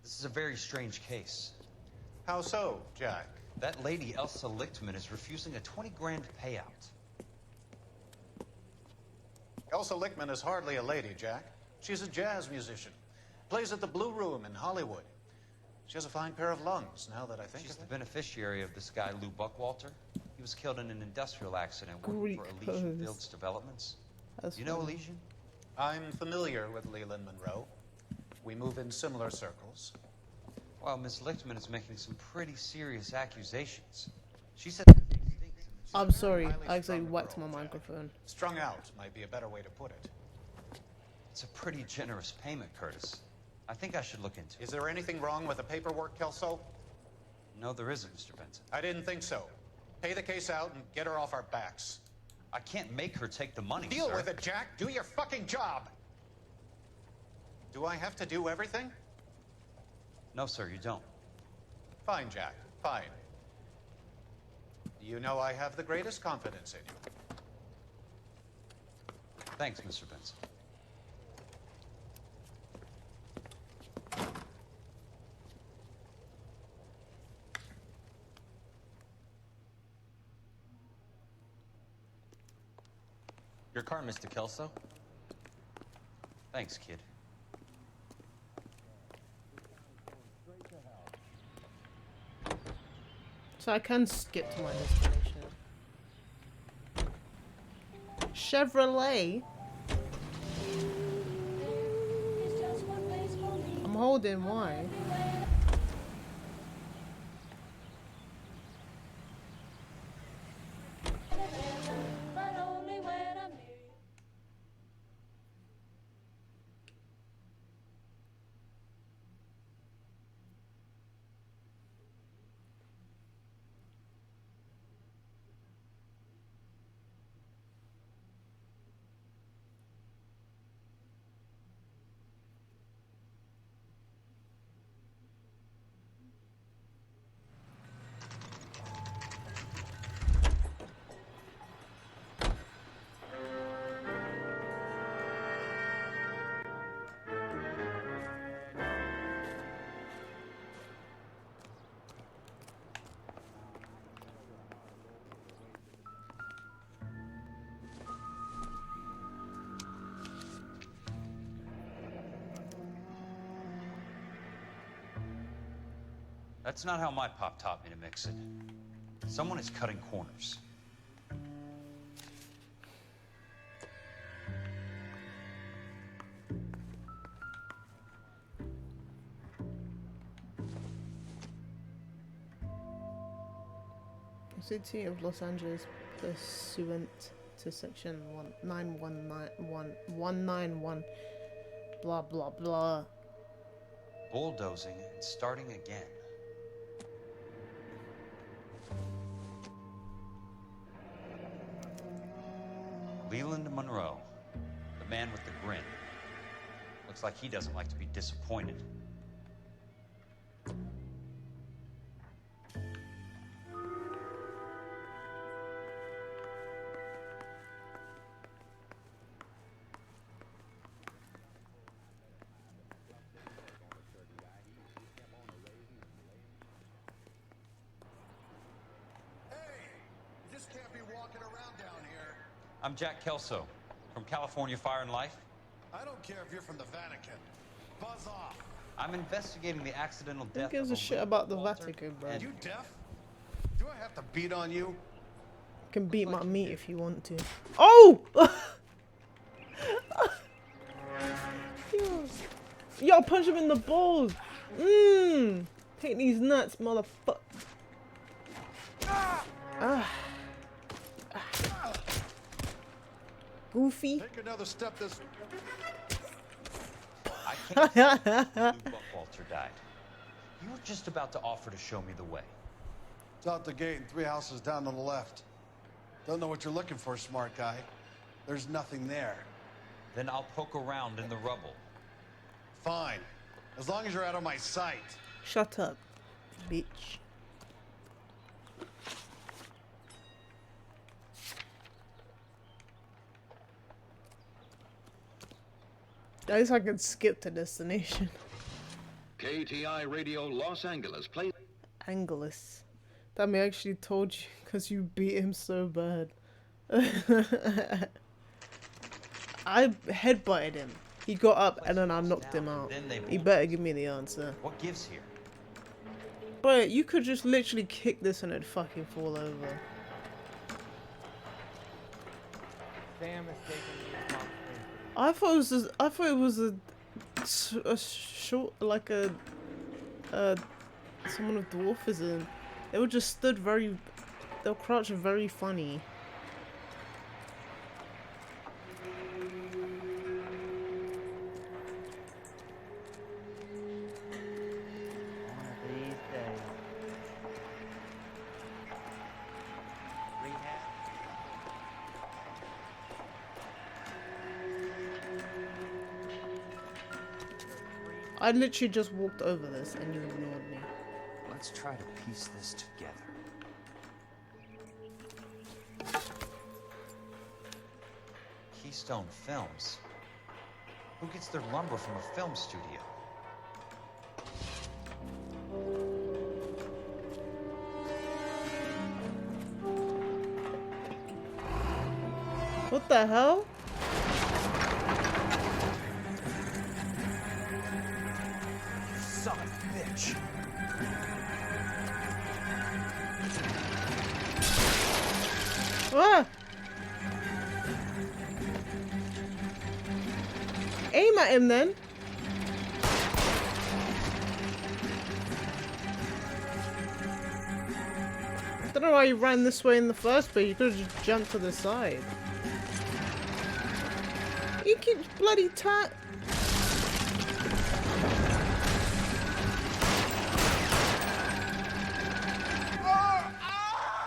this is a very strange case. How so, Jack? That lady, Elsa Lichtman, is refusing a 20 grand payout. Elsa Lickman is hardly a lady, Jack. She's a jazz musician. Plays at the Blue Room in Hollywood. She has a fine pair of lungs, now that I think She's of the it. beneficiary of this guy, Lou Buckwalter. He was killed in an industrial accident working for Elysian Fields Developments. You know Elysian? I'm familiar with Leland Monroe. We move in similar circles. Well, Miss Lichtman is making some pretty serious accusations. She said... I'm sorry, I actually whacked my microphone. Strung out might be a better way to put it. It's a pretty generous payment, Curtis. I think I should look into it. Is there anything wrong with the paperwork, Kelso? No, there isn't, Mr. Benson. I didn't think so. Pay the case out and get her off our backs. I can't make her take the money, Deal sir. with it, Jack. Do your fucking job. Do I have to do everything? No, sir, you don't. Fine, Jack. Fine. You know I have the greatest confidence in you. Thanks, Mr. Benson. Your car, Mr. Kelso. Thanks, kid. So I can skip to my destination. Chevrolet. I'm holding Y. That's not how my pop taught me to mix it. Someone is cutting corners. City of Los Angeles pursuant to section 191 blah blah blah. Bulldozing and starting again. Leland Monroe, the man with the grin. Looks like he doesn't like to be disappointed. I'm Jack Kelso, from California Fire and Life. I don't care if you're from the Vatican. Buzz off. I'm investigating the accidental Who death gives of a shit about the Vatican, bro? Are you deaf? Do I have to beat on you? You can beat my meat if you want to. Oh! Yo, punch him in the balls. Take these nuts, motherfucker. Goofy. Take another step this. I can't say Lou Buckwalter died. You were just about to offer to show me the way. It's out the gate and 3 houses down to the left. Don't know what you're looking for, smart guy. There's nothing there. Then I'll poke around in the rubble. Fine. As long as you're out of my sight. Shut up, bitch. At least I can skip to destination. KTI Radio Los Angeles. Play. Angeles. Damn, he actually told you because you beat him so bad. I headbutted him. He got up and then I knocked him out. He better give me the answer. What gives here? But you could just literally kick this and it'd fucking fall over. Sam is taking the I thought it was a short, like a someone with dwarfism. They were just stood very, they were crouched very funny. One of these days. Rehab. I literally just walked over this and you ignored me. Let's try to piece this together. Keystone Films. Who gets their lumber from a film studio? What the hell? Son of a bitch. Ah! Aim at him then. I don't know why you ran this way in the first place. You could have just jumped to the side. You keep bloody tight.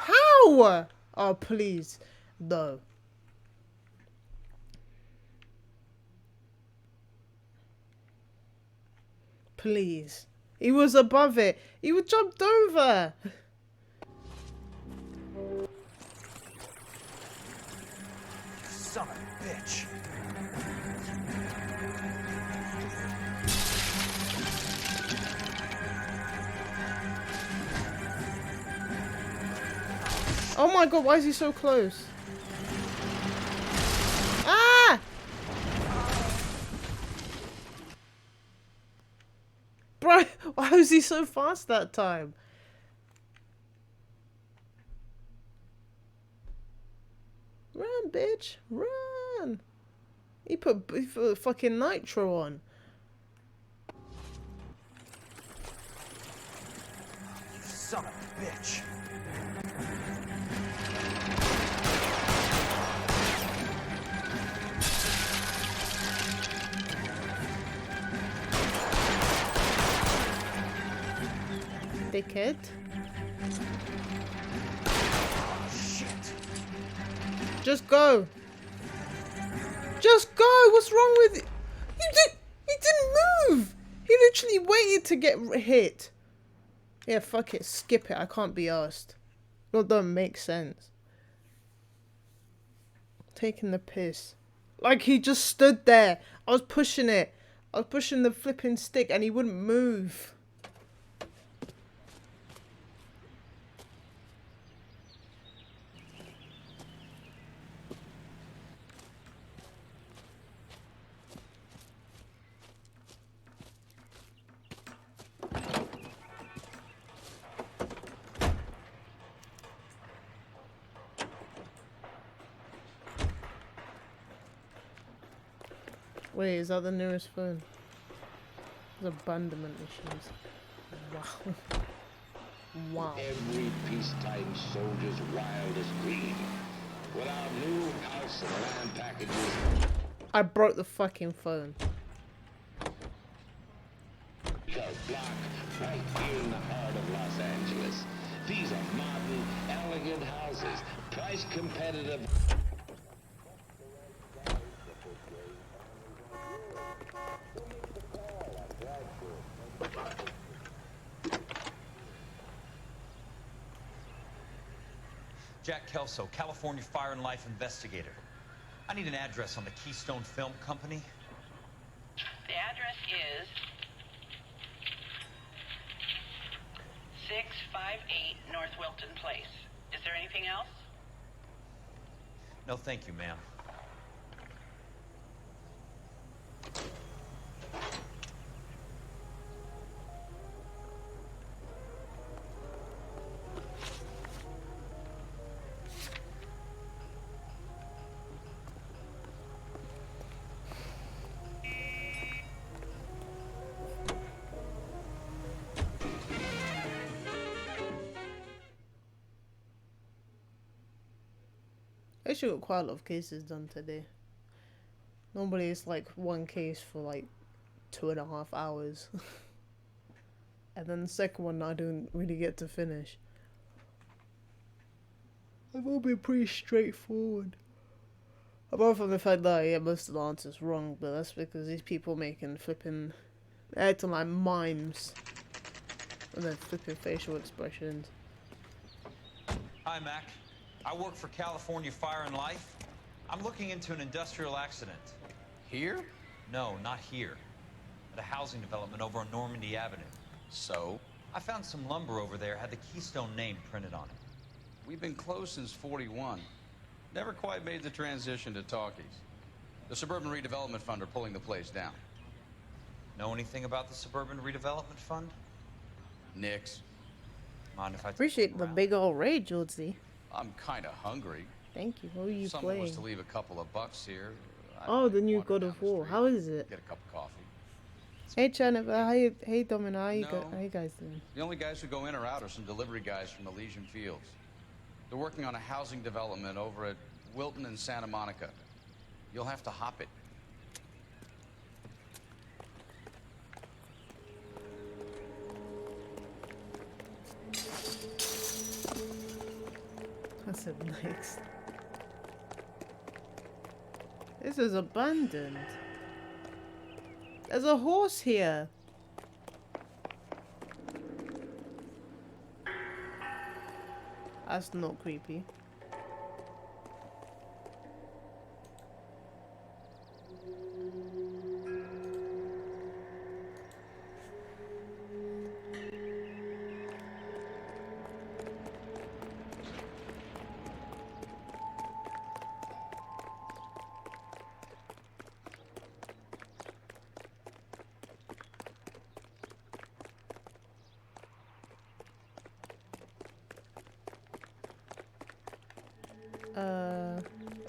How? Oh, please. No. Please. He was above it. He was jumped over. Son of a bitch. Oh my god, why is he so close? Ah! Bro, why was he so fast that time? Run, bitch. Run. He put fucking nitro on. Son of a bitch. Dickhead. Shit. Just go. Just go. What's wrong with it? He didn't move. He literally waited to get hit. Yeah, fuck it. Skip it. I can't be asked. That don't make sense. Taking the piss. Like he just stood there. I was pushing it. I was pushing the flipping stick and he wouldn't move. Wait, is that the nearest phone? There's abandonment issues. Wow. Wow. Every peacetime soldier's wildest dream. With our new house and land packages. I broke the fucking phone. Block right here in the heart of Los Angeles. These are modern, elegant houses, nice competitive. Jack Kelso, California Fire and Life investigator. I need an address on the Keystone Film Company. The address is 658 North Wilton Place. Is there anything else? No, thank you, ma'am. I actually got quite a lot of cases done today. Normally it's like one case for like 2.5 hours. And then the second one I don't really get to finish. They've all been pretty straightforward. Apart from the fact that I get most of the answers wrong, but that's because these people making flipping... They're acting like mimes. And then flipping facial expressions. Hi, Mac. I work for California Fire and Life. I'm looking into an industrial accident. Here? No, not here. At a housing development over on Normandy Avenue. So? I found some lumber over there, had the Keystone name printed on it. We've been closed since '41. Never quite made the transition to talkies. The Suburban Redevelopment Fund are pulling the place down. Know anything about the Suburban Redevelopment Fund? Nix. Mind if I Appreciate the big old raid, Georgie. I'm kind of hungry. Thank you. What are you Someone playing? was to leave a couple of bucks here. Oh, the new God of War. How is it? Get a cup of coffee. Hey, Jennifer. Hey, Domino. How you guys doing? The only guys who go in or out are some delivery guys from Elysian Fields. They're working on a housing development over at Wilton and Santa Monica. You'll have to hop it. That's a nice. This is abandoned. There's a horse here. That's not creepy.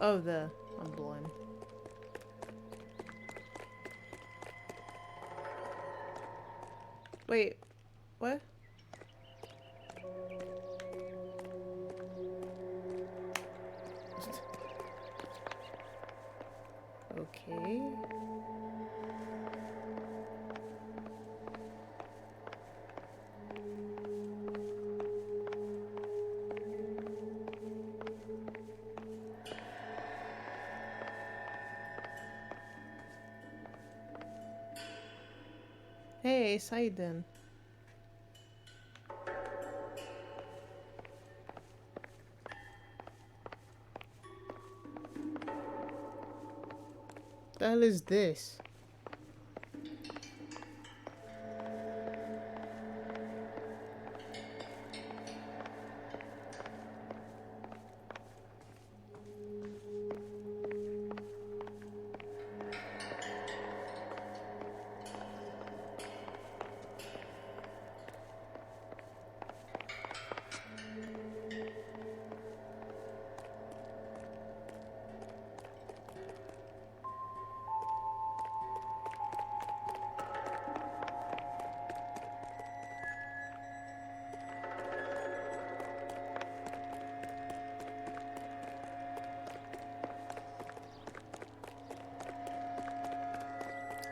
Oh, there. I'm blind. Wait, what? Okay. Hey, Saiden. The hell is this?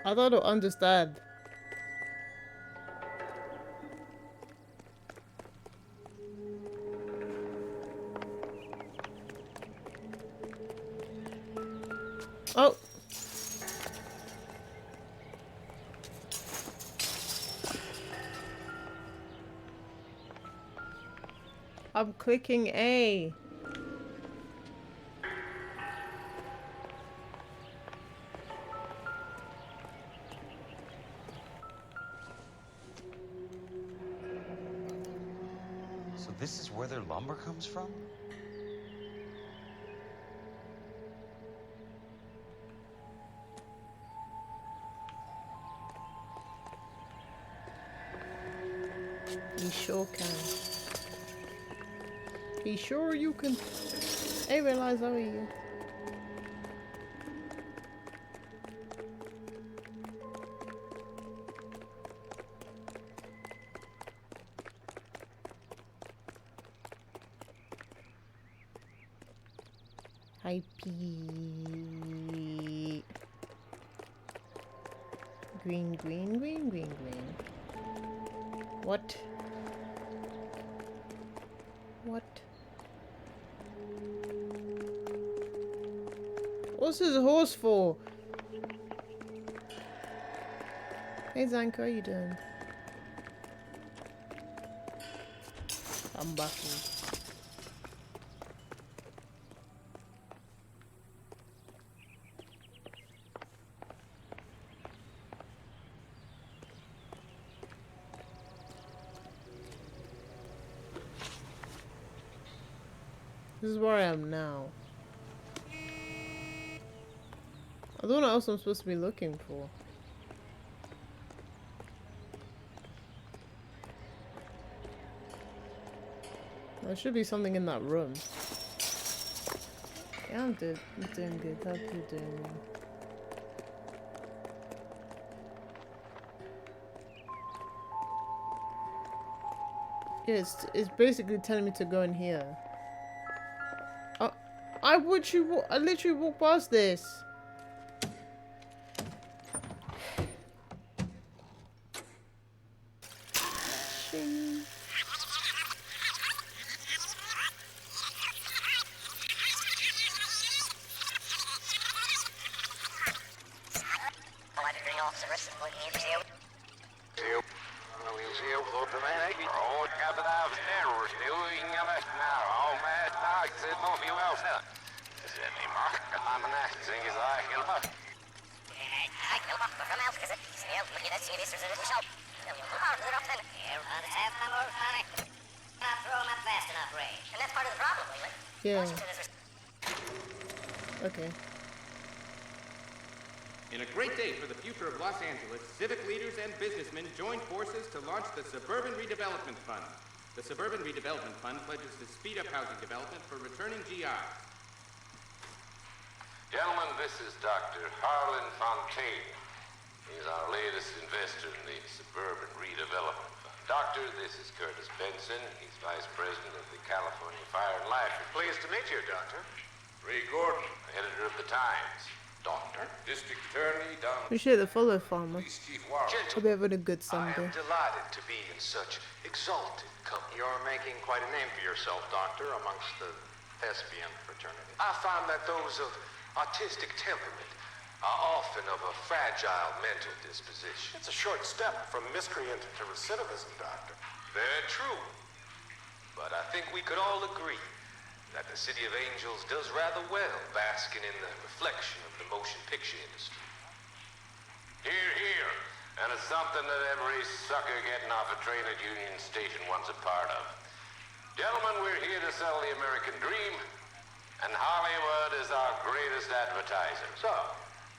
I don't understand. Oh. I'm clicking A. So this is where their lumber comes from? You sure can. Be sure you can. Hey, realize how are you? Hi, Pete. Green, green, green, green, green. What? What? What's his horse for? Hey Zank, how you doing? I'm baffled. This is where I am now. I don't know what else I'm supposed to be looking for. There should be something in that room. Yeah, I'm doing good. How you doing? Yeah, it's basically telling me to go in here. I literally walked past this. Shing. Yeah. Okay. In a great day for the future of Los Angeles, civic leaders and businessmen joined forces to launch the Suburban Redevelopment Fund. The Suburban Redevelopment Fund pledges to speed up housing development for returning GIs. Gentlemen, this is Dr. Harlan Fontaine. He's our latest investor in the Suburban Redevelopment Fund. Doctor, this is Curtis Benson. He's Vice President of the California Fire and Life. Pleased to meet you, Doctor. Ray Gordon, editor of the Times. Doctor, District Attorney Don. Appreciate the follow, farmer. Police Chief Warren. Hope you're having a good I Sunday. am delighted to be in such exalted company. You're making quite a name for yourself, Doctor, amongst the thespian fraternity. I find that those of artistic temperament are often of a fragile mental disposition. It's a short step from miscreant to recidivism, Doctor. Very true. But I think we could all agree that the City of Angels does rather well basking in the reflection of the motion picture industry. Hear, hear. And it's something that every sucker getting off a train at Union Station wants a part of. Gentlemen, we're here to sell the American dream, and Hollywood is our greatest advertiser. So,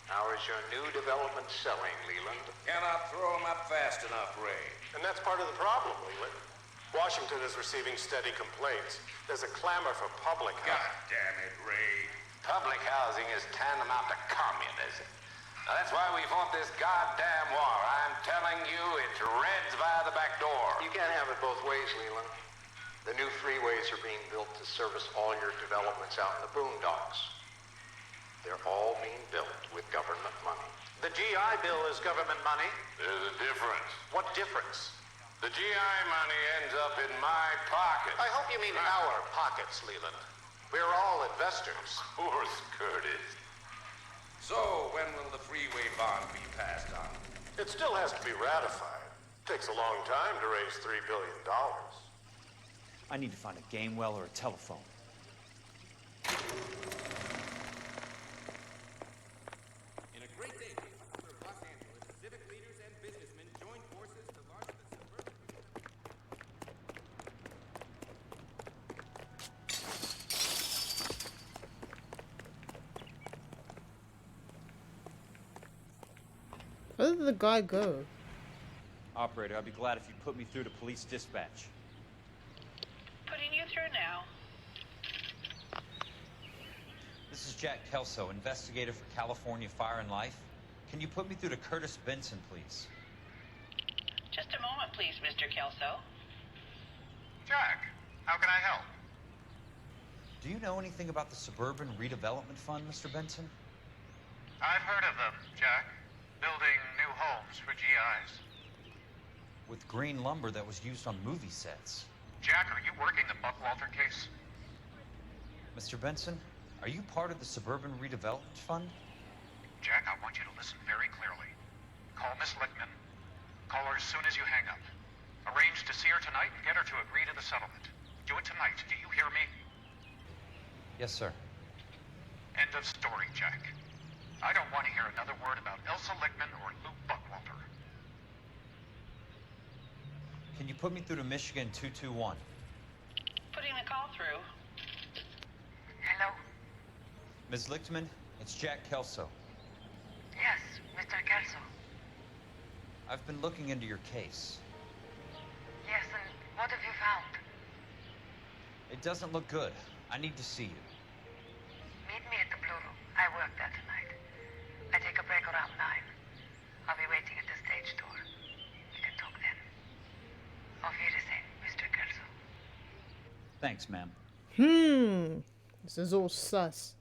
how is your new development selling, Leland? Cannot throw them up fast enough, Ray. And that's part of the problem, Leland. Washington is receiving steady complaints. There's a clamor for public housing. God damn it, Ray. Public housing is tantamount to communism. Now, that's why we fought this goddamn war. I'm telling you, it's Reds via the back door. You can't have it both ways, Leland. The new freeways are being built to service all your developments out in the boondocks. They're all being built with government money. The GI Bill is government money. There's a difference. What difference? The GI money ends up in my pocket. I hope you mean our pockets, Leland. We're all investors. Of course, Curtis. So, when will the freeway bond be passed on? It still has to be ratified. Takes a long time to raise $3 billion. I need to find a game well or a telephone. In a great day for the future of Los Angeles, civic leaders and businessmen joined forces to launch the suburban... Where did the guy go? Operator, I'd be glad if you put me through to police dispatch. Putting you through now. This is Jack Kelso, investigator for California Fire and Life. Can you put me through to Curtis Benson, please? Just a moment, please, Mr. Kelso. Jack, how can I help? Do you know anything about the Suburban Redevelopment Fund, Mr. Benson? I've heard of them, Jack. Building new homes for GIs. With green lumber that was used on movie sets. Jack, are you working the Buckwalter case? Mr. Benson, are you part of the Suburban Redevelopment Fund? Jack, I want you to listen very clearly. Call Miss Lickman. Call her as soon as you hang up. Arrange to see her tonight and get her to agree to the settlement. Do it tonight. Do you hear me? Yes, sir. End of story, Jack. I don't want to hear another word about Elsa Lickman or Luke Buckwalter. Can you put me through to Michigan 221? Putting the call through. Hello? Ms. Lichtman, it's Jack Kelso. Yes, Mr. Kelso. I've been looking into your case. Yes, and what have you found? It doesn't look good. I need to see you. Meet me at the Blue Room. I work there tonight. I take a break around 9. I'll be waiting at the stage door. We can talk then. Auf Wiedersehen, Mr. Kelso. Thanks, ma'am. This is all sus.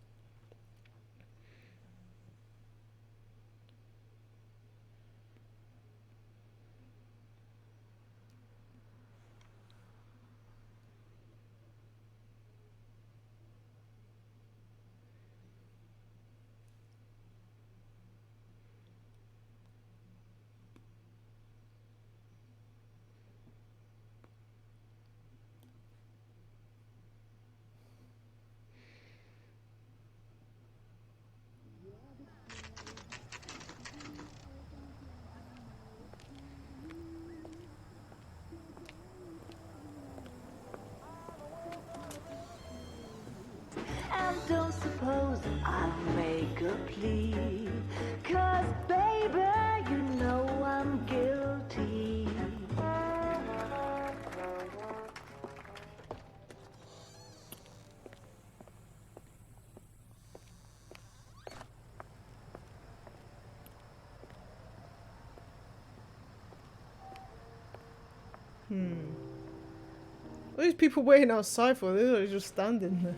And don't suppose I'll make a plea, 'cause baby, you know I'm guilty. What are these people waiting outside for? They're just standing there.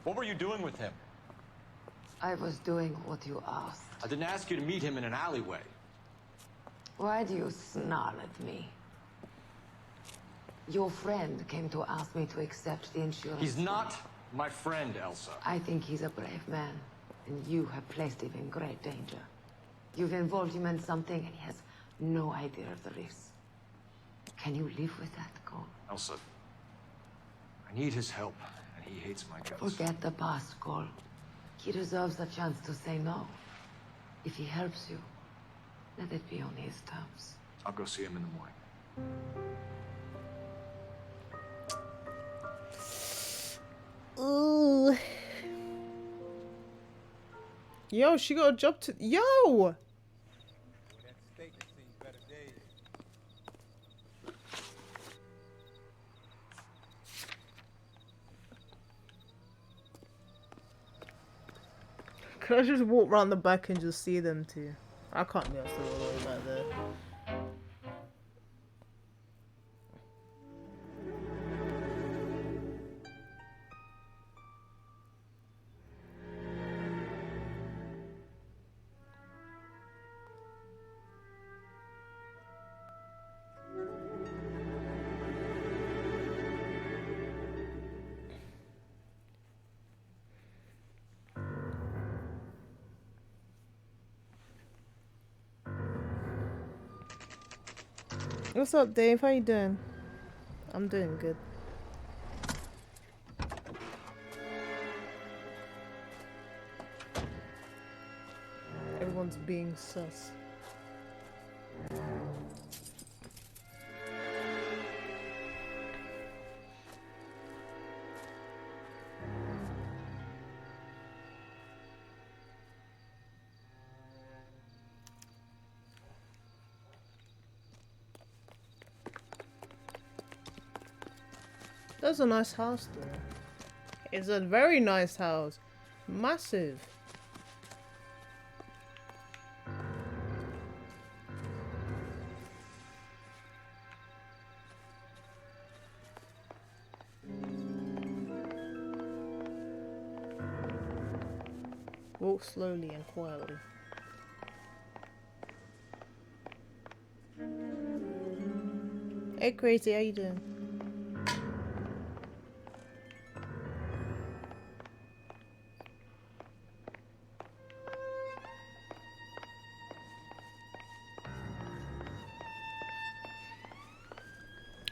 What were you doing with him? I was doing what you asked. I didn't ask you to meet him in an alleyway. Why do you snarl at me? Your friend came to ask me to accept the insurance. He's not my friend, Elsa. I think he's a brave man, and you have placed him in great danger. You've involved him in something, and he has no idea of the risks. Can you live with that, Cole? Elsa, I need his help, and he hates my guts. Forget the past, Cole. He deserves a chance to say no. If he helps you, let it be on his terms. I'll go see him in the morning. Ooh. Yo, she got a job to. Yo! Could I just walk around the back and just see them too? I can't be still all the way back there. What's up, Dave? How you doing? I'm doing good. Everyone's being sus. That's a nice house though. It's a very nice house. Massive. Walk slowly and quietly. Hey Crazy, how you doing?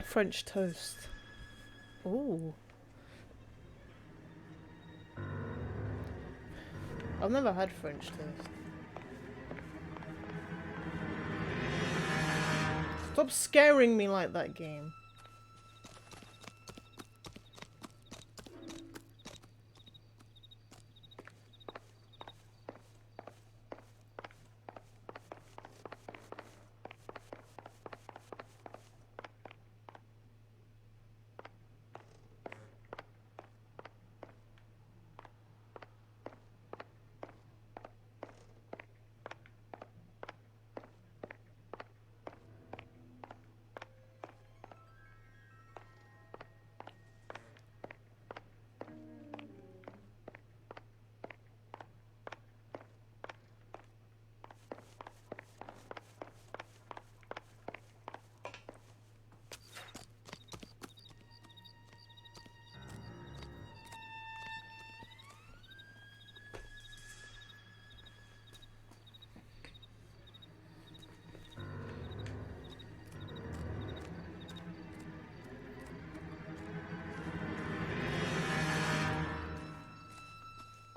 French toast. Ooh. I've never had French toast. Stop scaring me like that, game.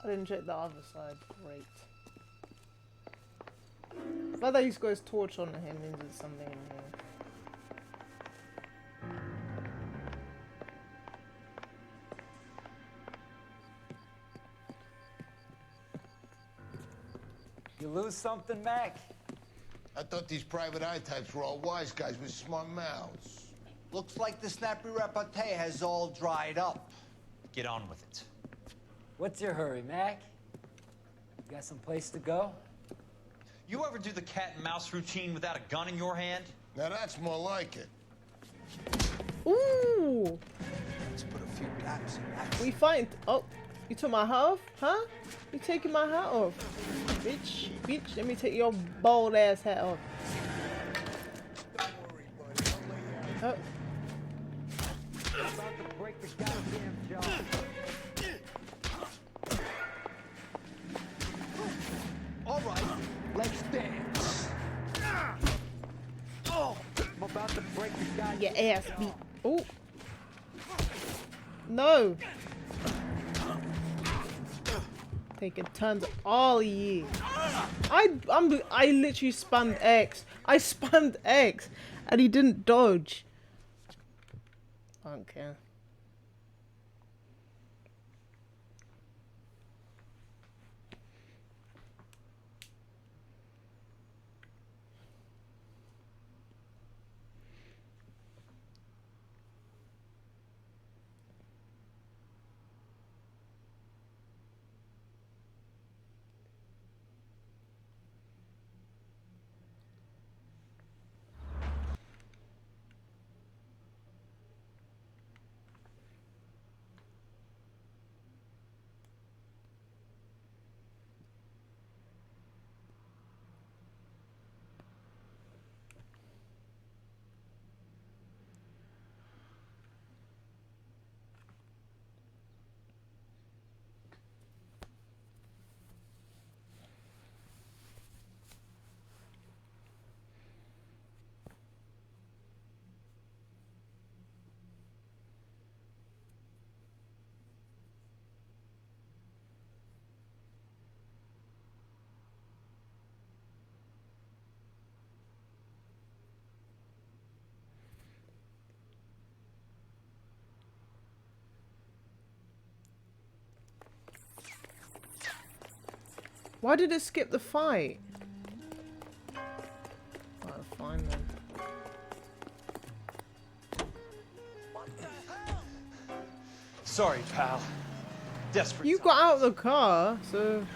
I didn't check the other side. Great. The fact that he's got his torch on him means there's something in here. You lose something, Mac? I thought these private eye types were all wise guys with smart mouths. Looks like the snappy repartee has all dried up. Get on with it. What's your hurry, Mac? You got some place to go? You ever do the cat and mouse routine without a gun in your hand? Now that's more like it. Ooh! Let's put a few gaps in that. We find. Oh, you took my hat off? Huh? You taking my hat off? Bitch, bitch, let me take your bald ass hat off. Don't worry, buddy. I'll lay you out. Oh. About to break the goddamn job. All right, let's dance. Oh, I'm about to break the goddamn Your ass beat. Oh. No. Taking tons of all of you. I literally spammed X. I spammed X and he didn't dodge. I don't care. Why did it skip the fight? Oh, fine then. Sorry, pal. Desperate. You got out of the car, so...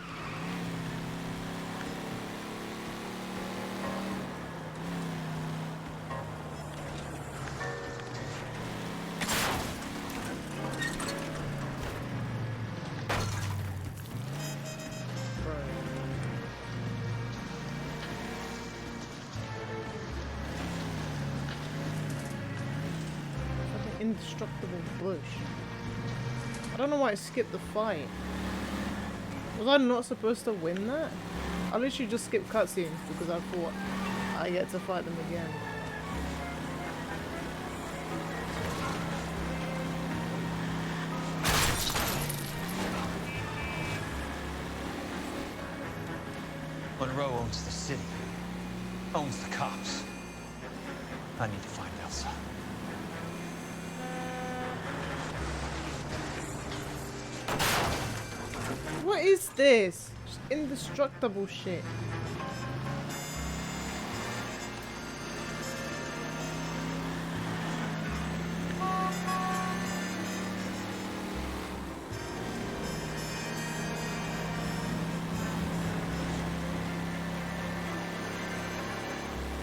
Indestructible bush. I don't know why it skipped the fight. Was I not supposed to win that? I literally just skipped cutscenes because I thought I get to fight them again. Monroe owns the city. Owns the cops. I need to find Elsa. What is this? Just indestructible shit.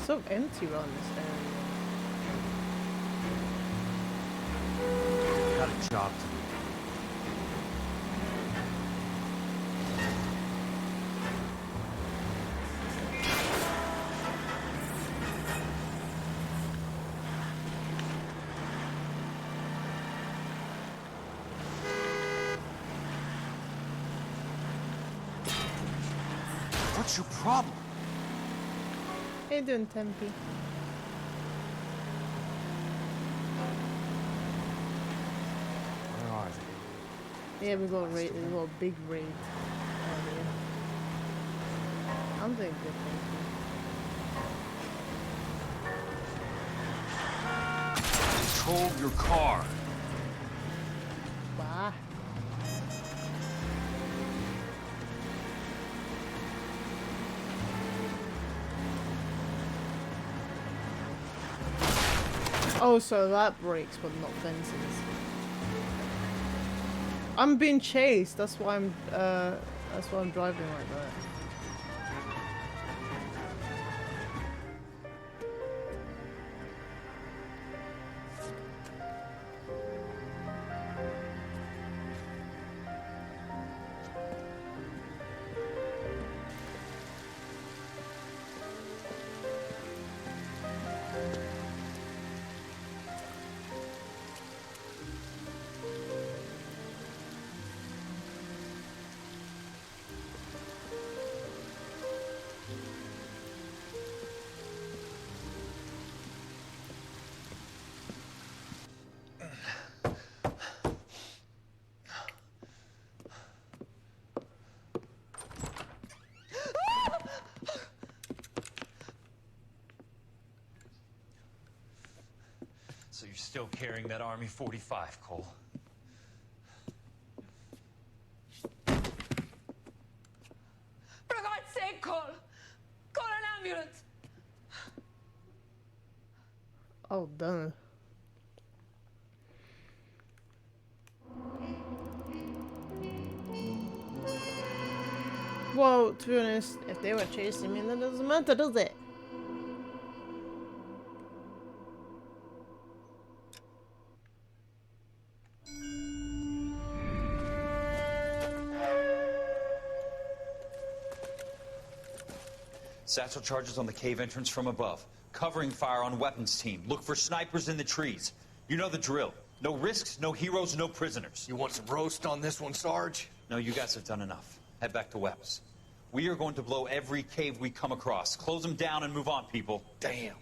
So empty around this area. Got a job to do. What's your problem? How you doing, Tempe? Where are they? Yeah, we got a raid. We got a big raid earlier. I'm doing good, thank you. Control your car. Bah. Oh, so that breaks, but not fences. I'm being chased. That's why I'm driving like that. So you're still carrying that Army 45, Cole? For God's sake, Cole! Call an ambulance! Oh, done. Well, to be honest, if they were chasing me, that doesn't matter, does it? Satchel charges on the cave entrance from above. Covering fire on weapons team. Look for snipers in the trees. You know the drill. No risks, no heroes, no prisoners. You want some roast on this one, Sarge? No, you guys have done enough. Head back to Webb's. We are going to blow every cave we come across. Close them down and move on, people. Damn.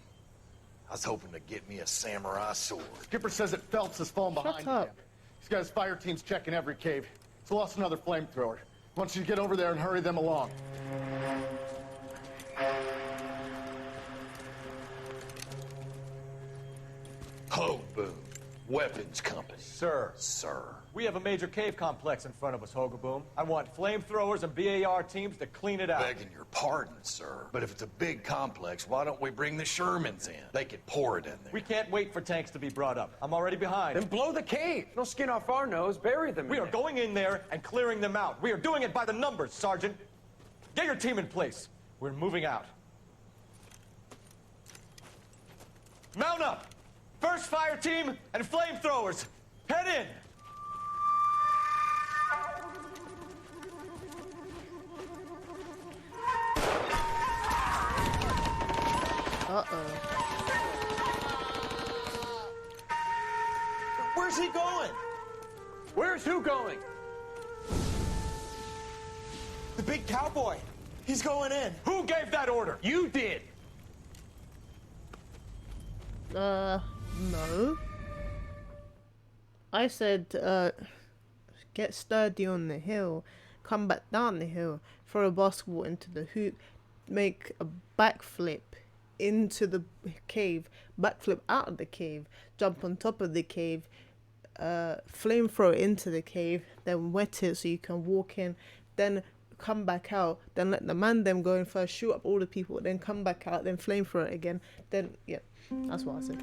I was hoping to get me a samurai sword. Skipper says that Phelps has fallen behind him. He's got his fire teams checking every cave. He's lost another flamethrower. Wants you to get over there and hurry them along. Ho, boom. Weapons company. Sir. Sir. We have a major cave complex in front of us, Hogaboom. I want flamethrowers and BAR teams to clean it out. Begging your pardon, sir. But if it's a big complex, why don't we bring the Shermans in? They could pour it in there. We can't wait for tanks to be brought up. I'm already behind. Then blow the cave. No skin off our nose. Bury them. We are going in there and clearing them out. We are doing it by the numbers, Sergeant. Get your team in place. We're moving out. Mount up! First fire team and flamethrowers. Head in! Uh-oh. Where's he going? Where's who going? The big cowboy. He's going in. Who gave that order? You did. No. I said, get sturdy on the hill, come back down the hill, throw a basketball into the hoop, make a backflip into the cave, backflip out of the cave, jump on top of the cave, flamethrower into the cave, then wet it so you can walk in, then come back out, then let the man them go in first, shoot up all the people, then come back out, then flamethrower it again, then, yeah, that's what I said.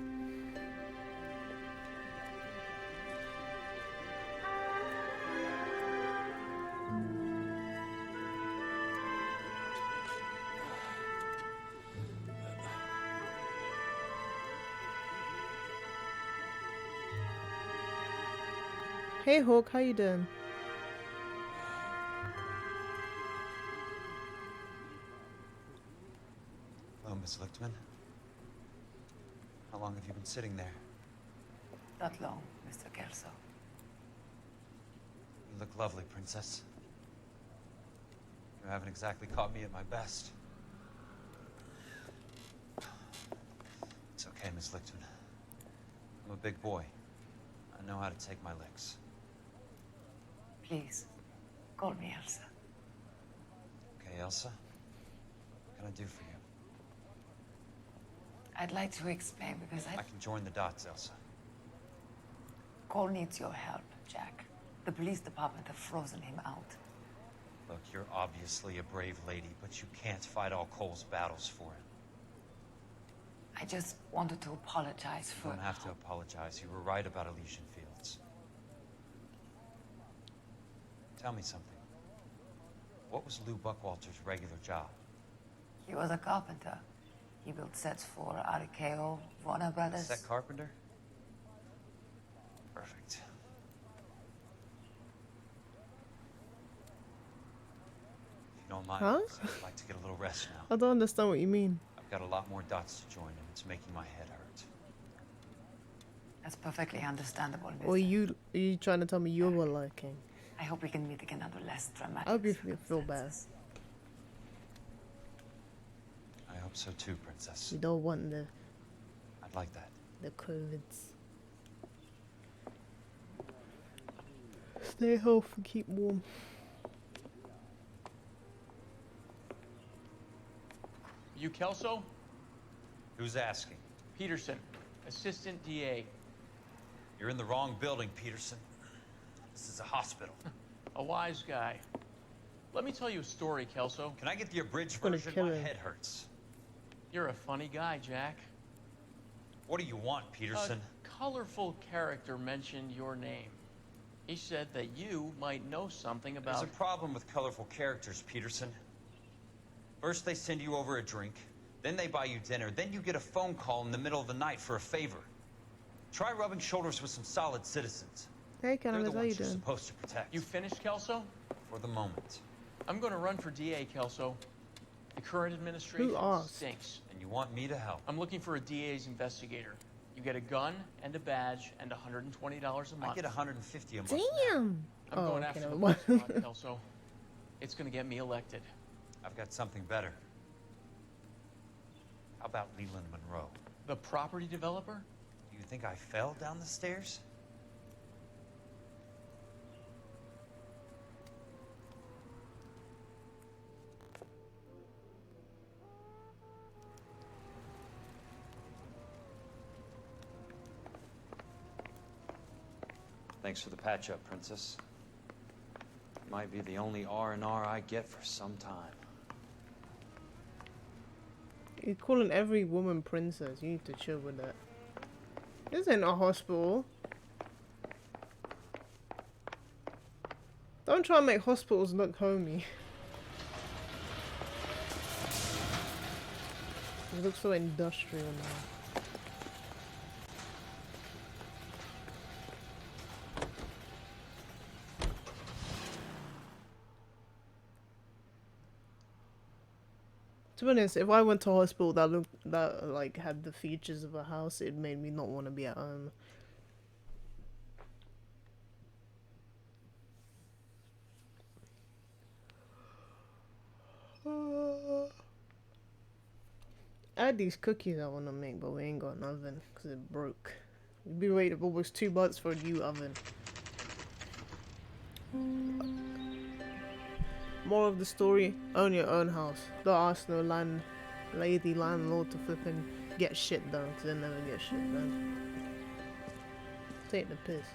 Hey Hawk, how you doing? Hello, Miss Lichtman. How long have you been sitting there? Not long, Mr. Kelso. You look lovely, Princess. You haven't exactly caught me at my best. It's okay, Miss Lichtman. I'm a big boy. I know how to take my licks. Please, call me Elsa. Okay, Elsa? What can I do for you? I'd like to explain because I can join the dots, Elsa. Cole needs your help, Jack. The police department have frozen him out. Look, you're obviously a brave lady, but you can't fight all Cole's battles for him. I just wanted to apologize for... You don't have to apologize. You were right about Elysian Fields. Tell me something. What was Lou Buckwalter's regular job? He was a carpenter. He built sets for RKO, Warner Brothers. Set carpenter? Perfect. If you don't mind, Huh? I'd like to get a little rest now. I don't understand what you mean. I've got a lot more dots to join, and it's making my head hurt. That's perfectly understandable, Mr. Or are you trying to tell me you were lurking? I hope we can meet again under less dramatic I hope you feel bad. I hope so too, Princess. You don't want the... I'd like that. The COVIDs. Stay healthy, keep warm. You Kelso? Who's asking? Peterson, Assistant DA. You're in the wrong building, Peterson. This is a hospital. A wise guy. Let me tell you a story, Kelso. Can I get the abridged gonna version? kill My him. head hurts. You're a funny guy, Jack. What do you want, Peterson? A colorful character mentioned your name. He said that you might know something about... There's a problem with colorful characters, Peterson. First they send you over a drink, then they buy you dinner, then you get a phone call in the middle of the night for a favor. Try rubbing shoulders with some solid citizens. Hey, They're Cannabis, the how you ones you're doing? supposed to protect. You finished, Kelso? For the moment. I'm going to run for DA, Kelso. The current administration Who asked? stinks. And you want me to help? I'm looking for a DA's investigator. You get a gun and a badge and $120 a month. I get $150 a month. Damn! I'm going okay, after never the mind. boss spot, Kelso. It's going to get me elected. I've got something better. How about Leland Monroe? The property developer? Do you think I fell down the stairs? Thanks for the patch-up, Princess. Might be the only R&R I get for some time. You're calling every woman princess. You need to chill with that. This ain't a hospital. Don't try and make hospitals look homey. It looks so industrial now. To be honest, if I went to a hospital that like had the features of a house, it made me not want to be at home. I had these cookies I want to make, but we ain't got an oven because it broke. We'd be waiting almost 2 months for a new oven. More of the story: own your own house. Don't ask no landlord to flipping get shit done, because they never get shit done. Take the piss.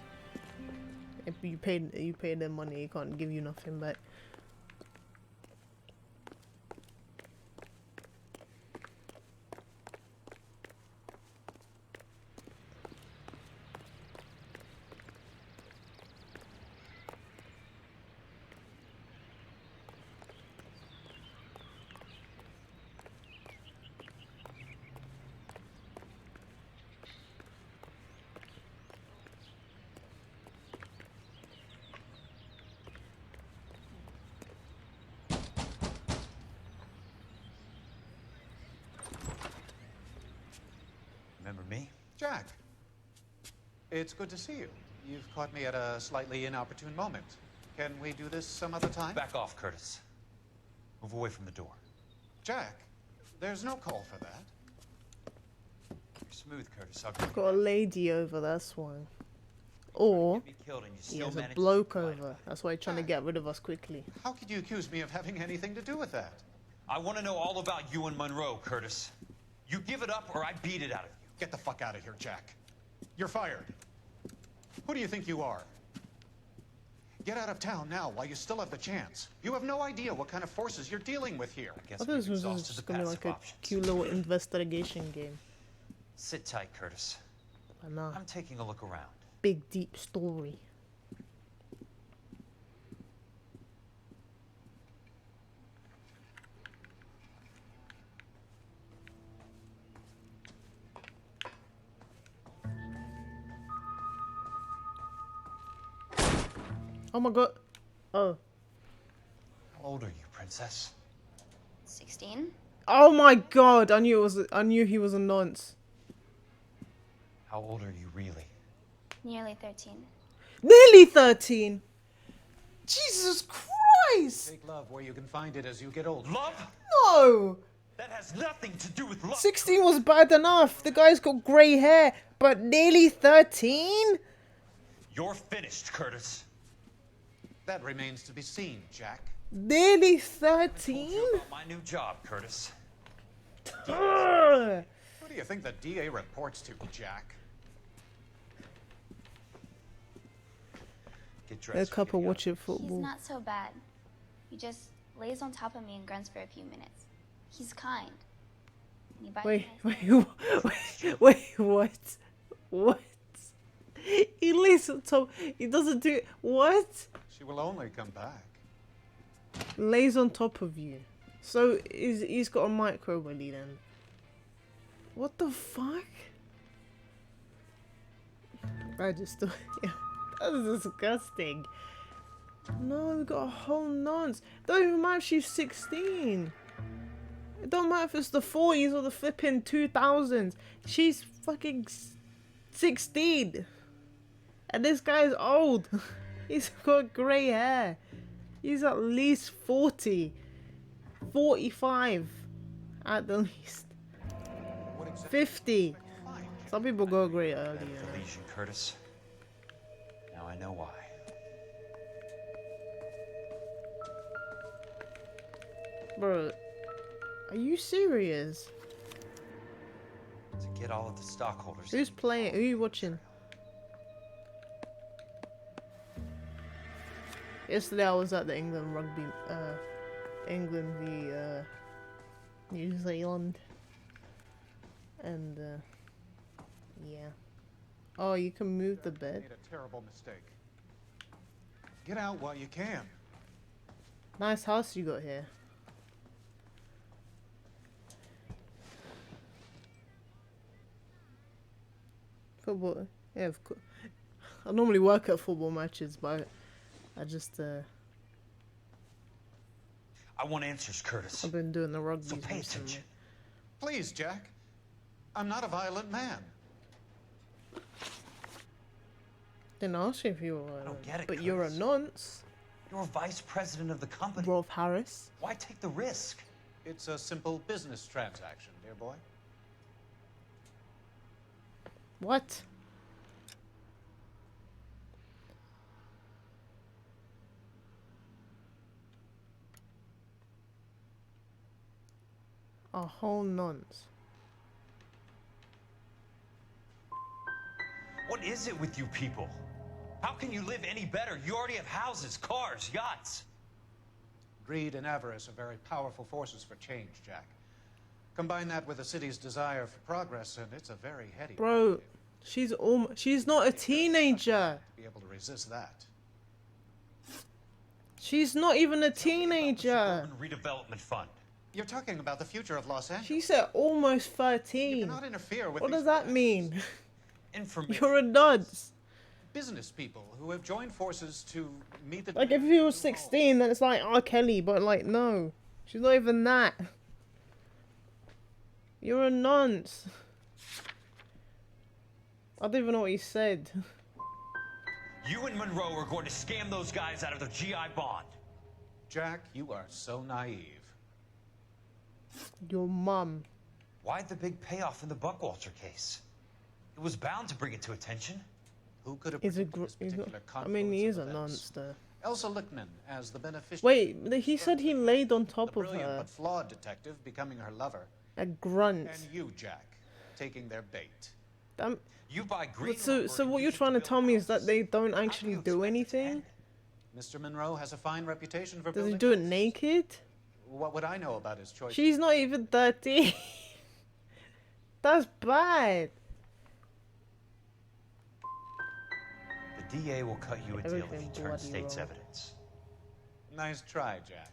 If you pay them money, you can't give you nothing back. Remember me? Jack, it's good to see you. You've caught me at a slightly inopportune moment. Can we do this some other time? Back off, Curtis. Move away from the door. Jack, there's no call for that. You're smooth, Curtis. Got a lady over, that's why. Or he has a bloke over. That's why he's trying to get rid of us quickly. How could you accuse me of having anything to do with that? I want to know all about you and Monroe, Curtis. You give it up or I beat it out of you. Get the fuck out of here, Jack. You're fired. Who do you think you are? Get out of town now while you still have the chance. You have no idea what kind of forces you're dealing with here. I thought this was just gonna be like a cute little investigation game. Sit tight, Curtis. Nah. I'm taking a look around. Big deep story. Oh my god. Oh. How old are you, Princess? 16. Oh my god. I knew he was a nonce. How old are you really? Nearly 13. Nearly 13. Jesus Christ. Take love where you can find it as you get older. Love? No. That has nothing to do with love. 16 was bad enough. The guy's got grey hair, but nearly 13? You're finished, Curtis. That remains to be seen, Jack. Nearly 13? My new job, Curtis. Who do you think the DA reports to, Jack? Get A dressed. couple watching He's football. not so bad. He just lays on top of me and grunts for a few minutes. He's kind. And he buys Wait, nice what? What? He lays on top. He doesn't do what? She will only come back. Lays on top of you. So he's got a micro belly then. What the fuck? I just yeah, that's disgusting. No, we got a whole nonce. Don't even matter if she's 16. It don't matter if it's the 40s or the flipping 2000s. She's fucking 16. And this guy's old. He's got grey hair. He's at least 40. 45. At the least. 50. Some people go grey early. Legion, Curtis. Now I know why. Bro, are you serious? To get all of the stockholders. Who's playing? Who are you watching? Yesterday I was at the England v New Zealand, and yeah. Oh, you can move the bed. Made a terrible mistake. Get out while you can. Nice house you got here. Football, yeah, of course. I normally work at football matches, but I just I want answers, Curtis. I've been doing the rugby. So pay attention. Please, Jack. I'm not a violent man. Didn't ask you if you were violent, don't get it, but you're a Curtis. nonce. You're vice president of the company. Rolf Harris. Why take the risk? It's a simple business transaction, dear boy. What? A whole nonce. What is it with you people? How can you live any better? You already have houses, cars, yachts. Greed and avarice are very powerful forces for change, Jack. Combine that with the city's desire for progress, and it's a very heady. Bro, she's not a teenager. Be able to resist that. She's not even a teenager. Redevelopment Fund. You're talking about the future of Los Angeles. She said almost 13. You cannot interfere with What these does that mean? information. You're a nonce. Business people who have joined forces to meet the Like if he was 16, then it's like R. Kelly, but like no, she's not even that. You're a nonce. I don't even know what he said. You and Monroe are going to scam those guys out of their GI bond. Jack, you are so naive. Your mum. Why the big payoff in the Buckwalter case? It was bound to bring it to attention. Who could have Is a predicted this particular I mean, he is a nonce though. Elsa Lichtman as the beneficiary. Wait, he said he laid on top of Brilliant her. but flawed detective becoming her lover. A grunt. And you, Jack, taking their bait. You buy green. So what you're trying to tell me is that they don't actually do anything? Mr. Monroe has a fine reputation for Does he building. do it naked? What would I know about his choice? She's not even 13. That's bad. The DA will cut you a deal if Everything you turn bloody state's wrong. evidence. Nice try, Jack.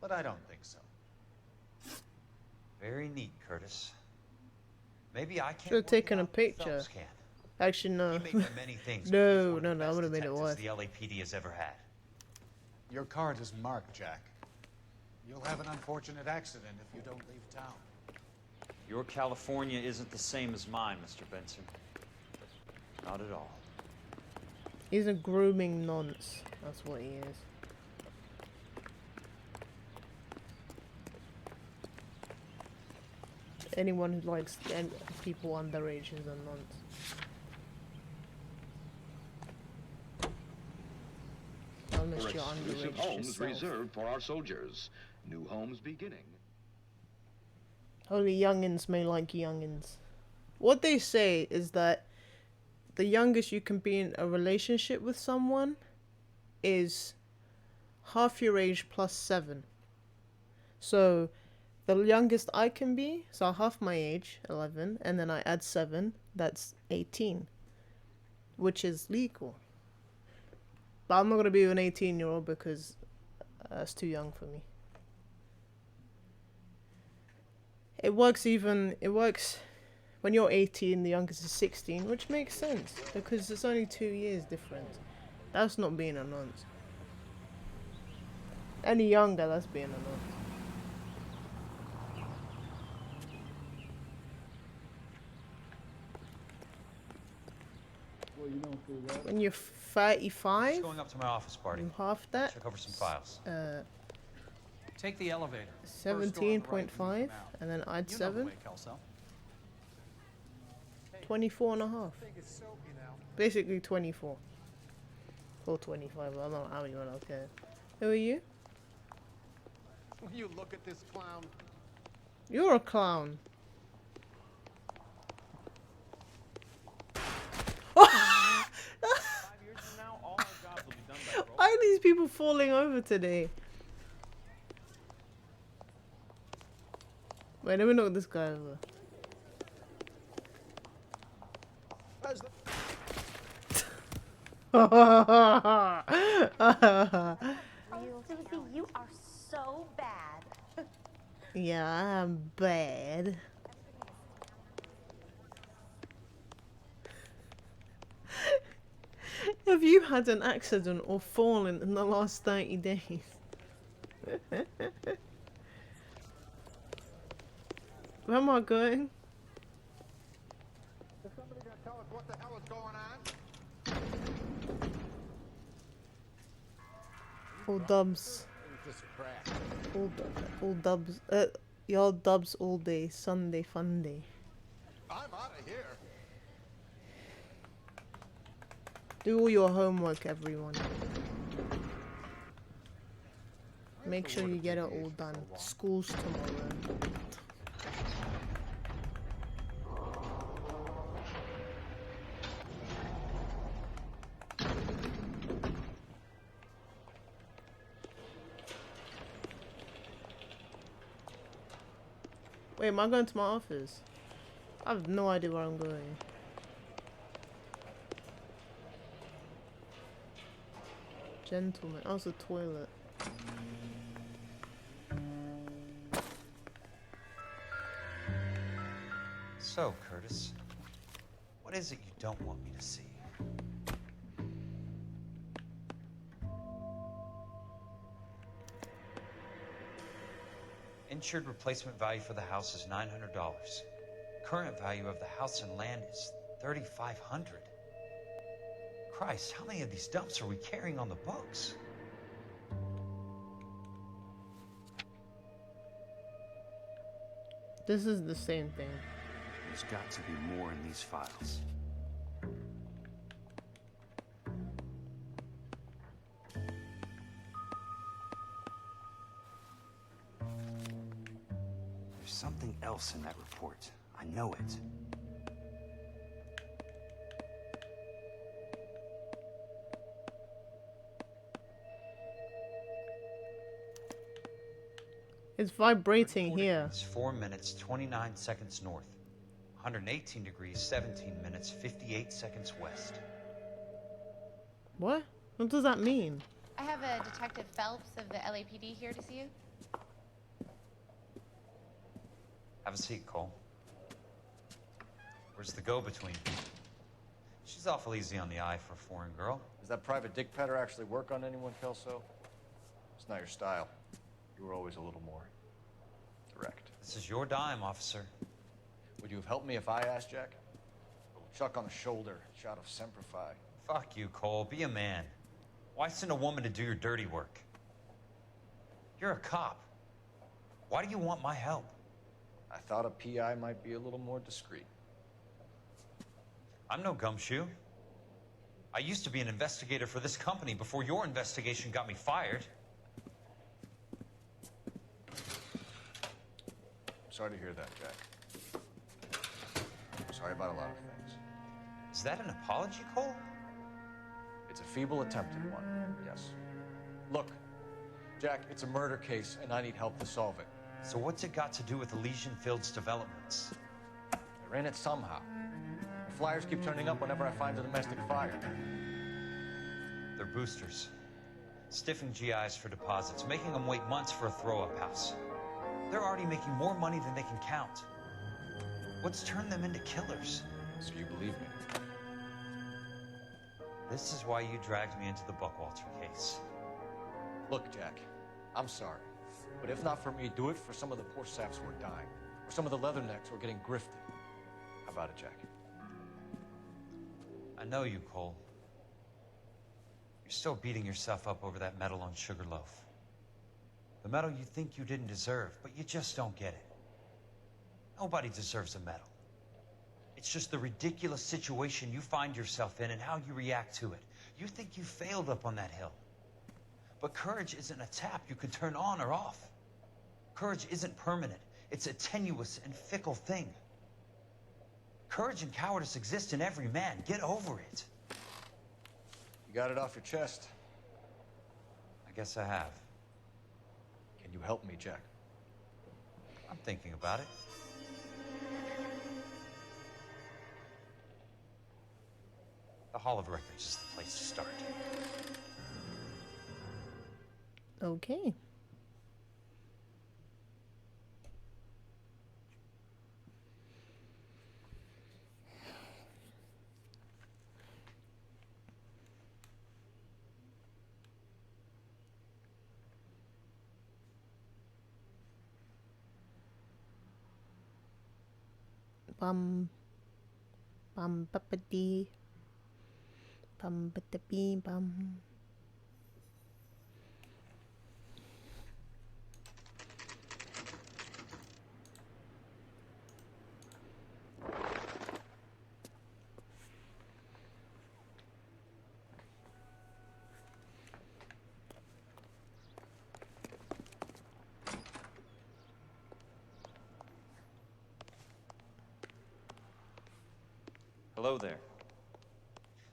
But I don't think so. Very neat, Curtis. Maybe I can't. Should have taken a picture. Actually, no. Many things. No, I would have made it worse. The LAPD has ever had. Your card is marked, Jack. You'll have an unfortunate accident if you don't leave town. Your California isn't the same as mine, Mr. Benson. Not at all. He's a grooming nonce. That's what he is. Anyone who likes people underage is a nonce. Unless For you're exclusive underage homes yourself. reserved for our soldiers. New homes beginning. Only youngins may like youngins. What they say is that the youngest you can be in a relationship with someone is half your age plus 7. So the youngest I can be, so half my age, 11, and then I add 7, that's 18, which is legal. But I'm not going to be with an 18-year-old because that's too young for me. It works when you're 18, the youngest is 16, which makes sense because it's only 2 years difference. That's not being a nonce. Any younger, that's being a nonce. When you're 35, Going up to my office party. you half that. Check over some files. Take the elevator. 17.5, and then I'd 7. 24 and a half. Basically 24. Or 25, I don't know how you want to care. Who are you? Will you look at this clown? You're a clown. Why are these people people falling over today? Wait, let me knock this guy over. Susie, you are so bad. Yeah, I'm bad. Have you had an accident or fallen in the last 30 days? Where am I going? Is somebody gonna tell us what the hell is going on? All dubs. All dubs. Y'all dubs all day. Sunday fun day. I'm out of here. Do all your homework, everyone. Make sure you get it all done. School's tomorrow. Wait, am I going to my office? I have no idea where I'm going. Gentleman. Oh, it's a toilet. So, Curtis, what is it you don't want me to see? Insured replacement value for the house is $900. Current value of the house and land is $3,500. Christ, how many of these dumps are we carrying on the books? This is the same thing. There's got to be more in these files. There's something else in that report. I know it. It's vibrating here. It's 4 minutes, 29 seconds north. 118 degrees, 17 minutes, 58 seconds west. What? What does that mean? I have a Detective Phelps of the LAPD here to see you. Have a seat, Cole. Where's the go-between? She's awful easy on the eye for a foreign girl. Does that private dick petter actually work on anyone, Kelso? It's not your style. You were always a little more direct. This is your dime, officer. Would you have helped me if I asked, Jack? A little chuck on the shoulder, shot of Semper Fi. Fuck you, Cole. Be a man. Why send a woman to do your dirty work? You're a cop. Why do you want my help? I thought a PI might be a little more discreet. I'm no gumshoe. I used to be an investigator for this company before your investigation got me fired. Sorry to hear that, Jack. Sorry about a lot of things. Is that an apology, Cole? It's a feeble attempt at one, yes. Look, Jack, it's a murder case, and I need help to solve it. So what's it got to do with Elysian Fields developments? They're in it somehow. The flyers keep turning up whenever I find a domestic fire. They're boosters. Stiffing GIs for deposits, making them wait months for a throw-up house. They're already making more money than they can count. What's turned them into killers? So you believe me? This is why you dragged me into the Buckwalter case. Look, Jack, I'm sorry. But if not for me, do it for some of the poor saps who are dying. Or some of the leathernecks who are getting grifted. How about it, Jack? I know you, Cole. You're still beating yourself up over that medal on Sugarloaf. The medal you think you didn't deserve, but you just don't get it. Nobody deserves a medal. It's just the ridiculous situation you find yourself in and how you react to it. You think you failed up on that hill. But courage isn't a tap you can turn on or off. Courage isn't permanent. It's a tenuous and fickle thing. Courage and cowardice exist in every man. Get over it. You got it off your chest. guess I have. Can you help me, Jack? I'm thinking about it. The Hall of Records is the place to start. Okay. Bum bum buppity bum bee bum. Hello there.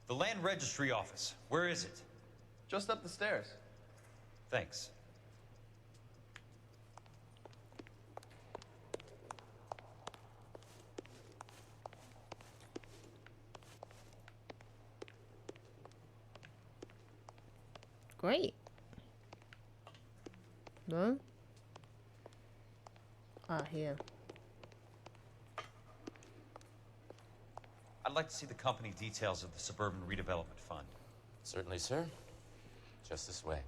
The Land Registry Office. Where is it? Just up the stairs. Thanks. Great. No? Ah, here. I'd like to see the company details of the Suburban Redevelopment Fund. Certainly, sir. Just this way.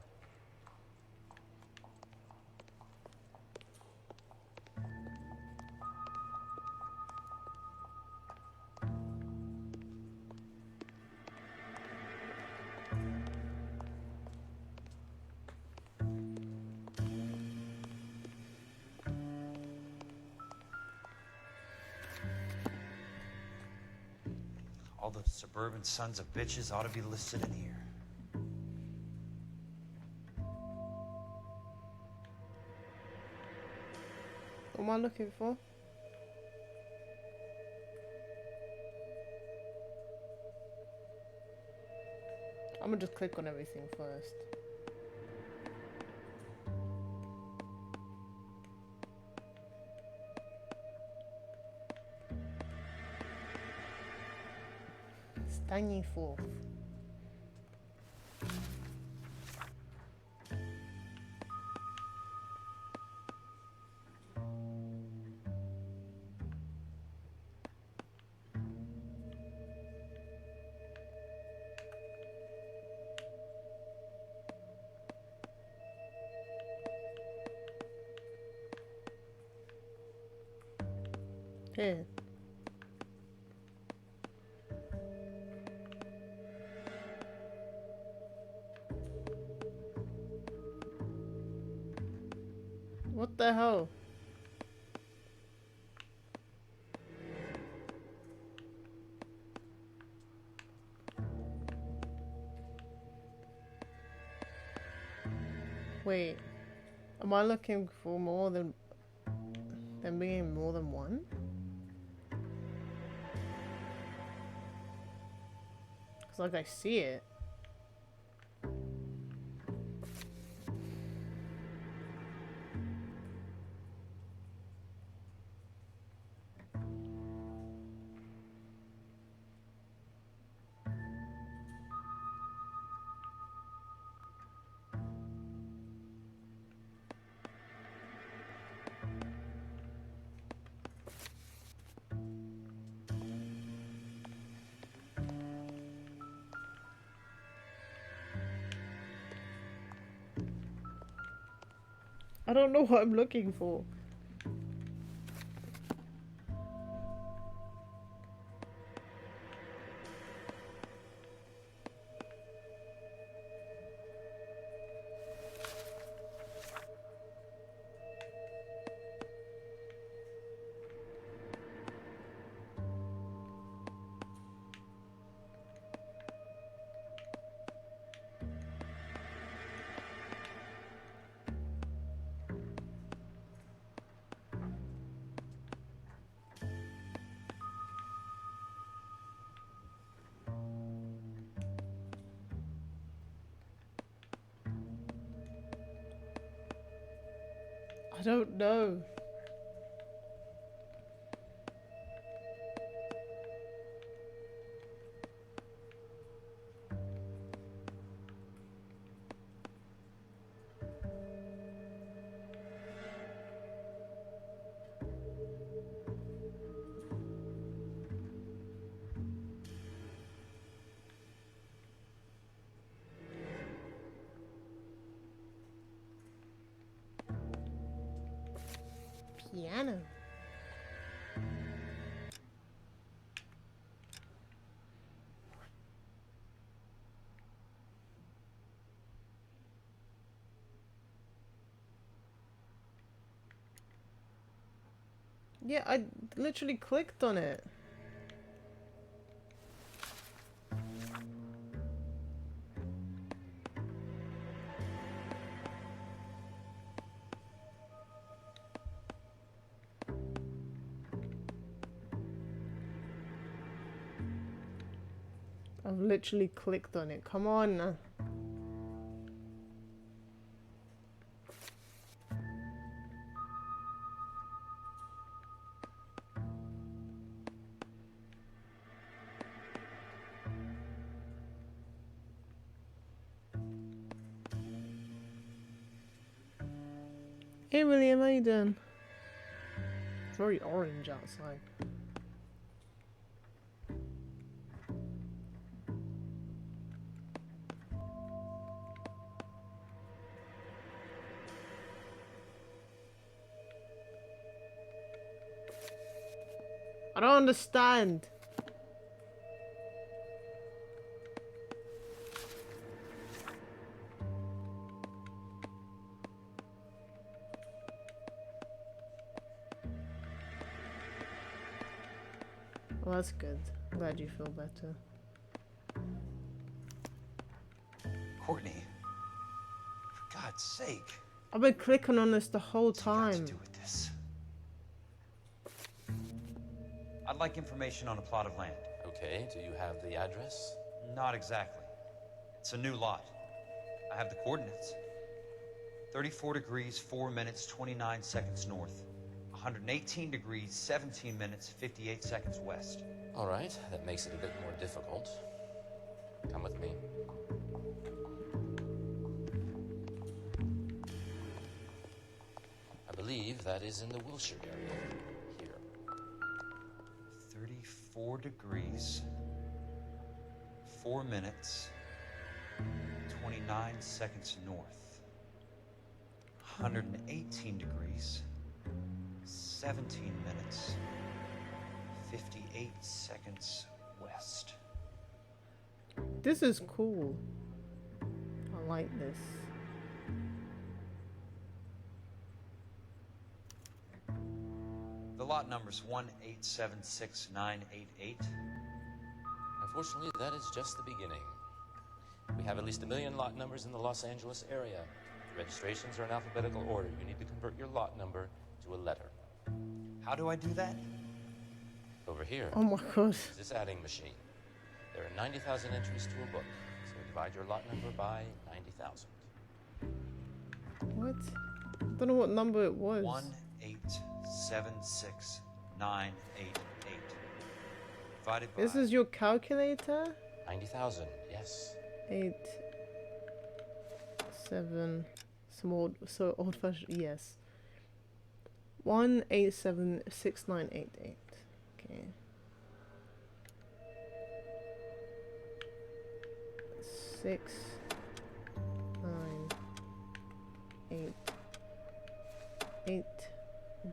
All the suburban sons of bitches ought to be listed in here. What am I looking for? I'm gonna just click on everything first. Stanley Forth. Here. What the hell? Wait, am I looking for more than being more than one? It's like I see it. I don't know what I'm looking for. I don't know. Piano. Yeah, I literally clicked on it. I've literally clicked on it. Come on. Hey William, how you doing? It's very orange outside. I don't understand. Well, that's good. Glad you feel better. Courtney, for God's sake. I've been clicking on this the whole What's time. it got to do with this? I'd like information on a plot of land. Okay, do you have the address? Not exactly. It's a new lot. I have the coordinates. 34 degrees, 4 minutes, 29 seconds north. 118 degrees, 17 minutes, 58 seconds west. All right, that makes it a bit more difficult. Come with me. I believe that is in the Wilshire area. Here. 34 degrees, 4 minutes, 29 seconds north. 118 degrees, 17 minutes, 58 seconds west. This is cool. I like this. The lot number's 1876988. Unfortunately, that is just the beginning. We have at least 1 million lot numbers in the Los Angeles area. The registrations are in alphabetical order. You need to convert your lot number to a letter. How do I do that? Over here. Oh my god. Is this adding machine. There are 90,000 entries to a book. So divide your lot number by 90,000. What? I don't know what number it was. 1876988. Divided by This is your calculator? 90,000, yes. 8, 7, some old, so old fashioned, yes. 1876988. Okay. 6, 9, 8, 8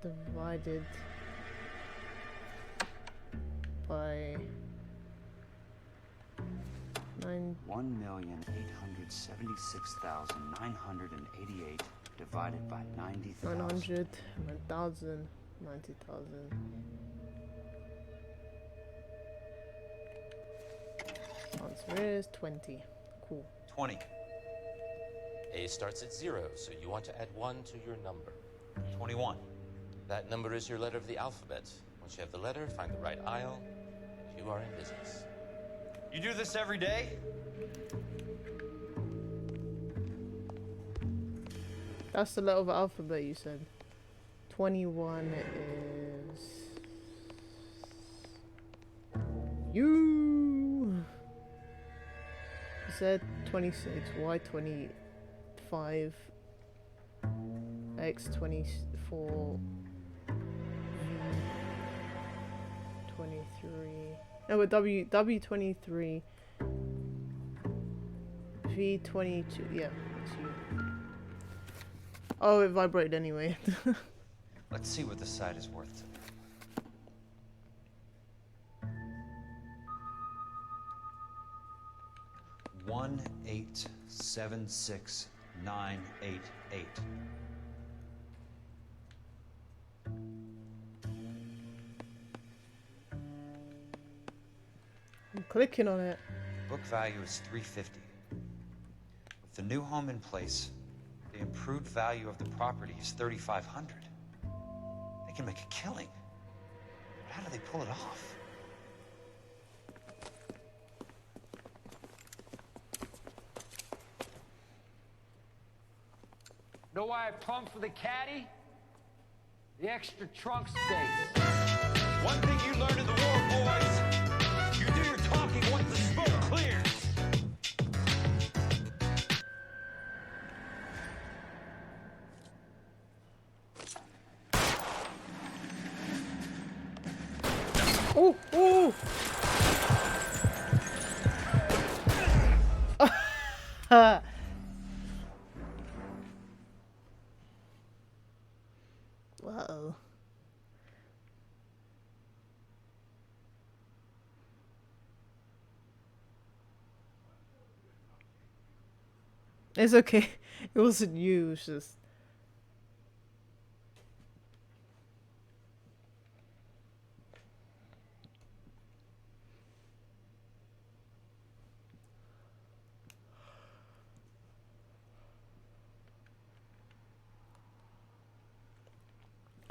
divided by 9. 1,876,988 divided by 90,000. 900, 9,000, 90,000. Answer is 20. Cool. 20. A starts at 0, so you want to add 1 to your number. 21. That number is your letter of the alphabet. Once you have the letter, find the right aisle, and you are in business. You do this every day? That's the letter of the alphabet you said. 21 is you. Z 26, Y 25, X 24, V 23. No, but W 23, V 22. Yeah, that's you. Oh, it vibrated anyway. Let's see what the site is worth to them. 1876988. I'm clicking on it. Book value is $350. With the new home in place, the improved value of the property is $3,500. They can make a killing. But how do they pull it off? Know why I plumbed for the caddy? The extra trunk space. One thing you learned in the war, boys. You do your talking once the smoke clears. Oh, oh! Whoa. It's okay. It wasn't you, it was just...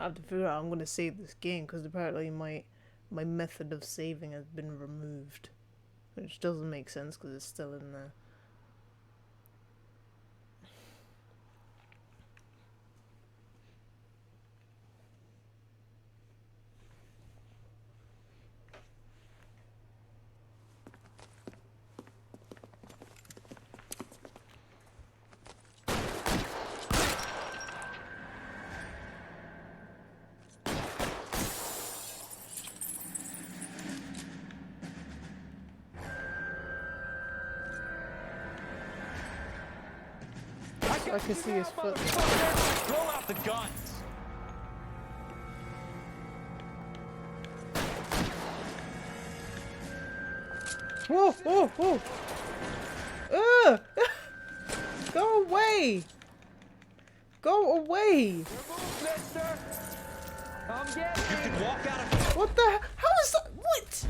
I have to figure out how I'm gonna save this game because apparently my method of saving has been removed, which doesn't make sense because it's still in there. I can see his foot. Throw out the guns. Whoa, whoa, whoa! Go away! Go away! Come get me. You can walk out of. What the? How is that? What?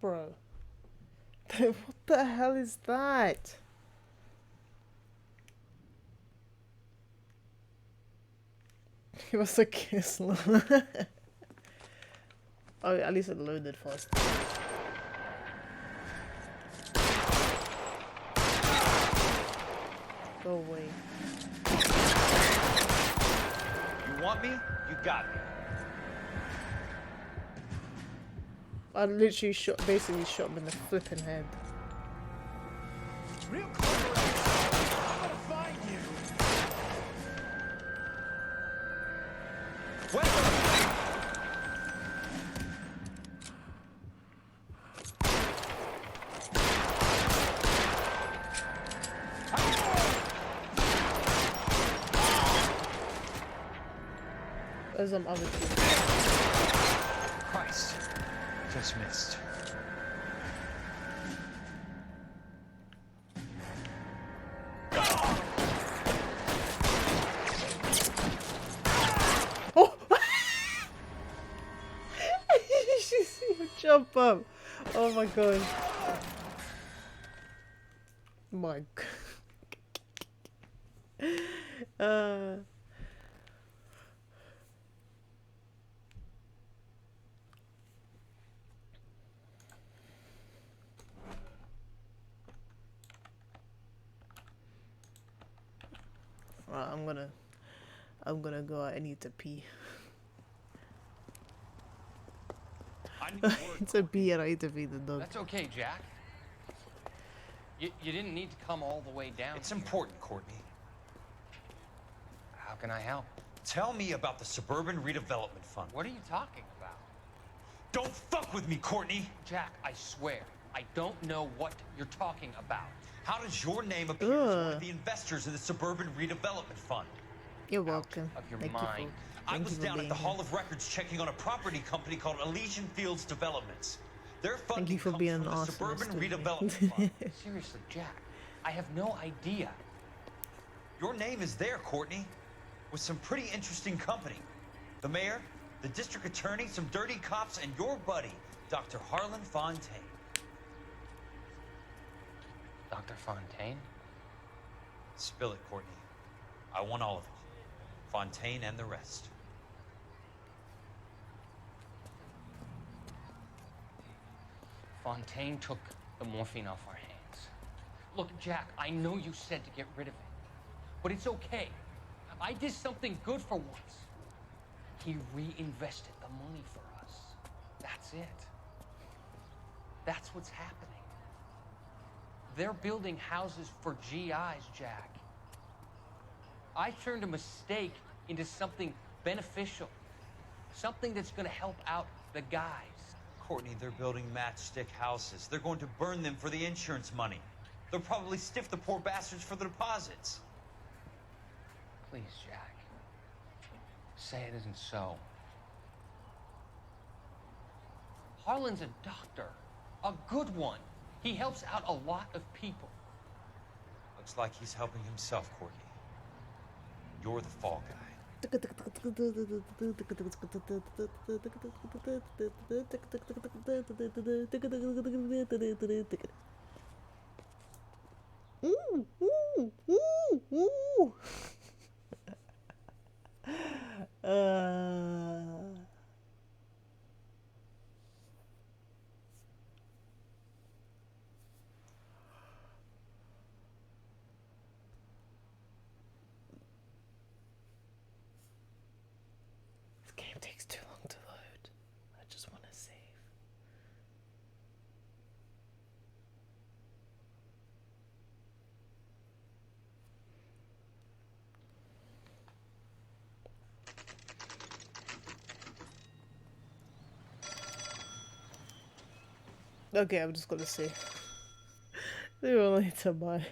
Bro. What the hell is that? It was a kiss. Oh, at least it loaded fast. Go away. You want me? You got me. I literally basically shot him in the flipping head. Real clever. I'm gonna find you. There's some other two. Christ. Just missed. Oh! You should see him jump up. Oh my god. My god. Right, I'm gonna go out. I need to pee. It's a pee and I need to feed the dog. That's okay, Jack. You didn't need to come all the way down. It's important, Courtney. How can I help? Tell me about the Suburban Redevelopment Fund. What are you talking about? Don't fuck with me, Courtney! Jack, I swear, I don't know what you're talking about. How does your name appear as one of the investors in the Suburban Redevelopment Fund? You're welcome. Of your Thank mind. you for, I thank was you for down at being the here. Hall of Records checking on a property company called Elysian Fields Developments. Their Thank funding you for comes being from an the arsonist Suburban with me. Redevelopment Fund. Seriously, Jack, I have no idea. Your name is there, Courtney, with some pretty interesting company. The mayor, the district attorney, some dirty cops, and your buddy, Dr. Harlan Fontaine. Dr. Fontaine? Spill it, Courtney. I want all of it. Fontaine and the rest. Fontaine took the morphine off our hands. Look, Jack, I know you said to get rid of it, but it's okay. I did something good for once. He reinvested the money for us. That's it. That's what's happening. They're building houses for GIs, Jack. I turned a mistake into something beneficial. Something that's gonna help out the guys. Courtney, they're building matchstick houses. They're going to burn them for the insurance money. They'll probably stiff the poor bastards for the deposits. Please, Jack. Say it isn't so. Harlan's a doctor. A good one. He helps out a lot of people. Looks like he's helping himself, Courtney. You're the fall guy. This game takes too long to load. I just want to save. Okay, I'm just gonna see. They were only to buy.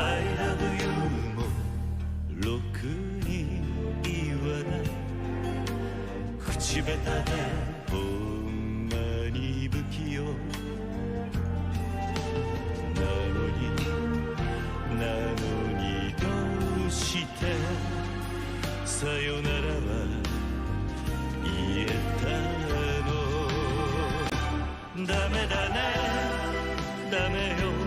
I love you もろくに言わない口下手でほんまに不器用なのにどうしてさよならは言えたのダメだねダメよ